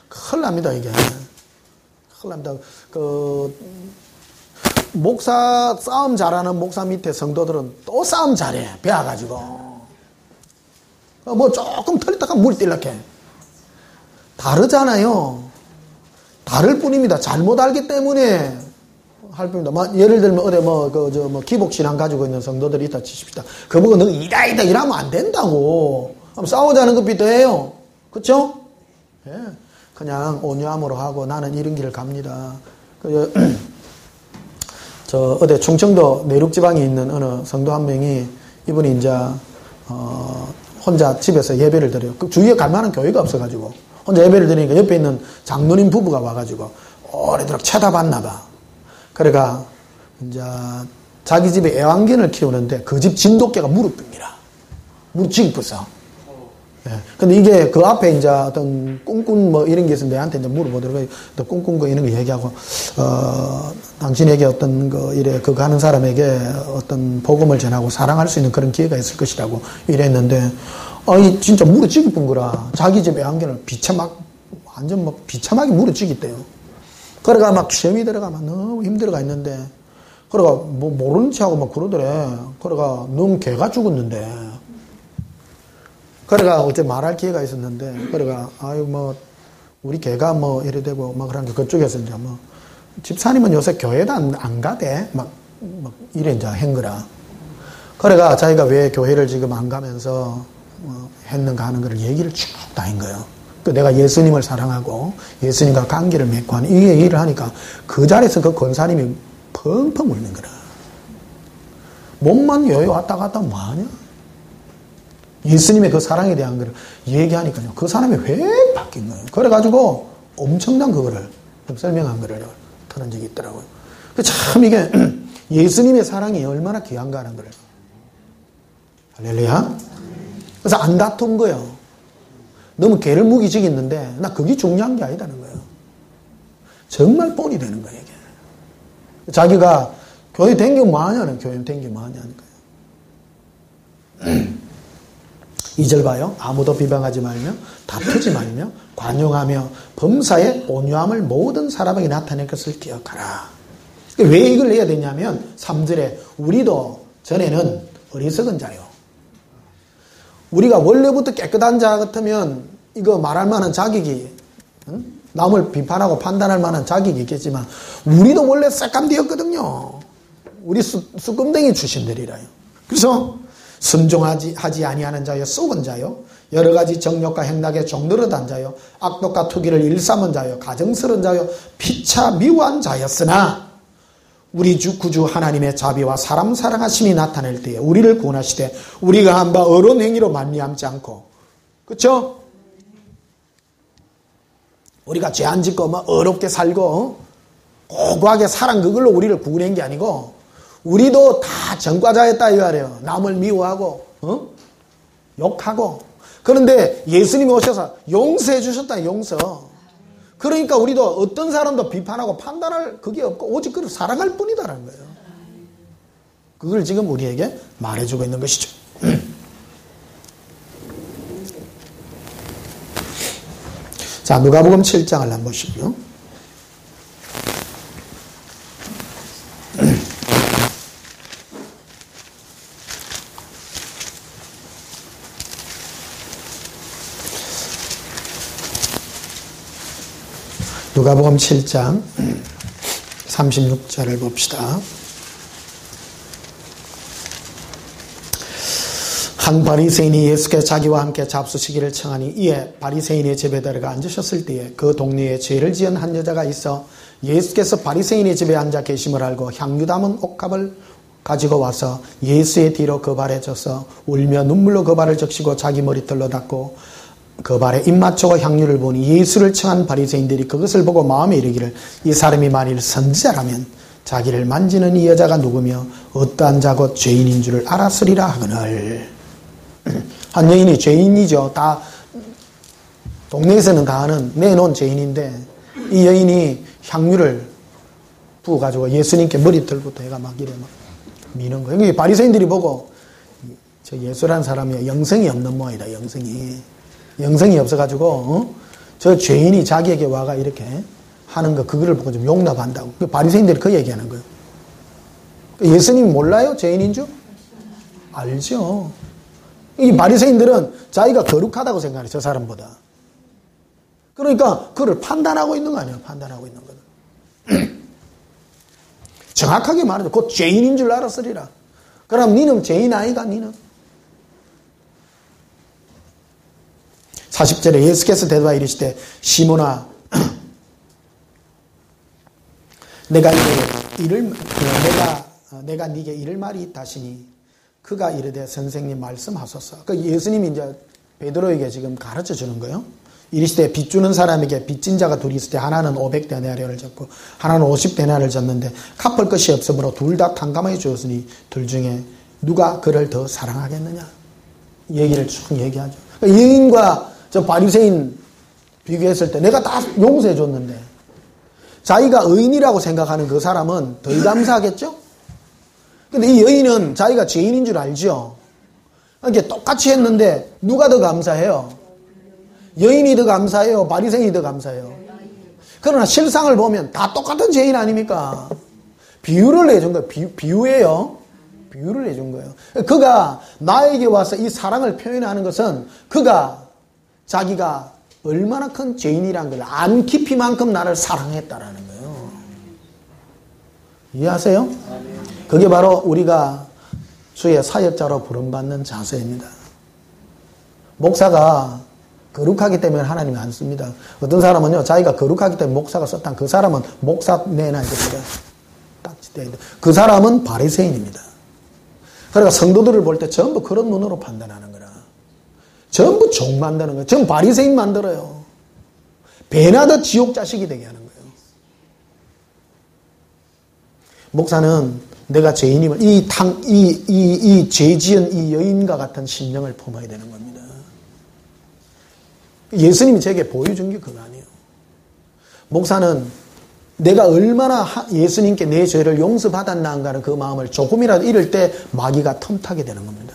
Speaker 1: 큰일 납니다, 이게. 큰일 납니다. 목사 싸움 잘하는 목사 밑에 성도들은 또 싸움 잘해. 배워가지고. 뭐 조금 털리다가 물 뛸락해. 다르잖아요. 다를 뿐입니다. 잘못 알기 때문에 할 뿐입니다. 예를 들면 어디 기복신앙 가지고 있는 성도들이 있다 치십시다. 그보고 너 이다 이러면 안 된다고. 싸우자는 것 비슷해요. 그렇죠? 예. 그냥 온유함으로 하고 나는 이런 길을 갑니다. 저 어디 충청도 내륙 지방에 있는 어느 성도 한 명이 이분이 이제 혼자 집에서 예배를 드려요. 그 주위에 갈 만한 교회가 없어가지고 혼자 예배를 드리니까 옆에 있는 장로님 부부가 와가지고 오래도록 쳐다봤나 봐. 그러니까 이제 자기 집에 애완견을 키우는데 그 집 진돗개가 무릎입니다. 무릎 찡긋어. 예. 근데 이게 그 앞에 이제 어떤 꿍꿍 뭐 이런 게 있으면 내한테 이제 물어보더라고요. 또 꿍꿍 거 이런 거 얘기하고, 당신에게 어떤 이래, 그거 하는 사람에게 어떤 복음을 전하고 사랑할 수 있는 그런 기회가 있을 것이라고 이랬는데, 진짜 무릎 찡긋은 거라. 자기 집에 애완견을 완전 막 비참하게 무릎 찡깃대요. 그러가 막 시험이 들어가면 너무 힘들어가 있는데, 그러가 뭐 모르는 체 하고 막 그러더래. 그러가 너무 개가 죽었는데, 그래가 어제 말할 기회가 있었는데, 그래가, 우리 개가 이래 되고, 그런 게 그쪽에서 이제 집사님은 요새 교회도 안 가대. 이래 이제 한 거라. 그래가 자기가 왜 교회를 지금 안 가면서, 했는가 하는 걸 얘기를 쭉 다 한 거예요. 내가 예수님을 사랑하고, 예수님과 관계를 맺고 하는 이 얘기를 하니까, 그 자리에서 그 권사님이 펑펑 울는 거라. 몸만 여기 왔다 갔다 뭐하냐? 예수님의 그 사랑에 대한 걸 얘기하니까요. 그 사람이 왜 바뀐 거예요. 그래가지고 엄청난 그거를 설명한 거를 들은 적이 있더라고요. 참 이게 예수님의 사랑이 얼마나 귀한가 하는 거예요. 할렐루야. 그래서 안 다툰 거예요. 너무 개를 무기징했는데 나 그게 중요한 게 아니다는 거예요. 정말 뻔히 되는 거예요. 이게. 자기가 교회 댕겨 뭐하냐는 교회 댕겨 뭐하냐는 거예요. 2절 봐요. 아무도 비방하지 말며 다투지 말며 관용하며 범사에 온유함을 모든 사람에게 나타낼 것을 기억하라. 왜 이걸 해야 되냐면 3절에 우리도 전에는 어리석은 자요. 우리가 원래부터 깨끗한 자 같으면 이거 말할 만한 자격이 남을 비판하고 판단할 만한 자격이 있겠지만 우리도 원래 새kam디였거든요. 우리 수금댕이 출신들이라요. 그래서 순종하지 아니하는 자요, 썩은 자요, 여러 가지 정욕과 행락에 종노릇한 자요, 악독과 투기를 일삼은 자요, 가정스러운 자요, 피차 미워한 자였으나 우리 주 구주 하나님의 자비와 사람 사랑하심이 나타낼 때에 우리를 구원하시되 우리가 한 바 어려운 행위로 말미암지 않고, 그렇죠? 우리가 죄 안 짓고 뭐 어렵게 살고 고고하게 살은 그걸로 우리를 구원한 게 아니고 우리도 다 전과자였다 이 말이에요. 남을 미워하고 욕하고. 그런데 예수님이 오셔서 용서해 주셨다. 용서. 그러니까 우리도 어떤 사람도 비판하고 판단할 그게 없고 오직 그를 사랑할 뿐이다라는 거예요. 그걸 지금 우리에게 말해주고 있는 것이죠. 자, 누가복음 7장을 한번 보시고요. 누가복음 7장 36절을 봅시다. 한 바리새인이 예수께서 자기와 함께 잡수시기를 청하니 이에 바리새인의 집에 들어가 앉으셨을 때에 그 동네에 죄를 지은 한 여자가 있어 예수께서 바리새인의 집에 앉아 계심을 알고 향유 담은 옥합을 가지고 와서 예수의 뒤로 그 발에 져서 울며 눈물로 그 발을 적시고 자기 머리털로 닦고 그 발에 입 맞추고 향유를 보니 예수를 청한 바리새인들이 그것을 보고 마음에 이르기를 이 사람이 만일 선지자라면 자기를 만지는 이 여자가 누구며 어떠한 자고 죄인인 줄을 알았으리라 하거늘. 한 여인이 죄인이죠. 다 동네에서는 다 아는 내놓은 죄인인데 이 여인이 향유를 부어가지고 예수님께 머리털부터 해가 막 이래 막 미는 거예요. 바리새인들이 보고 저 예수라는 사람이 영성이 없는 모양이다. 영성이 없어가지고 저 죄인이 자기에게 와가 이렇게 하는 거 그거를 보고 좀 용납한다고. 바리새인들이 그 얘기하는 거예요. 예수님 몰라요? 죄인인 줄? 알죠. 이 바리새인들은 자기가 거룩하다고 생각해요. 저 사람보다. 그러니까 그를 판단하고 있는 거 아니에요. 판단하고 있는 거는. 정확하게 말하죠. 곧 죄인인 줄 알았으리라. 그럼 니는 죄인 아이가 니는? 40절에 예수께서 대답하여 이르시되 시몬아 내가 네게 이를 말이 있다 하시니 그가 이르되 선생님 말씀하소서. 그 예수님이 이제 베드로에게 지금 가르쳐 주는 거예요. 이르시되 빚 주는 사람에게 빚진 자가 둘이 있을 때 하나는 500데나리온을 졌고 하나는 50데나리온을 졌는데 갚을 것이 없으므로 둘 다 탕감하여 주었으니 둘 중에 누가 그를 더 사랑하겠느냐. 얘기를 쭉 얘기하죠. 그러니까 여인과 저 바리새인 비교했을 때 내가 다 용서해 줬는데 자기가 의인이라고 생각하는 그 사람은 덜 감사하겠죠? 근데 이 여인은 자기가 죄인인 줄 알죠? 그러니까 똑같이 했는데 누가 더 감사해요? 여인이 더 감사해요? 바리새인이 더 감사해요? 그러나 실상을 보면 다 똑같은 죄인 아닙니까? 비유를 해준 거예요. 비유예요. 비유를 해준 거예요. 그가 나에게 와서 이 사랑을 표현하는 것은 그가 자기가 얼마나 큰 죄인이란 걸 안 깊이만큼 나를 사랑했다라는 거예요. 이해하세요? 그게 바로 우리가 주의 사역자로 부름받는 자세입니다. 목사가 거룩하기 때문에 하나님이 안 씁니다. 어떤 사람은요, 자기가 거룩하기 때문에 목사가 썼다. 그 사람은 목사 내놔야 됩니다. 딱지대야 돼. 그 사람은 바리새인입니다. 그러니까 성도들을 볼 때 전부 그런 눈으로 판단하는 거라. 전부 종 만드는 거예요. 전부 바리새인 만들어요. 배나 더 지옥 자식이 되게 하는 거예요. 목사는 내가 죄인임을 이 죄 지은 이 여인과 같은 심령을 품어야 되는 겁니다. 예수님이 제게 보여준 게 그거 아니에요. 목사는 내가 얼마나 예수님께 내 죄를 용서받았나 하는 그 마음을 조금이라도 잃을 때 마귀가 틈타게 되는 겁니다.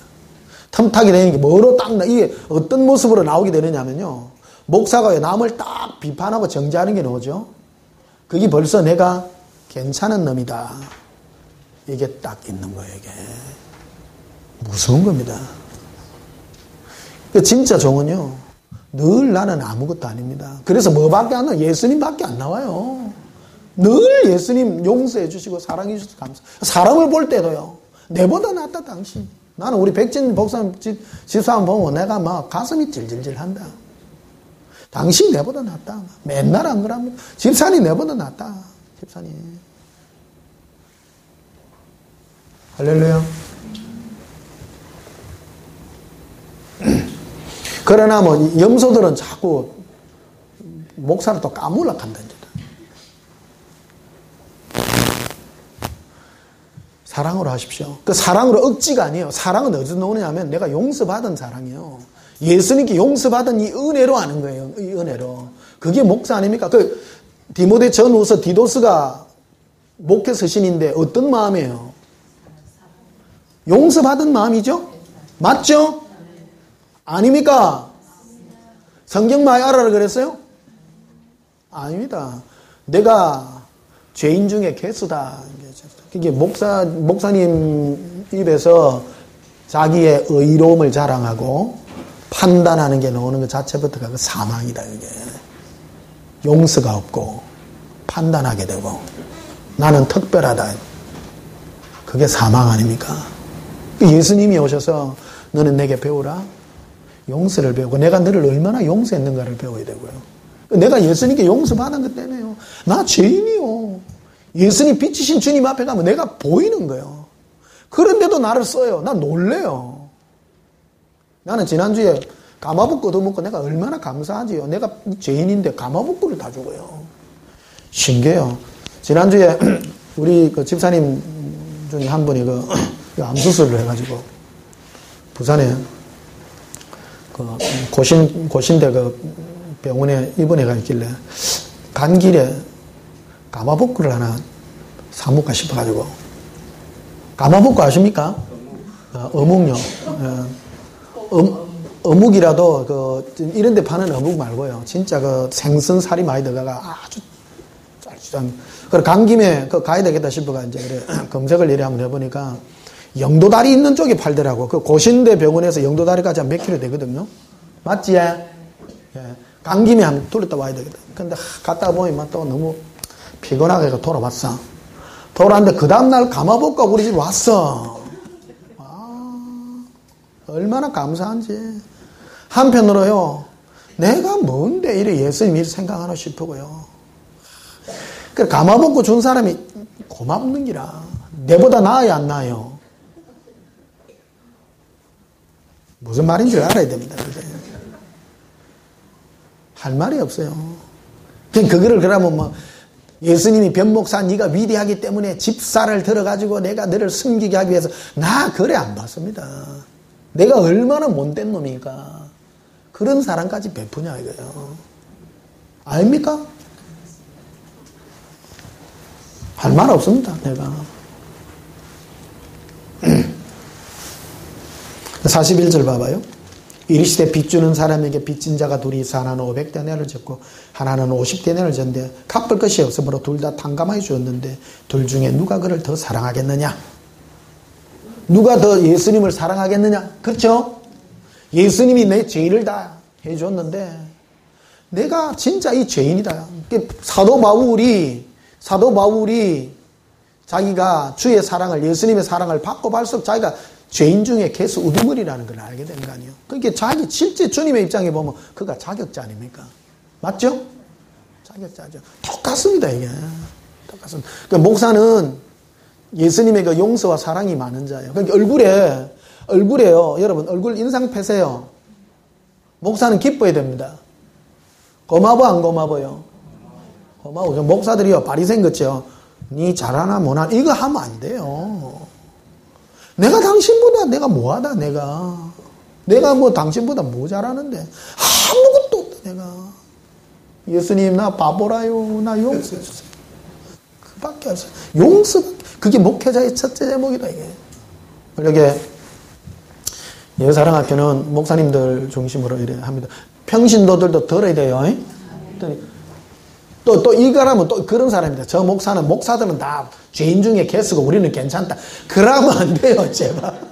Speaker 1: 틈타게 되는 게 뭐로 딱 이게 어떤 모습으로 나오게 되느냐면요. 목사가 남을 딱 비판하고 정죄하는 게 뭐죠? 그게 벌써 내가 괜찮은 놈이다. 이게 딱 있는 거예요, 이게. 무서운 겁니다. 진짜 종은요, 늘 나는 아무것도 아닙니다. 그래서 뭐밖에 안 나와요? 예수님밖에 안 나와요. 늘 예수님 용서해 주시고 사랑해 주셔서 감사. 사람을 볼 때도요, 내보다 낫다, 당신. 나는 우리 백진 목사님 집사람 보면 내가 막 가슴이 찔찔질 한다. 당신 내보다 낫다. 맨날 안 그럽니다. 집사님 내보다 낫다. 집사님. 할렐루야. 그러나 뭐 염소들은 자꾸 목사를 또 까물라 한다. 사랑으로 하십시오. 그 사랑으로 억지가 아니에요. 사랑은 어디서 나오느냐 하면 내가 용서받은 사랑이에요. 예수님께 용서받은 이 은혜로 하는 거예요. 이 은혜로. 그게 목사 아닙니까? 그 디모데 전후서 디도스가 목회 서신인데 어떤 마음이에요? 용서받은 마음이죠? 맞죠? 아닙니까? 성경 많이 알아라 그랬어요? 아닙니다. 내가 죄인 중에 개수다. 그게 목사님 입에서 자기의 의로움을 자랑하고 판단하는 게 나오는 것 자체부터가 그 사망이다. 이게 용서가 없고 판단하게 되고 나는 특별하다. 그게 사망 아닙니까? 예수님이 오셔서 너는 내게 배우라. 용서를 배우고 내가 너를 얼마나 용서했는가를 배워야 되고요. 내가 예수님께 용서받은 것 때문에요. 나 죄인이요. 예수님 빛이신 주님 앞에 가면 내가 보이는 거예요. 그런데도 나를 써요. 나 놀래요. 나는 지난주에 가마복고 얻어먹고 내가 얼마나 감사하지요. 내가 죄인인데 가마복고를 다 주고요. 신기해요. 지난주에 우리 그 집사님 중에 한 분이 그 암수술을 해가지고 부산에 그 고신대 그 병원에 입원해가 있길래 간 길에 가마복구를 하나 사볼까 싶어가지고. 가마복구 아십니까? 어묵요. 어묵이라도 그 이런 데 파는 어묵 말고요. 진짜 그 생선살이 많이 들어가가 아주 짤짤한. 그래 간 김에 그 가야 되겠다 싶어가 이제 그래 검색을 이래 한번 해보니까 영도다리 있는 쪽에 팔더라고. 그 고신대 병원에서 영도다리까지 한 몇 킬로 되거든요. 맞지? 예. 간 김에 한번 돌렸다 와야 되겠다. 근데 갔다 보니까 또 너무 피곤하게 돌아왔어. 돌아왔는데 그 다음날 가마복고 우리 집 왔어. 얼마나 감사한지. 한편으로요, 내가 뭔데 이래 예수님이 생각하나 싶고요. 그 가마복고 준 사람이 고맙는 기라. 내보다 나아야 안 나아요? 무슨 말인지 알아야 됩니다. 그게. 할 말이 없어요. 그냥 그거를 그러면 뭐 예수님이 변목사 네가 위대하기 때문에 집사를 들어가지고 내가 너를 섬기게 하기 위해서 나 그래 안 받습니다. 내가 얼마나 못된 놈이니까 그런 사랑까지 베푸냐 이거예요. 아닙니까? 할 말 없습니다. 내가 41절 봐봐요. 이르시되 빚 주는 사람에게 빚진 자가 둘이 있어 하나는 500데나리를 졌고 하나는 50데나리를 졌는데 갚을 것이 없으므로 둘 다 탕감하여 주었는데 둘 중에 누가 그를 더 사랑하겠느냐? 누가 더 예수님을 사랑하겠느냐? 그렇죠? 예수님이 내 죄인을 다 해줬는데 내가 진짜 이 죄인이다. 사도 바울이 자기가 주의 사랑을 예수님의 사랑을 받고 발수록 자기가 죄인 중에 개수 우두머리라는 걸 알게 되는 거 아니에요. 그러니까 자기 실제 주님의 입장에 보면 그가 자격자 아닙니까? 맞죠? 자격자죠. 똑같습니다 이게. 똑같습니다. 그러니까 목사는 예수님의 그 용서와 사랑이 많은 자예요. 그러니까 얼굴에요. 여러분 얼굴 인상 펴세요. 목사는 기뻐야 됩니다. 고마워 안 고마워요? 고마워. 목사들이요 바리새인 같죠. 니 잘하나 못하나 이거 하면 안 돼요. 내가 당신보다 내가 뭐하다 내가 뭐 당신보다 뭐 잘하는데 아무것도 없다 내가. 예수님 나 바보라요. 나 용서해 주세요. 그밖에 없어요. 용서. 그게 목회자의 첫째 제목이다 이게. 이렇게 예사랑학교는 목사님들 중심으로 이래 합니다. 평신도들도 들어야 돼요. 또 이거라면 또 그런 사람입니다. 저 목사들은 다 죄인 중에 개수고 우리는 괜찮다. 그러면 안 돼요, 제발.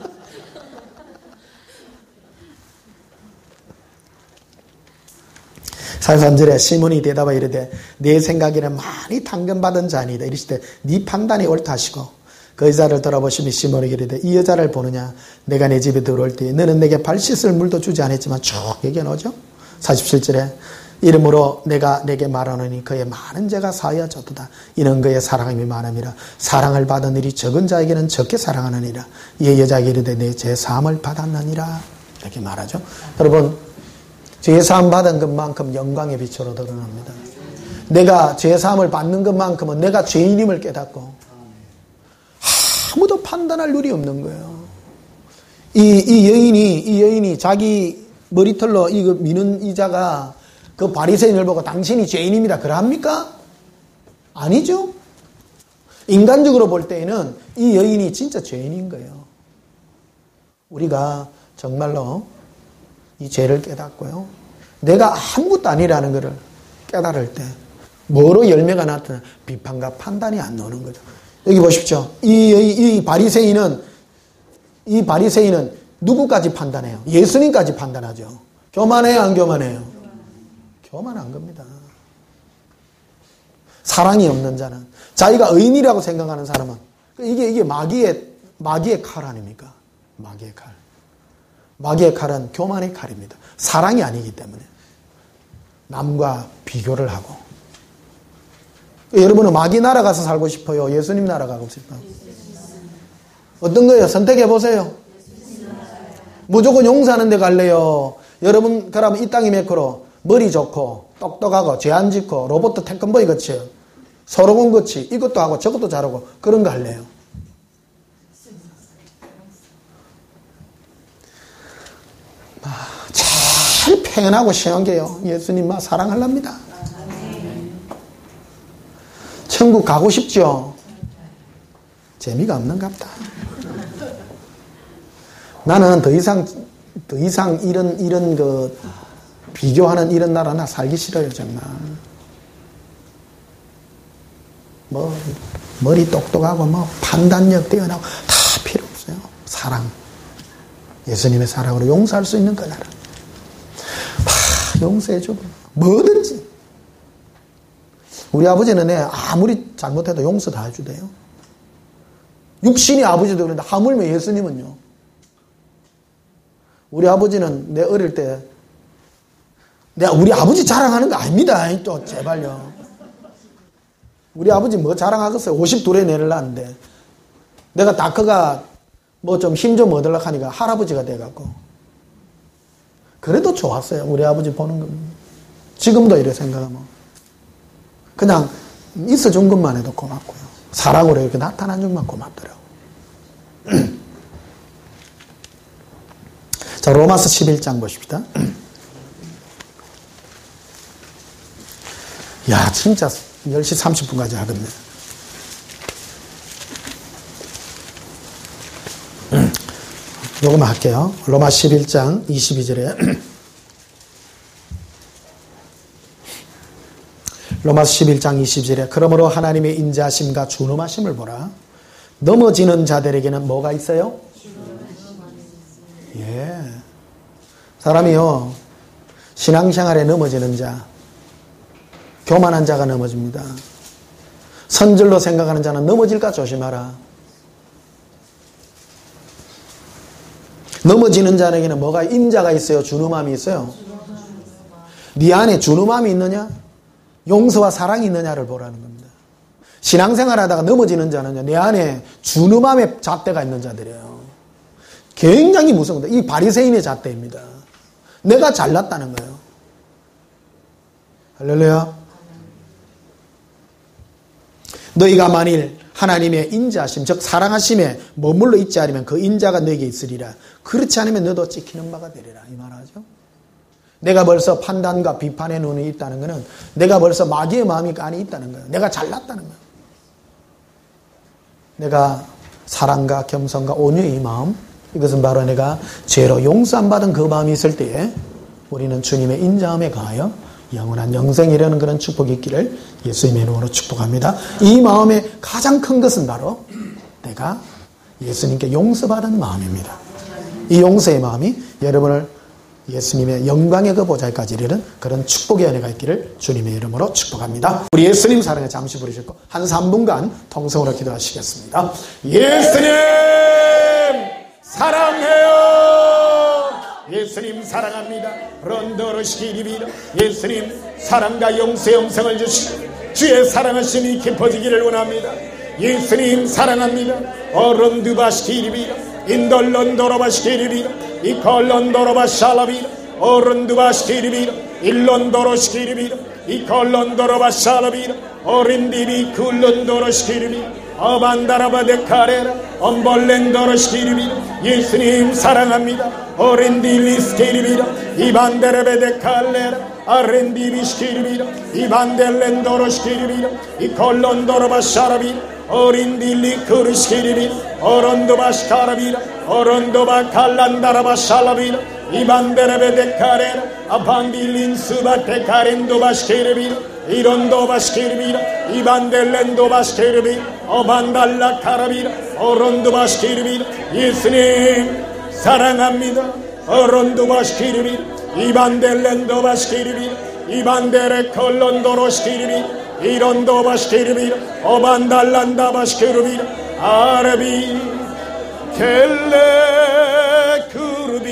Speaker 1: 사삼절에 시몬이 대답하여 이르되 내 생각에는 많이 탕감받은 자니이다. 이르시되 네 판단이 옳다 하시고 그 여자를 돌아보시며 시몬에게 이르되 이 여자를 보느냐? 내가 내 집에 들어올 때 너는 내게 발 씻을 물도 주지 않았지만 쭉 얘기해 놓죠. 47절에 이러므로 내가 내게 말하노니 그의 많은 죄가 사하여졌도다. 이는 그의 사랑함이 많음이라. 사랑을 받은 일이 적은 자에게는 적게 사랑하느니라. 이에 여자에게 이르되 내 죄 사함을 받았느니라. 이렇게 말하죠. 여러분 죄사함 받은 것만큼 영광의 빛으로 드러납니다. 내가 죄사함을 받는 것만큼은 내가 죄인임을 깨닫고 아무도 판단할 일이 없는 거예요. 이 여인이 자기 머리털로 이거 미는 이자가 그 바리새인을 보고 당신이 죄인입니다. 그러합니까? 아니죠. 인간적으로 볼 때에는 이 여인이 진짜 죄인인 거예요. 우리가 정말로 이 죄를 깨닫고요. 내가 아무것도 아니라는 것을 깨달을 때 뭐로 열매가 나타나? 비판과 판단이 안 나오는 거죠. 여기 보십시오. 이 바리새인은 누구까지 판단해요? 예수님까지 판단하죠. 교만해요, 안 교만해요? 교만한 겁니다. 사랑이 없는 자는, 자기가 의인이라고 생각하는 사람은, 이게 마귀의 칼 아닙니까? 마귀의 칼. 마귀의 칼은 교만의 칼입니다. 사랑이 아니기 때문에. 남과 비교를 하고. 여러분은 마귀 나라 가서 살고 싶어요? 예수님 나라 가고 싶어요? 어떤 거예요? 선택해 보세요. 무조건 용서하는 데 갈래요? 여러분, 그러면 이 땅이 매크로 머리 좋고 똑똑하고 죄 안 짓고 로봇 태권보이 같이 서로공 같이 이것도 하고 저것도 잘하고 그런 거 할래요? 제일 편하고 쉬운 게요. 예수님만 사랑하랍니다. 천국 가고 싶죠? 재미가 없는갑다. 나는 더 이상 이런 비교하는 이런 나라 나 살기 싫어요, 정말. 머리 똑똑하고 판단력 뛰어나고 다 필요 없어요. 사랑. 예수님의 사랑으로 용서할 수 있는 거잖아. 용서해주고 뭐든지. 우리 아버지는 아무리 잘못해도 용서 다 해주대요. 육신이 아버지도 그런데 하물며 예수님은요. 우리 아버지는 내 어릴 때 내가 우리 아버지 자랑하는 거 아닙니다. 또 제발요. 우리 아버지 뭐 자랑하겠어요. 52에 내를 낳았는데 내가 다 커가 좀 힘 좀 얻으려고 하니까 할아버지가 돼갖고 그래도 좋았어요. 우리 아버지 보는 거. 지금도 이래 생각하면 그냥 있어준 것만 해도 고맙고요. 사랑으로 이렇게 나타난 것만 고맙더라고요. 자, 로마서 11장 보십시다. 야, 진짜 10시 30분까지 하겠네. 요거만 할게요. 로마 11장 22절에 로마서 11장 22절에 그러므로 하나님의 인자하심과 준엄하심을 보라. 넘어지는 자들에게는 뭐가 있어요? 예. 사람이요, 신앙생활에 넘어지는 자, 교만한 자가 넘어집니다. 선절로 생각하는 자는 넘어질까 조심하라. 넘어지는 자에게는 뭐가 인자가 있어요? 준엄함이 있어요? 네 안에 준엄함이 있느냐? 용서와 사랑이 있느냐를 보라는 겁니다. 신앙생활 하다가 넘어지는 자는요, 내 안에 준엄함의 잣대가 있는 자들이에요. 굉장히 무서운 거다. 이 바리새인의 잣대입니다. 내가 잘났다는 거예요. 할렐루야. 너희가 만일 하나님의 인자하심, 즉 사랑하심에 머물러 있지 않으면 그 인자가 너에게 있으리라. 그렇지 않으면 너도 찍히는 바가 되리라. 이 말하죠. 내가 벌써 판단과 비판의 눈이 있다는 것은 내가 벌써 마귀의 마음이 안에 있다는 거예요. 내가 잘났다는 거예요. 내가 사랑과 겸손과 온유의 이 마음, 이것은 바로 내가 죄로 용서 안 받은 그 마음이 있을 때에 우리는 주님의 인자함에 가하여 영원한 영생에 이르는 그런 축복이 있기를 예수님의 이름으로 축복합니다. 이 마음의 가장 큰 것은 바로 내가 예수님께 용서받은 마음입니다. 이 용서의 마음이 여러분을 예수님의 영광의 그 보좌까지 이르는 그런 축복의 은혜가 있기를 주님의 이름으로 축복합니다. 우리 예수님 사랑에 잠시 부르시고 한 3분간 통성으로 기도하시겠습니다. 예수님 사랑해요. 예수님 사랑합니다. 런더러시기리비라. 예수님 사랑과 용서의 영성을 주시고 주의 사랑하심이 깊어지기를 원합니다. 예수님 사랑합니다. 어런드바시기리비라. 인덜런더러바시기리비라. 이컬런더러바샬라비라.
Speaker 2: 오른두바시키리비라 일론도로시키리비라 이콜론도로바샤라비라 오린디비 굴론도로시키리비라 어반다라바데카레라 엄볼렌도로시키리비라 예수님 사랑합니다. 오린디리스키리비라 이반데레베데칼레라 아렌디비시키리비라 이반델렌도로시키리비라 이콜론도로바샤라비라 오린딜리크르시키리비라 오론도바시카라비라 오론도바칼란다라바샬라비라 이반데레베데카레라 아반딜린스바테카렌도바시키리비라 이론도바시키리비라 이반델렌도바시키리비라 어반달라카라비라 오론도바시키리비라 예수님 사랑합니다. 오론도바시키리비라 이반델렌도바시키리비라 이반데레콜론도로시키리비라 이론도바시키리비라 어반달란다바시키리비라 아레비 켈레 쿠르비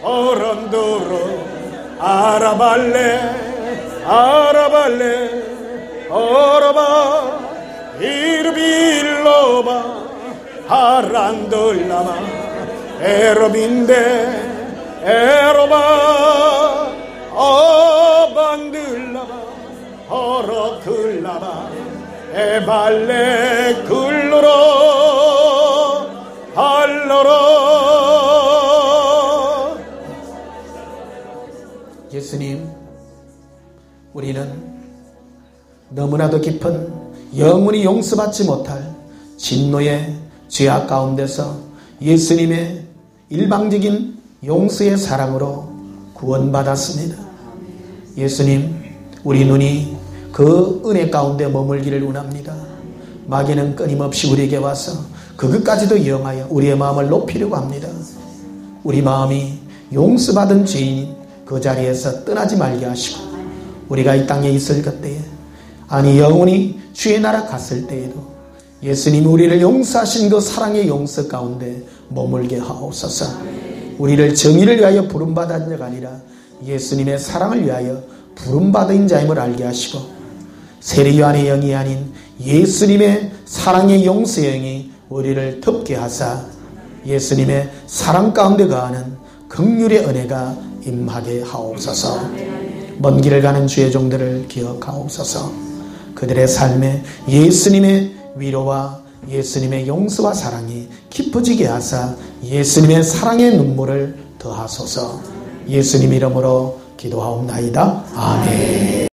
Speaker 2: 오론도로 아라발레 오로바 이르빌로바 아란돌라마 에로빈데 에로바 어반들라바 어로클라바 에발레 굴로로 할로로.
Speaker 1: 예수님, 우리는 너무나도 깊은 영원히 용서받지 못할 진노의 죄악 가운데서 예수님의 일방적인 용서의 사랑으로 구원받았습니다. 예수님, 우리 눈이 그 은혜 가운데 머물기를 원합니다. 마귀는 끊임없이 우리에게 와서 그것까지도 이용하여 우리의 마음을 높이려고 합니다. 우리 마음이 용서받은 죄인인 그 자리에서 떠나지 말게 하시고 우리가 이 땅에 있을 그때에 아니 영원히 주의 나라 갔을 때에도 예수님이 우리를 용서하신 그 사랑의 용서 가운데 머물게 하옵소서. 우리를 정의를 위하여 부름받은 자가 아니라 예수님의 사랑을 위하여 부름받은 자임을 알게 하시고 세례요한의 영이 아닌 예수님의 사랑의 용서의 영이 우리를 덮게 하사 예수님의 사랑 가운데 거하는 긍휼의 은혜가 임하게 하옵소서. 먼 길을 가는 주의 종들을 기억하옵소서. 그들의 삶에 예수님의 위로와 예수님의 용서와 사랑이 깊어지게 하사 예수님의 사랑의 눈물을 더하소서. 예수님 이름으로 기도하옵나이다. 아멘.